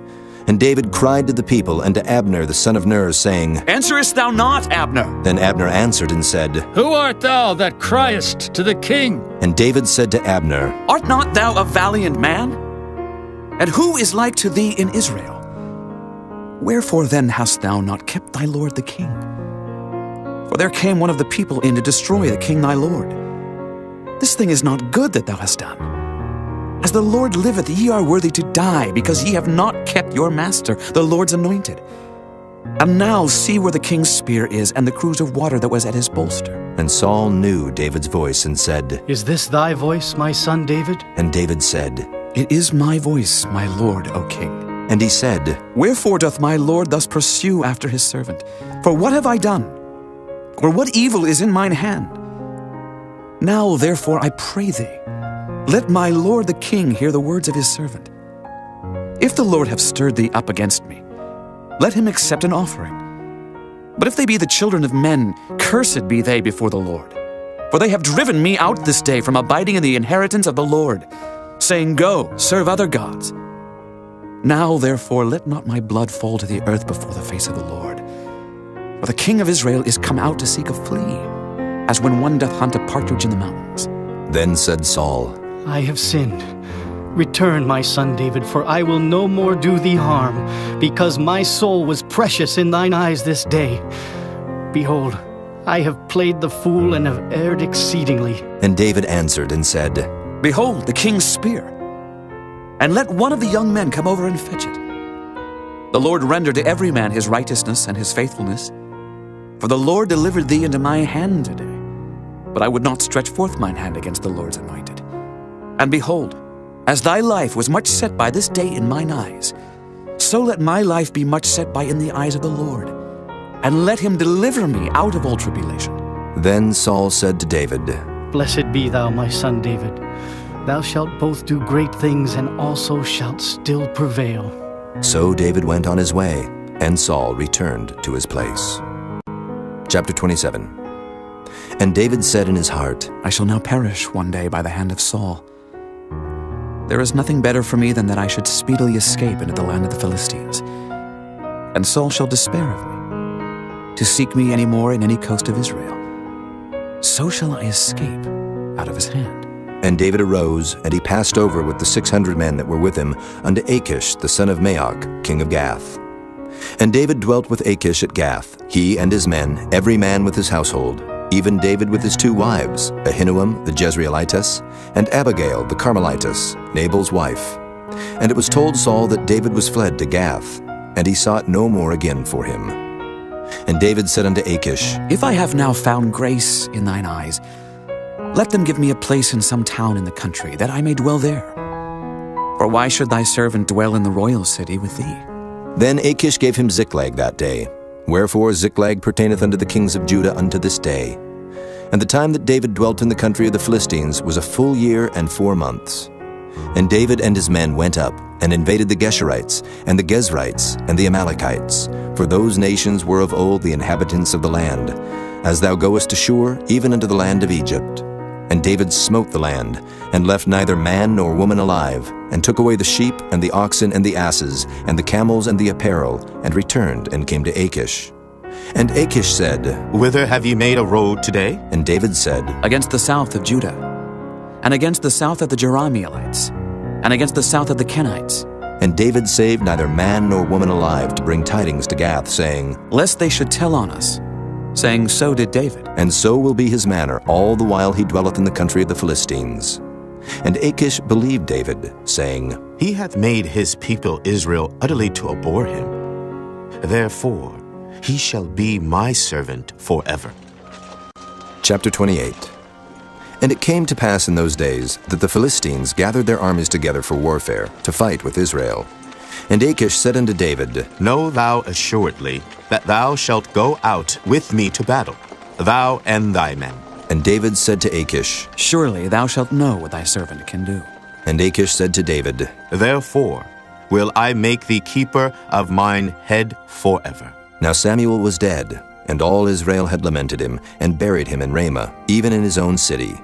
And David cried to the people and to Abner the son of Ner, saying, Answerest thou not, Abner? Then Abner answered and said, Who art thou that criest to the king? And David said to Abner, Art not thou a valiant man? And who is like to thee in Israel? Wherefore then hast thou not kept thy lord the king? For there came one of the people in to destroy the king thy lord. This thing is not good that thou hast done. As the Lord liveth, ye are worthy to die, because ye have not kept your master, the Lord's anointed. And now see where the king's spear is, and the cruse of water that was at his bolster. And Saul knew David's voice, and said, Is this thy voice, my son David? And David said, It is my voice, my lord, O king. And he said, Wherefore doth my lord thus pursue after his servant? For what have I done? Or what evil is in mine hand? Now therefore I pray thee, let my lord the king hear the words of his servant. If the Lord have stirred thee up against me, let him accept an offering. But if they be the children of men, cursed be they before the Lord. For they have driven me out this day from abiding in the inheritance of the Lord, saying, Go, serve other gods. Now therefore let not my blood fall to the earth before the face of the Lord. For the king of Israel is come out to seek a flea, as when one doth hunt a partridge in the mountains. Then said Saul, I have sinned. Return, my son David, for I will no more do thee harm, because my soul was precious in thine eyes this day. Behold, I have played the fool and have erred exceedingly. And David answered and said, Behold, the king's spear, and let one of the young men come over and fetch it. The Lord render to every man his righteousness and his faithfulness. For the Lord delivered thee into my hand today, but I would not stretch forth mine hand against the Lord's anointed. And behold, as thy life was much set by this day in mine eyes, so let my life be much set by in the eyes of the Lord, and let him deliver me out of all tribulation. Then Saul said to David, Blessed be thou, my son David. Thou shalt both do great things, and also shalt still prevail. So David went on his way, and Saul returned to his place. Chapter 27. And David said in his heart, I shall now perish one day by the hand of Saul. There is nothing better for me than that I should speedily escape into the land of the Philistines. And Saul shall despair of me, to seek me any more in any coast of Israel. So shall I escape out of his hand. And David arose, and he passed over with the 600 men that were with him unto Achish the son of Maoch, king of Gath. And David dwelt with Achish at Gath, he and his men, every man with his household, even David with his 2 wives, Ahinoam the Jezreelitess, and Abigail the Carmelitess, Nabal's wife. And it was told Saul that David was fled to Gath, and he sought no more again for him. And David said unto Achish, If I have now found grace in thine eyes, Let them give me a place in some town in the country, that I may dwell there. For why should thy servant dwell in the royal city with thee? Then Achish gave him Ziklag that day. Wherefore Ziklag pertaineth unto the kings of Judah unto this day. And the time that David dwelt in the country of the Philistines was a full year and 4 months. And David and his men went up, and invaded the Geshurites, and the Gezrites, and the Amalekites, for those nations were of old the inhabitants of the land, as thou goest to Shur, even unto the land of Egypt. And David smote the land, and left neither man nor woman alive, and took away the sheep, and the oxen, and the asses, and the camels, and the apparel, and returned, and came to Achish. And Achish said, Whither have ye made a road today? And David said, Against the south of Judah, and against the south of the Jerahmeelites, and against the south of the Kenites. And David saved neither man nor woman alive to bring tidings to Gath, saying, Lest they should tell on us, saying, So did David. And so will be his manner all the while he dwelleth in the country of the Philistines. And Achish believed David, saying, He hath made his people Israel utterly to abhor him. Therefore he shall be my servant forever. Chapter 28. And it came to pass in those days that the Philistines gathered their armies together for warfare, to fight with Israel. And Achish said unto David, Know thou assuredly that thou shalt go out with me to battle, thou and thy men. And David said to Achish, Surely thou shalt know what thy servant can do. And Achish said to David, Therefore will I make thee keeper of mine head forever. Now Samuel was dead, and all Israel had lamented him, and buried him in Ramah, even in his own city.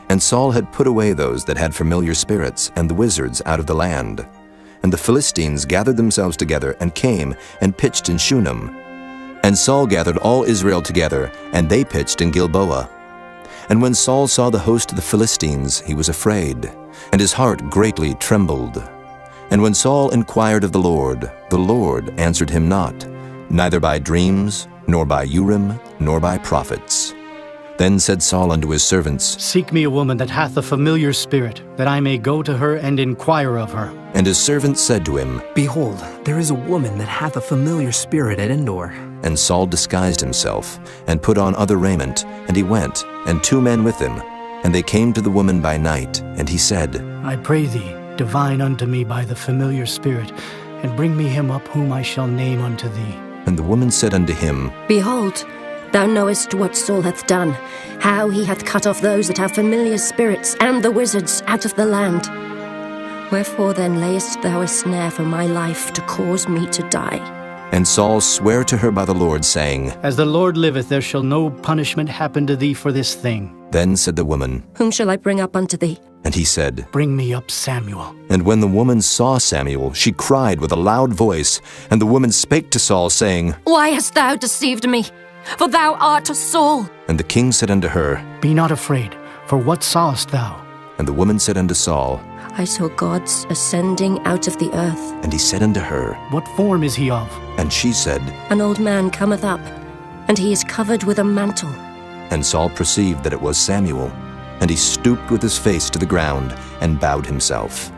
And Saul had put away those that had familiar spirits, and the wizards out of the land. And the Philistines gathered themselves together, and came, and pitched in Shunem. And Saul gathered all Israel together, and they pitched in Gilboa. And when Saul saw the host of the Philistines, he was afraid, and his heart greatly trembled. And when Saul inquired of the Lord answered him not, neither by dreams, nor by Urim, nor by prophets. Then said Saul unto his servants, Seek me a woman that hath a familiar spirit, that I may go to her and inquire of her. And his servants said to him, Behold, there is a woman that hath a familiar spirit at Endor. And Saul disguised himself, and put on other raiment, and he went, and 2 men with him. And they came to the woman by night, and he said, I pray thee, divine unto me by the familiar spirit, and bring me him up whom I shall name unto thee. And the woman said unto him, Behold, thou knowest what Saul hath done, how he hath cut off those that have familiar spirits, and the wizards out of the land. Wherefore then layest thou a snare for my life, to cause me to die? And Saul sware to her by the Lord, saying, As the Lord liveth, there shall no punishment happen to thee for this thing. Then said the woman, Whom shall I bring up unto thee? And he said, Bring me up Samuel. And when the woman saw Samuel, she cried with a loud voice. And the woman spake to Saul, saying, Why hast thou deceived me? For thou art a Saul. And the king said unto her, Be not afraid, for what sawest thou? And the woman said unto Saul, I saw gods ascending out of the earth. And he said unto her, What form is he of? And she said, An old man cometh up, and he is covered with a mantle. And Saul perceived that it was Samuel. And he stooped with his face to the ground, and bowed himself.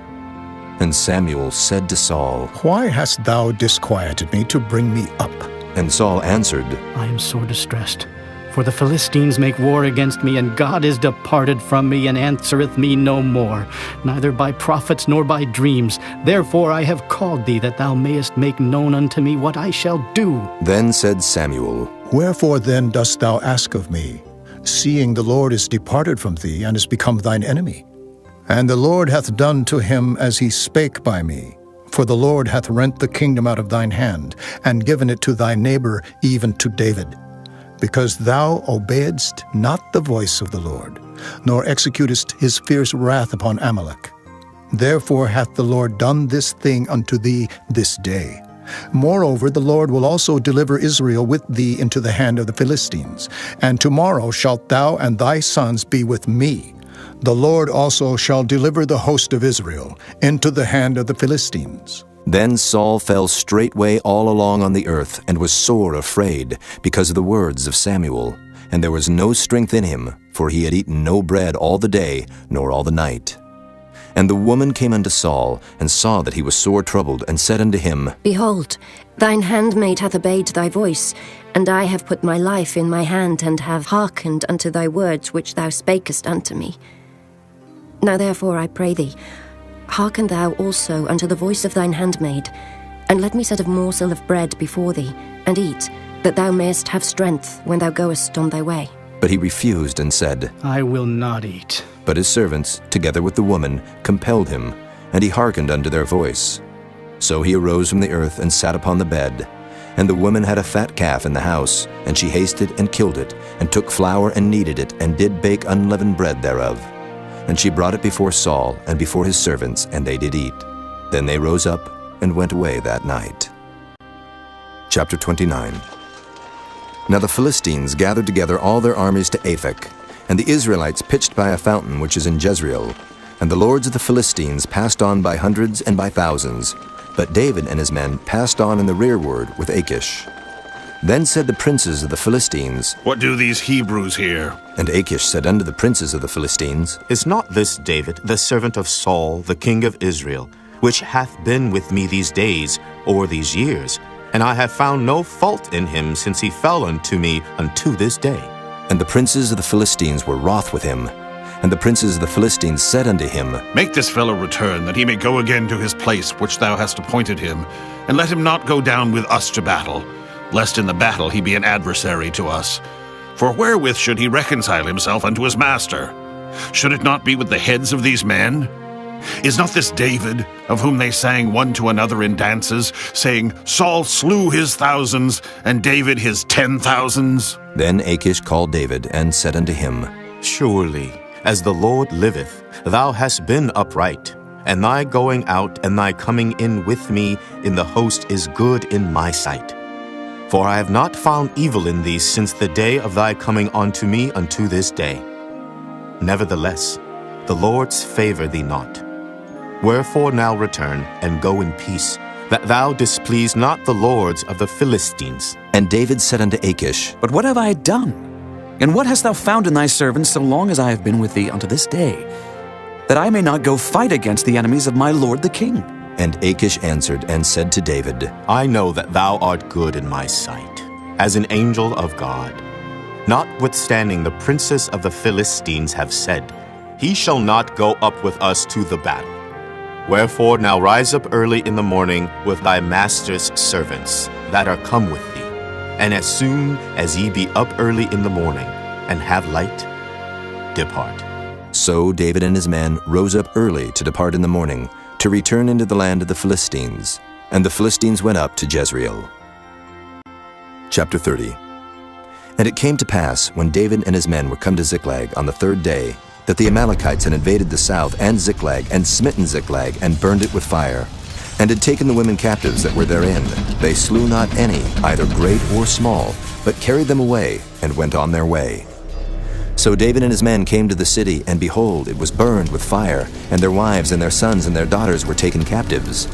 And Samuel said to Saul, Why hast thou disquieted me to bring me up? And Saul answered, I am sore distressed, for the Philistines make war against me, and God is departed from me, and answereth me no more, neither by prophets nor by dreams. Therefore I have called thee, that thou mayest make known unto me what I shall do. Then said Samuel, Wherefore then dost thou ask of me, seeing the Lord is departed from thee, and is become thine enemy? And the Lord hath done to him as he spake by me. For the Lord hath rent the kingdom out of thine hand, and given it to thy neighbor, even to David. Because thou obeyedst not the voice of the Lord, nor executest his fierce wrath upon Amalek. Therefore hath the Lord done this thing unto thee this day. Moreover, the Lord will also deliver Israel with thee into the hand of the Philistines. And tomorrow shalt thou and thy sons be with me. The Lord also shall deliver the host of Israel into the hand of the Philistines. Then Saul fell straightway all along on the earth, and was sore afraid, because of the words of Samuel. And there was no strength in him, for he had eaten no bread all the day, nor all the night. And the woman came unto Saul, and saw that he was sore troubled, and said unto him, Behold, thine handmaid hath obeyed thy voice, and I have put my life in my hand, and have hearkened unto thy words which thou spakest unto me. Now therefore, I pray thee, hearken thou also unto the voice of thine handmaid, and let me set a morsel of bread before thee, and eat, that thou mayest have strength when thou goest on thy way. But he refused and said, I will not eat. But his servants, together with the woman, compelled him, and he hearkened unto their voice. So he arose from the earth and sat upon the bed. And the woman had a fat calf in the house, and she hasted and killed it, and took flour and kneaded it, and did bake unleavened bread thereof. And she brought it before Saul and before his servants, and they did eat. Then they rose up and went away that night. Chapter 29. Now the Philistines gathered together all their armies to Aphek, and the Israelites pitched by a fountain which is in Jezreel. And the lords of the Philistines passed on by hundreds and by thousands, but David and his men passed on in the rearward with Achish. Then said the princes of the Philistines, What do these Hebrews here? And Achish said unto the princes of the Philistines, Is not this David, the servant of Saul, the king of Israel, which hath been with me these days, or these years? And I have found no fault in him since he fell unto me unto this day. And the princes of the Philistines were wroth with him. And the princes of the Philistines said unto him, Make this fellow return, that he may go again to his place which thou hast appointed him, and let him not go down with us to battle, lest in the battle he be an adversary to us. For wherewith should he reconcile himself unto his master? Should it not be with the heads of these men? Is not this David, of whom they sang one to another in dances, saying, Saul slew his thousands, and David his 10,000s? Then Achish called David, and said unto him, Surely, as the Lord liveth, thou hast been upright, and thy going out and thy coming in with me in the host is good in my sight. For I have not found evil in thee since the day of thy coming unto me unto this day. Nevertheless, the Lord's favor thee not. Wherefore now return, and go in peace, that thou displease not the lords of the Philistines. And David said unto Achish, But what have I done? And what hast thou found in thy servants so long as I have been with thee unto this day, that I may not go fight against the enemies of my lord the king? And Achish answered and said to David, I know that thou art good in my sight, as an angel of God. Notwithstanding the princes of the Philistines have said, He shall not go up with us to the battle. Wherefore now rise up early in the morning with thy master's servants that are come with thee, and as soon as ye be up early in the morning, and have light, depart. So David and his men rose up early to depart in the morning, to return into the land of the Philistines. And the Philistines went up to Jezreel. Chapter 30. And it came to pass, when David and his men were come to Ziklag on the third day, that the Amalekites had invaded the south and Ziklag, and smitten Ziklag, and burned it with fire, and had taken the women captives that were therein. They slew not any, either great or small, but carried them away, and went on their way. So David and his men came to the city, and behold, it was burned with fire, and their wives and their sons and their daughters were taken captives.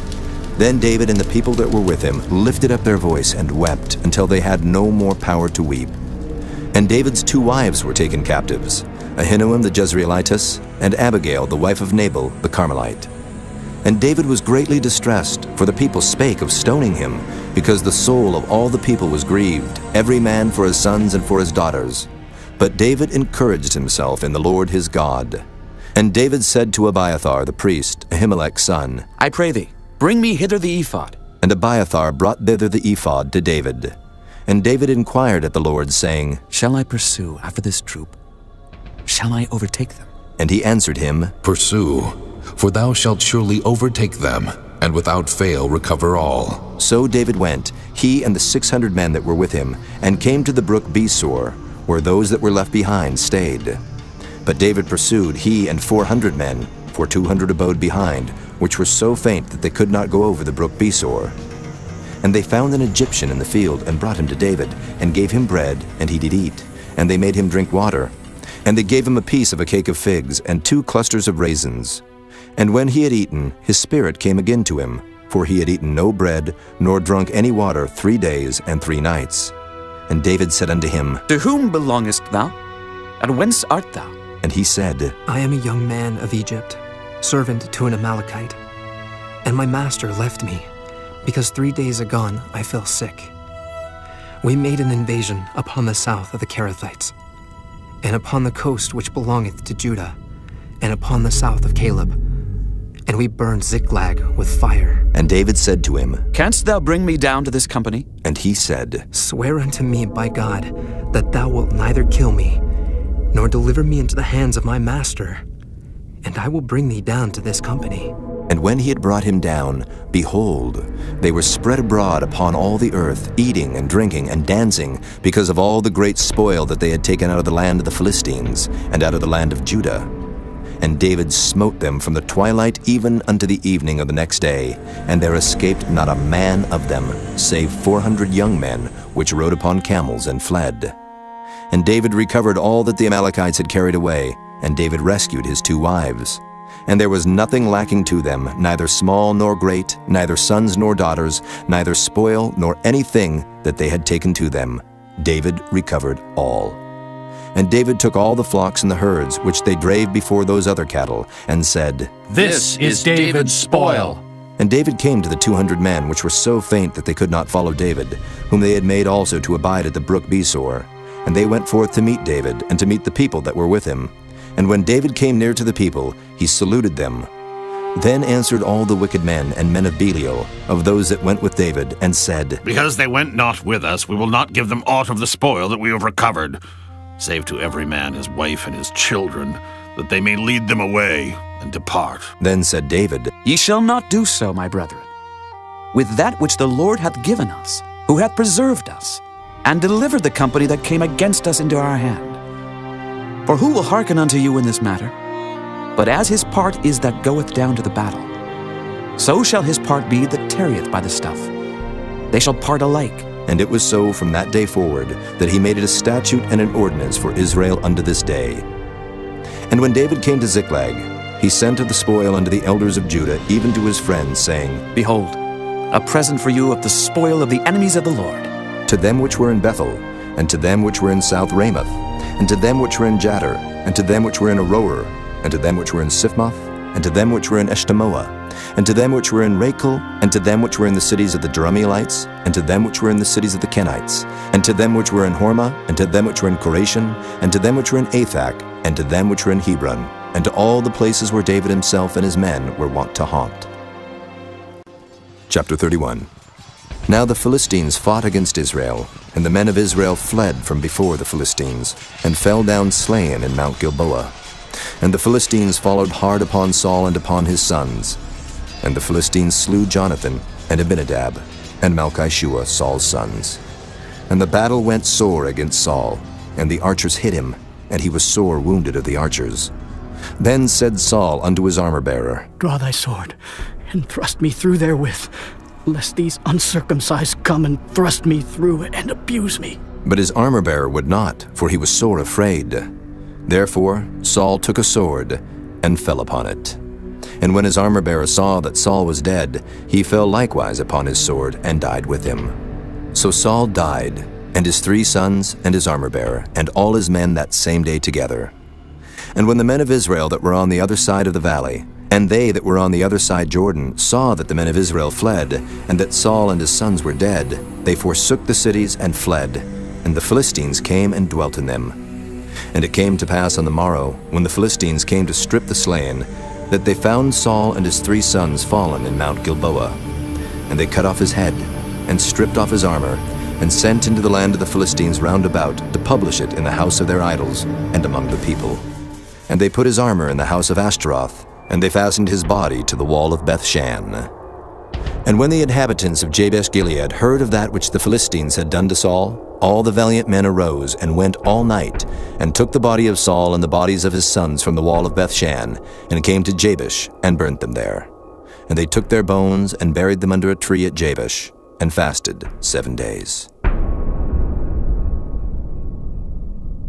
Then David and the people that were with him lifted up their voice and wept, until they had no more power to weep. And David's 2 wives were taken captives, Ahinoam the Jezreelitess, and Abigail the wife of Nabal the Carmelite. And David was greatly distressed, for the people spake of stoning him, because the soul of all the people was grieved, every man for his sons and for his daughters. But David encouraged himself in the Lord his God. And David said to Abiathar the priest, Ahimelech's son, I pray thee, bring me hither the ephod. And Abiathar brought thither the ephod to David. And David inquired at the Lord, saying, Shall I pursue after this troop? Shall I overtake them? And he answered him, Pursue, for thou shalt surely overtake them, and without fail recover all. So David went, he and the 600 men that were with him, and came to the brook Besor, where those that were left behind stayed. But David pursued, he and 400 men, for 200 abode behind, which were so faint that they could not go over the brook Besor. And they found an Egyptian in the field, and brought him to David, and gave him bread, and he did eat. And they made him drink water. And they gave him a piece of a cake of figs, and 2 clusters of raisins. And when he had eaten, his spirit came again to him, for he had eaten no bread, nor drunk any water 3 days and 3 nights. And David said unto him, To whom belongest thou? And whence art thou? And he said, I am a young man of Egypt. servant to an Amalekite. And my master left me, because 3 days agone I fell sick. We made an invasion upon the south of the Kerethites, and upon the coast which belongeth to Judah, and upon the south of Caleb. And we burned Ziklag with fire. And David said to him, Canst thou bring me down to this company? And he said, Swear unto me by God that thou wilt neither kill me, nor deliver me into the hands of my master, and I will bring thee down to this company. And when he had brought him down, behold, they were spread abroad upon all the earth, eating and drinking and dancing, because of all the great spoil that they had taken out of the land of the Philistines, and out of the land of Judah. And David smote them from the twilight even unto the evening of the next day, and there escaped not a man of them, save 400 young men, which rode upon camels and fled. And David recovered all that the Amalekites had carried away, and David rescued his 2 wives. And there was nothing lacking to them, neither small nor great, neither sons nor daughters, neither spoil nor anything that they had taken to them. David recovered all. And David took all the flocks and the herds, which they drave before those other cattle, and said, This is David's spoil. And David came to the 200 men, which were so faint that they could not follow David, whom they had made also to abide at the brook Besor. And they went forth to meet David, and to meet the people that were with him. And when David came near to the people, he saluted them. Then answered all the wicked men and men of Belial, of those that went with David, and said, Because they went not with us, we will not give them aught of the spoil that we have recovered, save to every man his wife and his children, that they may lead them away and depart. Then said David, Ye shall not do so, my brethren. With that which the Lord hath given us, who hath preserved us, and delivered the company that came against us into our hand. For who will hearken unto you in this matter? But as his part is that goeth down to the battle, so shall his part be that tarrieth by the stuff. They shall part alike. And it was so from that day forward, that he made it a statute and an ordinance for Israel unto this day. And when David came to Ziklag, he sent of the spoil unto the elders of Judah, even to his friends, saying, Behold, a present for you of the spoil of the enemies of the Lord. To them which were in Bethel, and to them which were in South Ramoth, and to them which were in Jattir, and to them which were in Aroer, and to them which were in Siphmoth, and to them which were in Eshtemoa, and to them which were in Rachel, and to them which were in the cities of the Jerahmeelites, and to them which were in the cities of the Kenites, and to them which were in Hormah, and to them which were in Koration, and to them which were in Athak, and to them which were in Hebron, and to all the places where David himself and his men were wont to haunt. Chapter 31. Now the Philistines fought against Israel, and the men of Israel fled from before the Philistines, and fell down slain in Mount Gilboa. And the Philistines followed hard upon Saul and upon his sons. And the Philistines slew Jonathan, and Abinadab, and Malchishua, Saul's sons. And the battle went sore against Saul, and the archers hit him, and he was sore wounded of the archers. Then said Saul unto his armor-bearer, Draw thy sword, and thrust me through therewith, lest these uncircumcised come and thrust me through and abuse me. But his armor-bearer would not, for he was sore afraid. Therefore Saul took a sword, and fell upon it. And when his armor-bearer saw that Saul was dead, he fell likewise upon his sword, and died with him. So Saul died, and his 3 sons, and his armor-bearer, and all his men that same day together. And when the men of Israel that were on the other side of the valley, and they that were on the other side Jordan, saw that the men of Israel fled, and that Saul and his sons were dead, they forsook the cities and fled, and the Philistines came and dwelt in them. And it came to pass on the morrow, when the Philistines came to strip the slain, that they found Saul and his 3 sons fallen in Mount Gilboa. And they cut off his head, and stripped off his armor, and sent into the land of the Philistines round about to publish it in the house of their idols, and among the people. And they put his armor in the house of Ashtaroth, and they fastened his body to the wall of Bethshan. And when the inhabitants of Jabesh-Gilead heard of that which the Philistines had done to Saul, all the valiant men arose and went all night, and took the body of Saul and the bodies of his sons from the wall of Bethshan, and came to Jabesh, and burnt them there. And they took their bones, and buried them under a tree at Jabesh, and fasted 7 days.